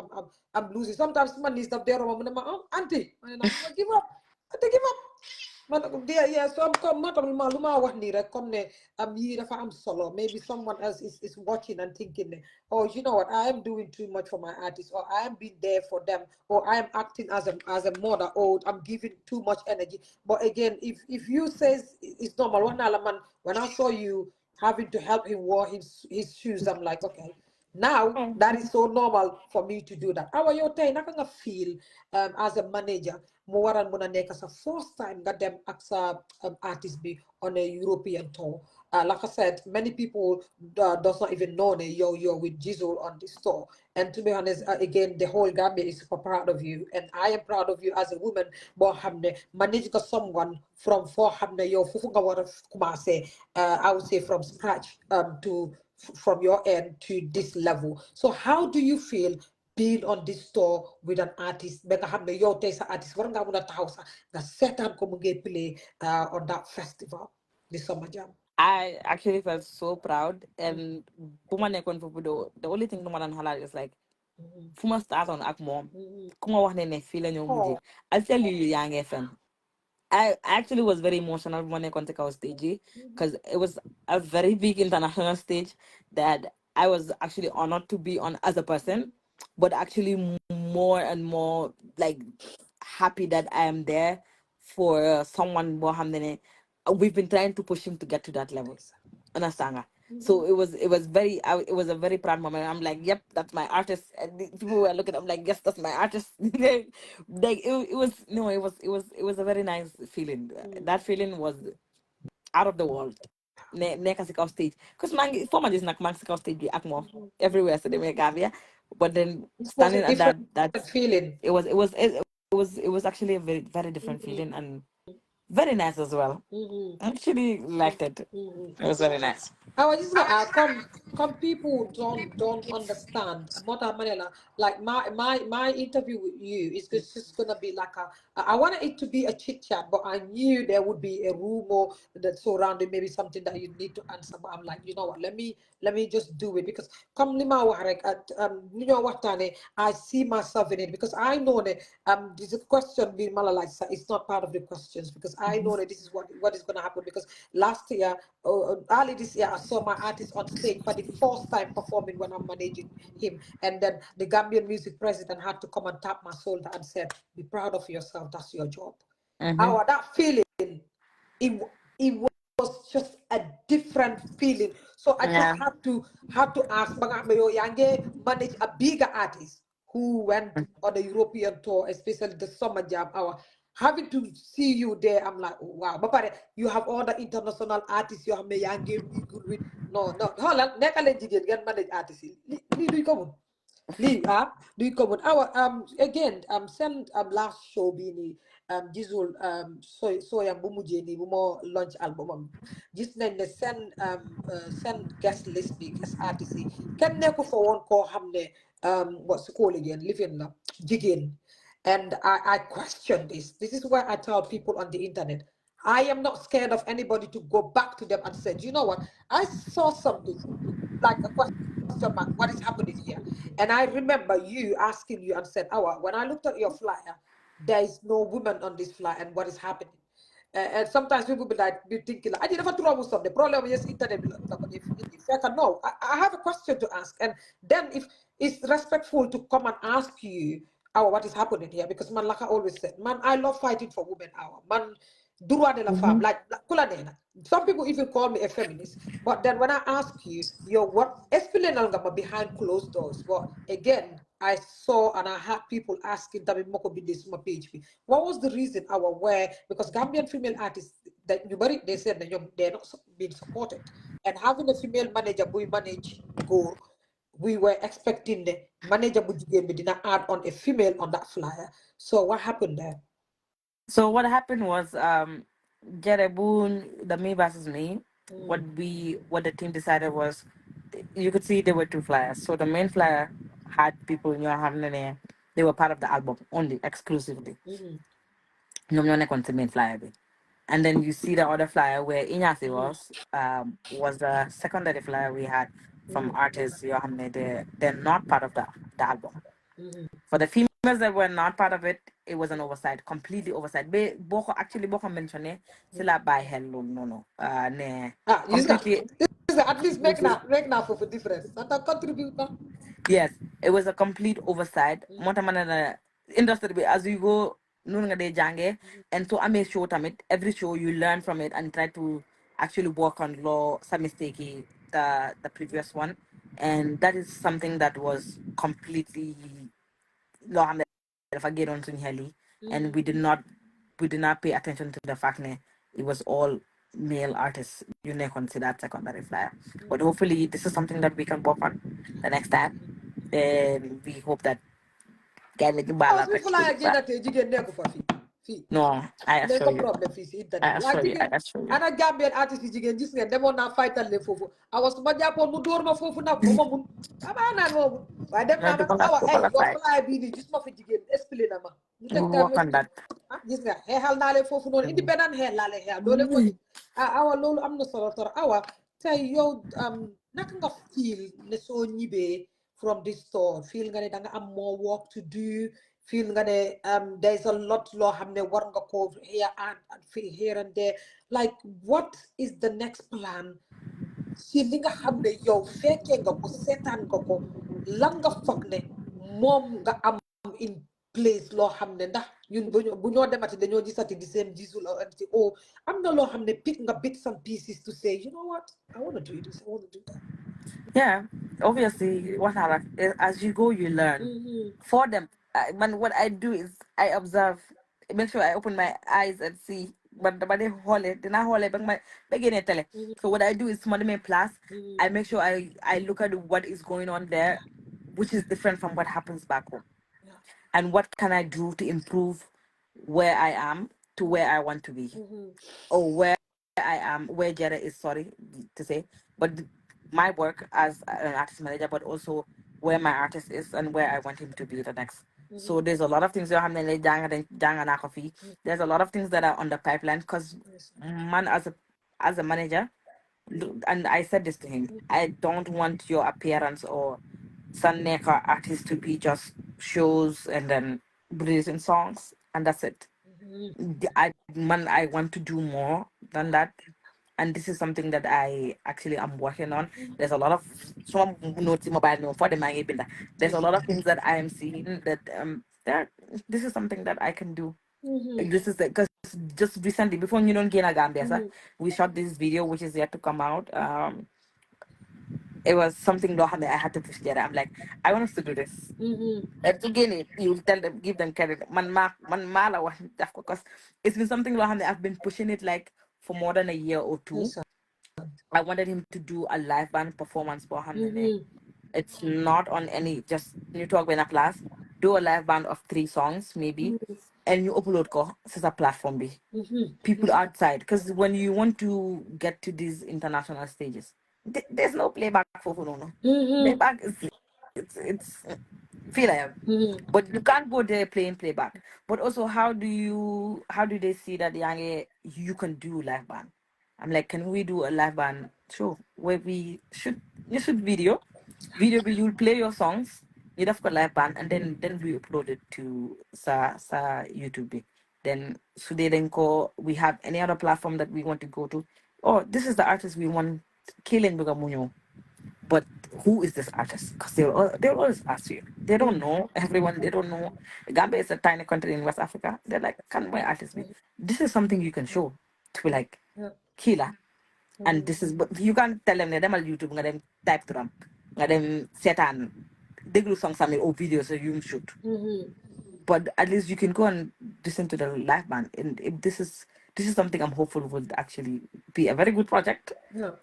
I'm losing. Sometimes someone needs up there, oh, auntie, and I'm like, give up. I think give up. Man, yeah, so I'm come luma wax ni rek comme ne am yi dafa am solo. Maybe someone else is watching and thinking, oh, you know what, I am doing too much for my artists, or I am being there for them, or I am acting as a mother, or I'm giving too much energy. But again, if you says it's normal, when I saw you having to help him wear his shoes, I'm like, okay. Now that is so normal for me to do that. How are you naka nga feel as a manager mo waran mo na nekk sa first time nga dem ak sa artist be on a European tour. Like I said, many people does not even know that you're with Jizzle on this tour. And to be honest, again, the whole Gambia is super proud of you, and I am proud of you as a woman. But hamne manage ka someone from for hamne yo fufu nga wara kumase. I would say from scratch to from your end to this level. So how do you feel being on this tour with an artist? Beka hamne yo tay sa artist war nga muna taxaw sa nga setan ko mu ngay play on that festival this summer jam. I actually felt so proud, and buma nekkoon foofu the only thing duma daan xalaat is like fu ma start on ak moom ku ma wax ne fii la ñoo mujjee. I'll tell you yaa ngee fen. I actually was very emotional when I went to our stage because it was a very big international stage that I was actually honored to be on as a person, but actually more and more like happy that I am there for someone. We've been trying to push him to get to that level. Understand? So it was a very proud moment. I'm like, yep, that's my artist. And people were looking. I'm like, yes, that's my artist. Like it was no, it was a very nice feeling. That feeling was out of the world. Nekk si kaw stage because former is nak man si kaw stage bi ak moom everywhere so demee Gambia, but then It was a standing at different that feeling. it was actually a very very different feeling, and Very nice as well. Mm-hmm. I actually liked it. Mm-hmm. It was very nice. I was just gonna come people don't understand Mota Manila. Like my interview with you is just gonna be like I wanted it to be a chit chat, but I knew there would be a rumor that surrounded maybe something that you need to answer. But I'm like, you know what, let me just do it because come lima wax rek at you know what I see myself in it because I know that this is a question being malalite it's not part of the questions because I know that this is what is gonna happen because last year early this year, I saw my artist on stage for the first time performing when I'm managing him. And then the Gambian music president had to come and tap my shoulder and said, be proud of yourself, that's your job. Mm-hmm. That feeling, it was just a different feeling. So I just Yeah. had to ask, manage a bigger artist who went on a European tour, especially the summer jam hour. Having to see you there, I'm like, oh, wow. But you have all the international artists, you have me yangi mingle with. No. Hold on, nekale jigen get manage artists. Li do you come? Lee, do you comment? Our again send last show bini Jizzle so yang bu mujjé ni bu mo launch album am gis nañ ne send guest list bi guest artist yi kenn nekku fa woon koo xam ne what's it called again living la jigéen and I question this is why I tell people on the internet I am not scared of anybody to go back to them and say, you know what? I saw something like a question mark. What is happening here? And I remember you asking you and said, "Awa, when I looked at your flyer, there is no woman on this flyer, and what is happening?" And sometimes people be thinking, like, I didn't have trouble solve the problem. Yes, internet. If I can know, I have a question to ask, and then if it's respectful to come and ask you, "Awa, what is happening here?" Because man, like I always said, man, I love fighting for women. Awa, man, droit de la femme, Mm-hmm. like kula nena. Some people even call me a feminist. But then when I ask you, you're what explain behind closed doors. But again, I saw and I had people asking Tabi Moko be this my PHP. What was the reason our where because Gambian female artists that you buried they said that they're not being supported. And having a female manager we manage go we were expecting the manager would did not add on a female on that flyer. So what happened there? So what happened was, Jerebun, the me versus me. Mm, What the team decided was, you could see there were two flyers. So the main flyer had people in your hand there. They were part of the album only, exclusively. mm, Ñoom ñoo nekkoon ci main flyer bi. And then you see the other flyer where Inyasi mm, was the secondary flyer we had from mm, artists. They're not part of the album. mm, For the females that were not part of it, it was an oversight, completely oversight. Boko actually boko mentioned mm. sila by hello no. Ne You see, completely. at least make now for difference. And that contribute now. Yes, it was a complete oversight. Mm, Montamana na industry bi as you go nun nga de jange, and so I made sure tamit every show you learn from it and try to actually work on law some mistake the previous one, and that is something that was completely law dafa génnoon suñu xel yi, and mm. we did not pay attention to the fact that it was all male artists you nekkoon si that secondary flyer. But hopefully this is something that we can work on the next time, and we hope that gars yi dañu Awas baalaat mi rek fulaa ci ya génn tey jigéen nekku fa fii no, I leen assure ko you, problème fii si I internet bi waa assure you, I jigéen assure you. ana Gambien artiste yi jigéen gis ngeen demoon naa faytal leen foofu awa su ma jàppoon mu dóor ma foofu nag bu ma mun amaa naan moomu waaye dem No, naa du ma ko la awa du ko ay la yow fight. fulaay bii nii gis ma fi jigéen expliqué na ma ñu We teg will time work on expliqué that. gis nga xeexal naa leen foofu noonu indi beneen xeex laa leen xeexal doo leen ko gis awa loolu am na solo tor awa tey yow naka nga feel ne soo ñibbee from this store feel nga ne da nga am more work to do feel nga ne there's a lot loo xam ne war nga ko here and feel here and there like what is the next plan si li nga xam ne yow fekkee nga ko seetaan nga ko lan nga foog ne moom nga am in place loo xam ne ndax ñun bu ñoo demati dañoo gisati di seen gisul oh am na loo xam ne pick nga bits and pieces to say you know what I want to do this I want to do that. Yeah, obviously, what I like as you go, you learn. Mm-hmm. For them, man, what I do is I observe, make sure I open my eyes and see. But they hold it, then I hold it, but my begin tell it. So what I do is money me plus. Mm-hmm. I make sure I look at what is going on there, which is different from what happens back home, Yeah. and what can I do to improve where I am. to where I want to be, or where I am, where Jere is, sorry to say, but my work as an artist manager, but also where my artist is and where I want him to be the next. So there's a lot of things that happen. There's a lot of things that are on the pipeline because man, as a manager, and I said this to him, I don't want your appearance or Sunnecker artist to be just shows and then releasing songs and that's it. I want to do more than that, and this is something that I actually am working on. There's a lot of some notes in mobile no for the my builder. There's a lot of things that I am seeing that that this is something that I can do. Like, this is because just recently before you don't gain a Gambia, sir, we shot this video which is yet to come out. It was something that I had to push there. I'm like, I want us to do this. To gain it, you tell them, give them credit. Man mala wa because it's been something that I've been pushing it like for more than a year or two. I wanted him to do a live band performance for him. It's not on any just you talk in a class, do a live band of 3 songs maybe, and you upload ko as a platform be people outside because when you want to get to these international stages, there's no playback for no. Playback is it's feel I am. But you can't go there playing playback. But also, how do they see that you can do live band? I'm like, can we do a live band show where we should you should video where you'll play your songs, you'd have got live band, and then we upload it to sa YouTube. Then so they then call we have any other platform that we want to go to. Oh, this is the artist we want killing Bugamunyo. But who is this artist? Because they'll always ask you. They don't know everyone. They don't know. Gambia is a tiny country in West Africa. They're like, can my artist be? This is something you can show to be like killer. And this is but you can't tell them them on YouTube nga them type to them. Nga them set and they do songs or videos so you shoot. But at least you can go and listen to the live band. And if this is something I'm hopeful would actually be a very good project.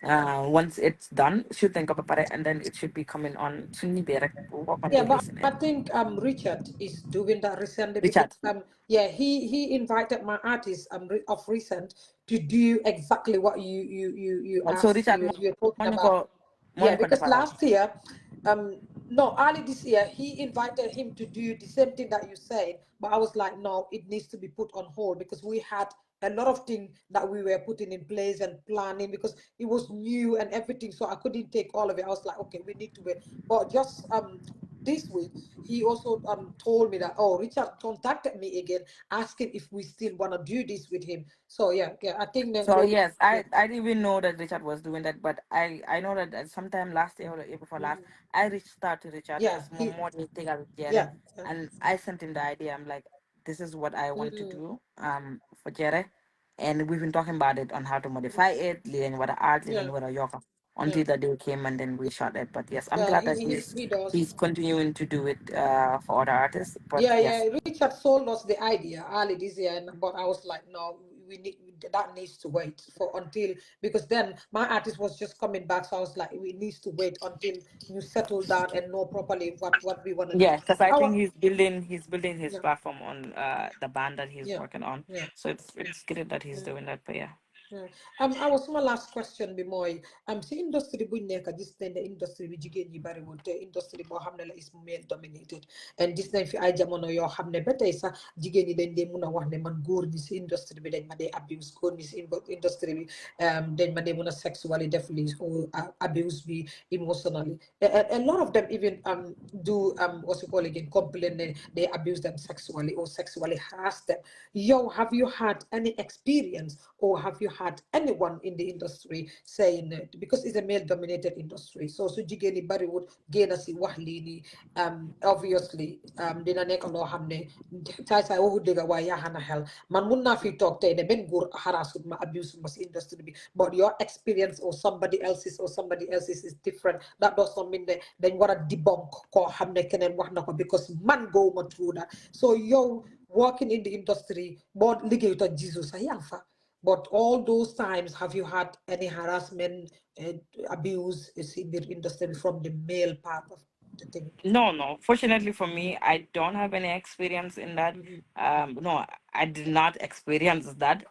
Once it's done, should think about it, and then it should be coming on Sunni Berek work on Yeah, but releasing I it. think Richard is doing that recently because Richard. yeah, he invited my artist of recent to do exactly what you So asked Richard you're talking about. Monaco Yeah, Monaco because Department. last year, no, early this year, he invited him to do the same thing that you said, but I was like, no, it needs to be put on hold because we had a lot of things that we were putting in place and planning because it was new and everything, so I couldn't take all of it. I was like, okay, we need to wait. But just this week, he also told me that, oh, Richard contacted me again, asking if we still want to do this with him. So yeah, I think that So they, yes, yeah, I didn't even know that Richard was doing that, but I know that sometime last year or the year before last, I reached out to Richard yeah, because more thing I would yeah, Jere, and I sent him the idea. I'm like, this is what I want to do for Jere, and we've been talking about it on how to modify it, leading what the art, yeah, leading what the yoga, yeah, until the day came and then we shot it. But yes, I'm yeah. glad He, that he, he does. he's continuing to do it for other artists. But Yeah, yes, yeah. Richard sold us the idea early this year, but I was like, no, we need that needs to wait for until because then my artist was just coming back, so I was like, we needs to wait until you settle down and know properly what we want to do. yeah, because I think Our he's building his yeah, platform on the band that he's yeah, working on. yeah. So it's great that he's Yeah. doing that. But yeah, Yeah. I was my last question bi mooy si industry buñ nekk gis nañ ne industry bi jigéen ñi bariwul te industry boo xam ne la is male dominated and gis nañ fi ay jamono yoo xam ne ba tey sax jigéen ñi dañ dee mun a wax ne man góor ñi si industry bi dañ ma dee abuse góor ñi si industry bi dañ ma dee mun a sexually def lii or abuse me emotionally a lot of them even do what's it called again complain they abuse them sexually or sexually harass them. Yo, have you had any experience or have you had anyone in the industry saying it? Because it's a male dominated industry. So jigéen ñi bariwul génn si wax lii nii obviously dina nekk loo xam ne saay waxu dëgga waaye yaa xana xel man mun naa fi toog tey ne benn góor harassut ma abuse ma si industry bi but your experience or somebody else's is different. That does not mean that dañ war a debunk koo xam ne keneen wax na ko because man go ma through that. So yow working in the industry, but liggéeyut ak Jesus sax yaa ngi fa. But all those times, have you had any harassment, abuse in the industry from the male part of? the thing? No. Fortunately for me, I don't have any experience in that. No, I did not experience that,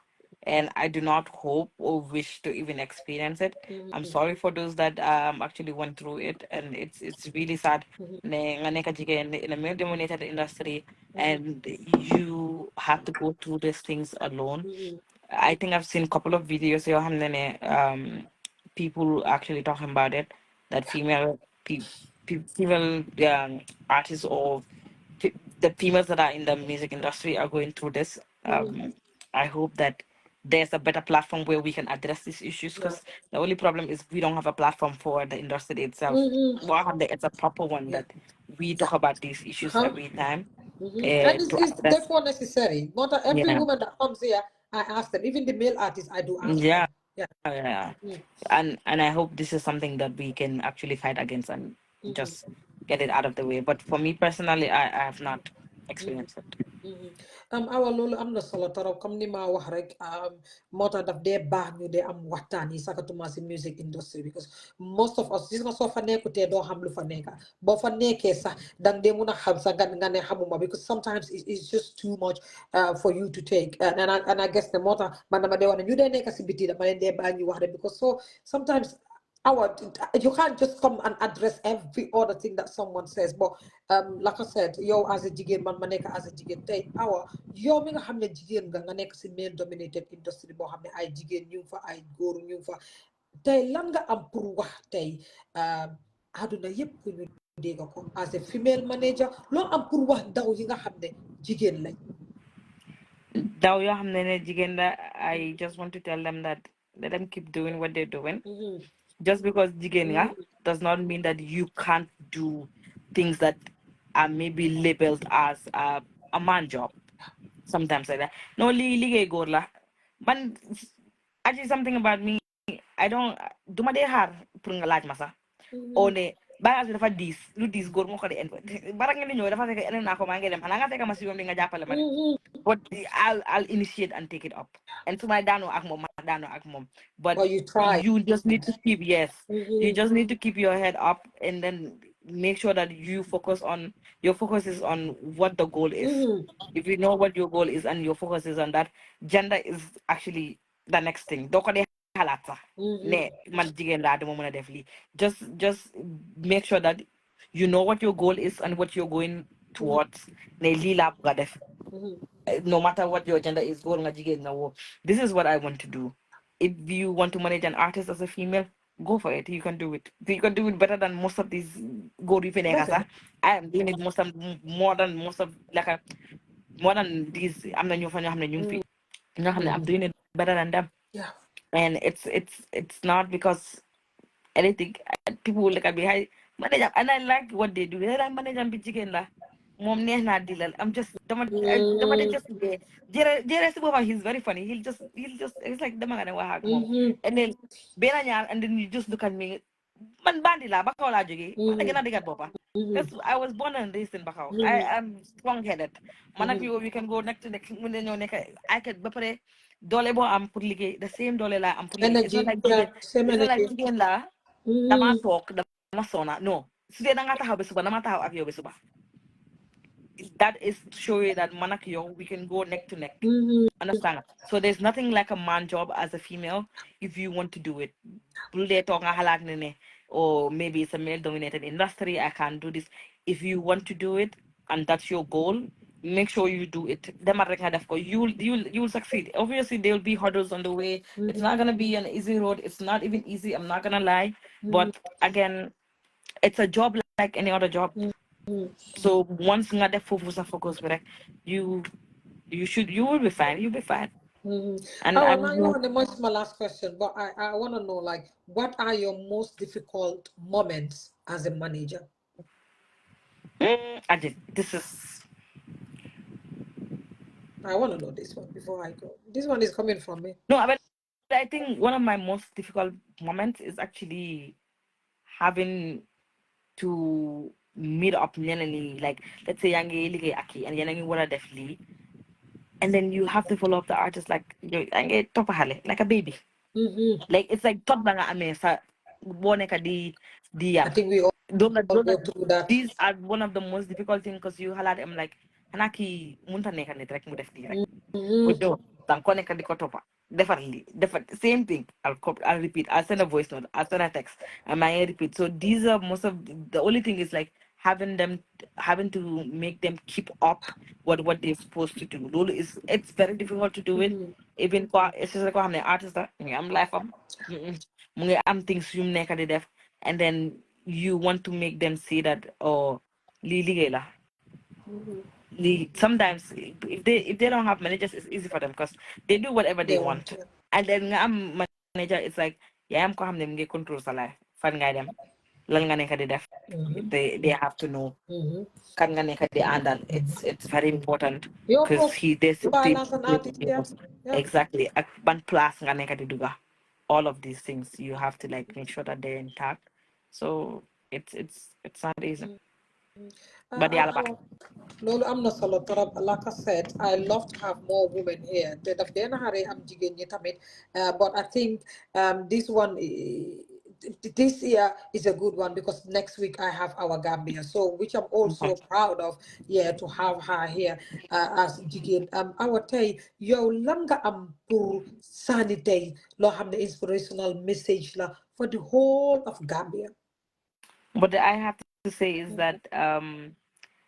and I do not hope or wish to even experience it. I'm sorry for those that actually went through it, and it's really sad. Nga nekk jigéen in a male-dominated industry, and you have to go through these things alone. I think I've seen a couple of videos here, people actually talking about it, that female artists or the females that are in the music industry are going through this. I hope that there's a better platform where we can address these issues, Yeah. because the only problem is we don't have a platform for the industry itself. Well, it's a proper one Yeah. that we talk about these issues Huh? every time And to it's address. therefore necessary. Not every Yeah, woman that comes here, I ask them. Even the male artists, I do ask yeah, them. Yeah. yeah. Mm, And I hope this is something that we can actually fight against and just get it out of the way. But for me personally, I have not experienced it. awa loolu am na solo torop comme ni ma wax rek moo tax daf dee baax ñu dee am waxtaan yi sakatuma si music industry because most of us gis nga soo fa nekkutee doo xam lu fa nekka boo fa nekkee sax dang dee mun a xam sax nga ne xamuma because sometimes it's just too much for you to take and I guess ne moo tax man dama dee wax ne ñu dee nekk si biti dama leen dee baax ñu wax rek because so sometimes our you can't just come and address every other thing that someone says but like I said yo as a jigéen man ma nekk as a jigéen tey awa yow mi nga xam ne jigéen nga nekk si male dominated industry boo xam ne ay jigéen ñu ngi fa ay góor ñu ngi fa tey lan nga am pour wax tey àdduna yépp ku ñu dégg ko as a female manager loolu am pour wax ndaw yi nga xam ne jigéen lañ Daw yoo xam ne jigéen la, I just want to tell them that let them keep doing what they're doing. Just because jigéen nga does not mean that you can't do things that are maybe labeled as a man job. Sometimes like that. No, liggéey góor la. Man, actually something about me, I don't duma dee xaar pour nga laaj ma sax. O ne bagage bi dafa diis lu diis góor moo ko di en bara ngeen di ñëw dafa fekk enen naa ko maa ngi dem xanaa nga fekk ma si yoon di nga jàppale ma de. But I'll initiate and take it up. And to my dano ak mom, dano ak mom. But but you try you just need to keep, yes, you just need to keep your head up and then make sure that your focus is on what the goal is. If you know what your goal is and your focus is on that, gender is actually the next thing. Doko de halata. Ne man jigen la dama mëna def li. Just make sure that you know what your goal is and what you're going towards. Ne li la buga def. No matter what your gender is, go nga jigéen nga wo. This is what I want to do. If you want to manage an artist as a female, go for it. You can do it. You can do it better than most of these go rifi nekka sax. I am doing it more than most of like more than these. I'm the new fan. I'm the new fi. I'm doing it better than them. yeah And it's not because anything. People will look at me, hi, manager, and I like what they do. They're like manager and chicken la. Mom near na deal. I'm just the just Jere he's very funny. He'll just it's like the man and wahag mom. And then Benanya and then you just look at me. Man bandi la bakaw la joge. Man gonna digat bopa. Because I was born and raised in Bakau. I am strong headed. Manak you we can go next to the when you I can bapare dole bo am pour liggéey the same dole la am pour liggéey. energy yeah same It's not like energy jigéen la dama toog dama sona no su dee dangaa taxaw ba suba dama taxaw ak yow ba suba. That is to show you that man ak yow we can go neck to neck. Understand? So there's nothing like a man job as a female if you want to do it. Bul dee toog nga xalaat ne or maybe it's a male dominated industry, I can't do this. If you want to do it and that's your goal, make sure you do it. Demal rek nga def ko. You'll succeed. Obviously there will be hurdles on the way. It's not gonna be an easy road. It's not even easy, I'm not gonna lie. But again, it's a job like any other job. So once nga def fofu sa focus bi rek, you you will be fine. You'll be fine. And Oh, now I'm you want to much my last question, but I want to know like what are your most difficult moments as a manager? I did this is I want to know this one before I go. This one is coming from me. no, but I think one of my most difficult moments is actually having to meet up ñeneen like let's say yaa ngi liggéey ak kii and yéen a ngi war a def lii and then you have to follow up the artist like yow yaa ngi toppa xale like a baby. Like it's like tot ba nga amee sa boo nekk di I yar. think we all all go through that. these are one of the most difficult things because you halat am like hanaki munta neka nit rek mu def di rek Mm-hmm. but no dan ko neka diko topa defar same thing I'll repeat, I'll send a voice note, I'll send a text, and I repeat. So these are most of the only thing is like having to make them keep up what they're supposed to do. Lulu is it's very difficult to do it. Even kwa it's just like I'm an artist that I'm life am am things you neka de def, and then you want to make them see that oh li la. Sometimes if they don't have managers, it's easy for them because they do whatever they They want want. to. And then nga am manager, it's like yeah, I'm ko xam ne mu ngi control sa life. Fan ngay dem lan nga nekk di def. Mm-hmm. They have to know Mm-hmm. kan nga nekk di àndal. It's very important Your because profile as an artist, yeah. Yeah. exactly ak ban place nga nekk di duga. All of these things you have to like make sure that they're intact. So it's not easy. But yeah, I, loolu am na solo torop. Like I said, I love to have more women here te daf dee naxaree am jigéen ñi tamit, but I think this one this year is a good one because next week I have our Gambia, so which I'm also proud of, yeah, to have her here as jigéen. Our tey yow lan nga am pour sànni tey loo xam ne inspirational message la for the whole of Gambia. what I have to say is that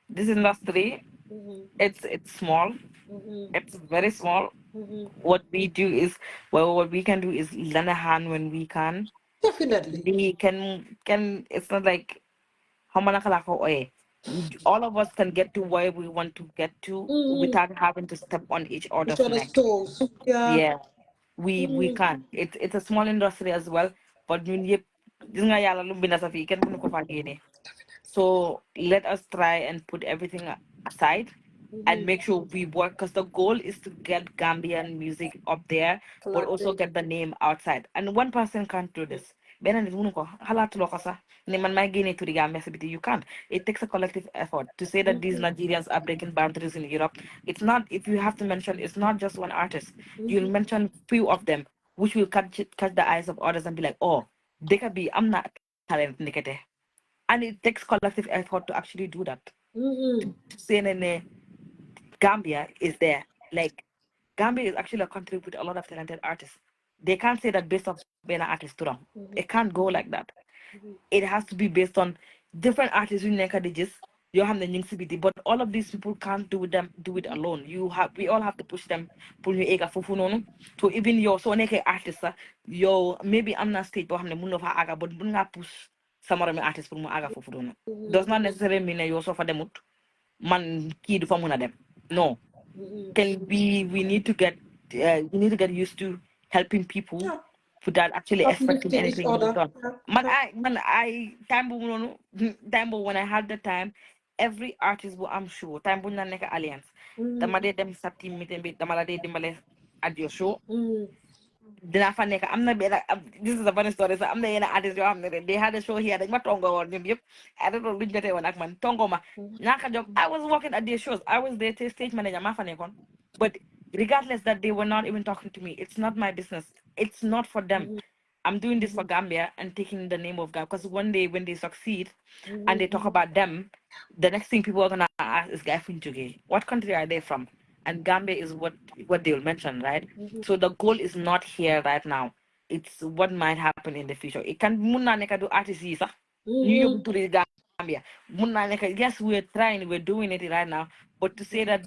this industry Mhm, it's small, mhm, it's very small. mhm. What we do is well what we can do is lend a hand when we can. Definitely. We can it's not like how all of us can get to where we want to get to Mm-hmm. without having to step on each Each other's other's neck. toes. Yeah. Yeah, we Mm-hmm. can. It's a small industry as well, but ñun yëpp gis nga yàlla lu mu binda sa fii kenn mënu ko faa génne. So let us try and put everything aside and Mm-hmm. make sure we work because the goal is to get Gambian music up there, but also Collective. get the name outside. And one person can't do this. Beneen nit mënu ko xalaatuloo ko sax ne man may génne turi Gambia si biti. You can't. It takes a collective effort to say that these Mm-hmm. Nigerians are breaking boundaries in Europe. It's not, if you have to mention, it's not just one artist. You'll Mm-hmm. mention few of them, which will catch the eyes of others and be like, oh, they can be, I'm not talent, nikete. And it takes collective effort to actually do that. Mm-hmm. To say nene, Gambia is there. Like Gambia is actually a country with a lot of talented artists. They can't say that based off being an artist to them. It can't go like that. It has to be based on different artists in Nekadijis. You have the Ningsibiti, but all of these people can't do it alone. We all have to push them pull you ega fufu nono. To even your so neke artist yo maybe I'm not state but I'm the moon of aga but bunga push some of the artists from aga fufu nono. Does not necessarily mean that you also for them man kid from one of them. No, Mm-hmm. can we need to get used to helping people Yeah. without actually expecting Uplifting each anything in other. return. Yeah. Man, Yeah. I time bu noonu time bu when I had the time, every artist bu am show time bu na nekk alliance dama Mm-hmm. dee dem sa team meeting bi dama la dee dimbale at your show Mm-hmm. dinaa fa nekk am na benn this is a funny story sax am na yenn artist yoo xam ne they had a show here dañ ma tongo woon ñoom yëpp I don't know luñ jotee woon ak man tongo ma ñaaka jog I was working at their shows, I was their stage manager maa fa nekkoon but regardless that they were not even talking to me, it's not my business, it's not for them. I'm doing this for Gambia and taking the name of Gambia because one day when they succeed and they talk about them, the next thing people are gonna ask is Guy Funjuge, what country are they from? And Gambia is what they'll mention, right? So the goal is not here right now. It's what might happen in the future. It can munna neka do artist yi sax ñu Mm-hmm. yóbbu turi Gambia. Munna neka yes we're trying, we're doing it right now. But to say that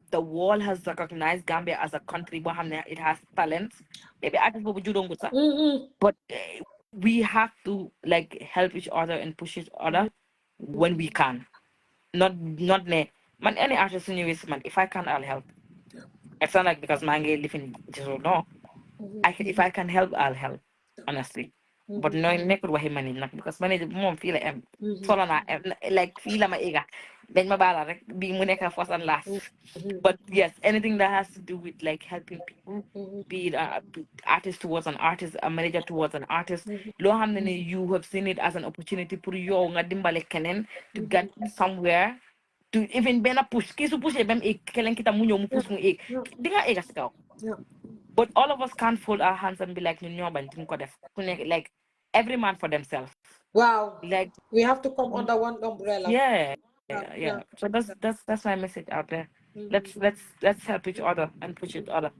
the world has recognized Gambia as a country, it has talents. Maybe artists will do sax Mm-hmm. but we have to like help each other and push each other when we can. Not ne man any artist in US man. If I can, I'll help. It's not like because Mange live in Jizzle. No, if I can help, I'll help. Honestly, but no, nekut wahi money nak because money mom feel like solo na like feel my ega. Then my bala rek be mo neka first and last. But yes, anything that has to do with like helping people, be it artist towards an artist, a manager towards an artist. Lo hamne ne you have seen it as an opportunity pour yo nga dimbale kenen to get somewhere to even bena push. Kisu push bem e kelen kita mu ñew mu Yeah. push mu e. Yeah. Dinga ega sikaw. Yeah. But all of us can't fold our hands and be like, no, but didn't go like every man for themselves. Wow. Like, We have to come under one umbrella. yeah, Yeah, yeah. yeah. So that's my message out there. Mhm, Let's help each other and push each other.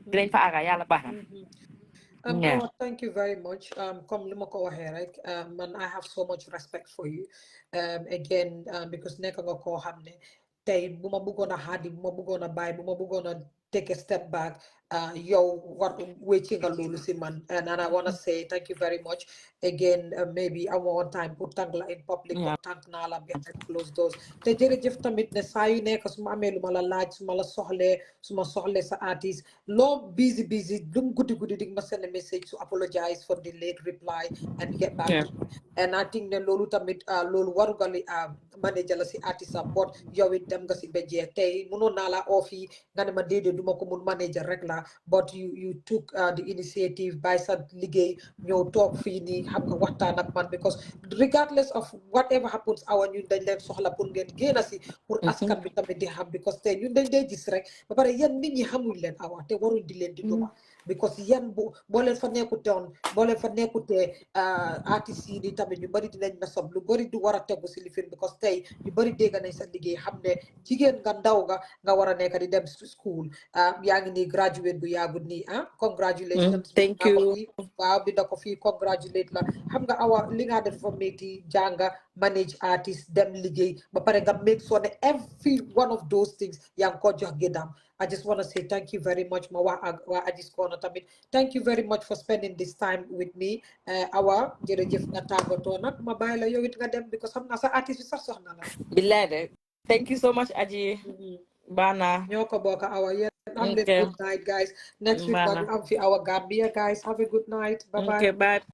Dinañ fa aga yàlla baax na. mhm. Yeah. Awa, thank you very much. Comme li ma ko waxee rek, man I have so much respect for you. Again, because nekk nga koo xam ne tey bu ma bëggoon a xaadi bu ma bëggoon a bàyyi bu ma bëggoon a take a step back, yow war wécci nga loolu si man, and I want to say thank you very much. Again, maybe I want time pour tànk la in public Yeah. comme tànk naa la behind closed doors. Te jërëjëf tamit ne saa yu nekk su ma amee lu ma la laaj su ma la soxlee su ma soxlee sa artiste loo busy lum guddi guddi dig ma send a message to apologize for the late reply and get back Yeah. to me. And I think ne loolu tamit loolu warugali manager la si artiste am but yow it dem nga si ba jeex tey mënoon naa la offi nga ne ma déedéet duma ko mun manager rek la but you took the initiative by sa liggéey ñëw toog fii nii xam nga waxtaan ak man because regardless of whatever happens awa ñun dañ leen soxla pour ngeen génn si pour askan bi tamit di xam because tey ñun dañ dee gis rek ba pare yéen nit ñi xamuñ leen awa te waruñ di leen di nuba because yéen boo leen fa nekkutoon boo leen fa nekkutee artistes yi ni tamit ñu bëri dinañ mesob lu bëri du war a tegu si lifin because tey ñu bëri dégg nañ sa liggéey xam ne jigéen nga ndaw nga war a nekk di dem school yaa ngi nii graduate bu yaagut nii congratulations bi Thank naa ko you. fii waaw bi da ko fii congratulate la xam nga awa li nga def fa métti jànga manage artist dem liggéey ba pare nga make sure ne every one of those things yaa ngi ko jox gëddam I just want to say thank you very much ma waa Adis Corner tamit thank you very much for spending this time with me awa jërëjëf nga tàggatoo nag ma bàyyi la yow it nga dem because xam naa sa artiste bi sax soxna la Billahi de. Thank you so much, Aji. Bana. ñoo ko bokk awa yéen am leen Okay. good night guys next week ba Bana. ñu am fi awa Gambia guys have a good night bye bye Okay, bye.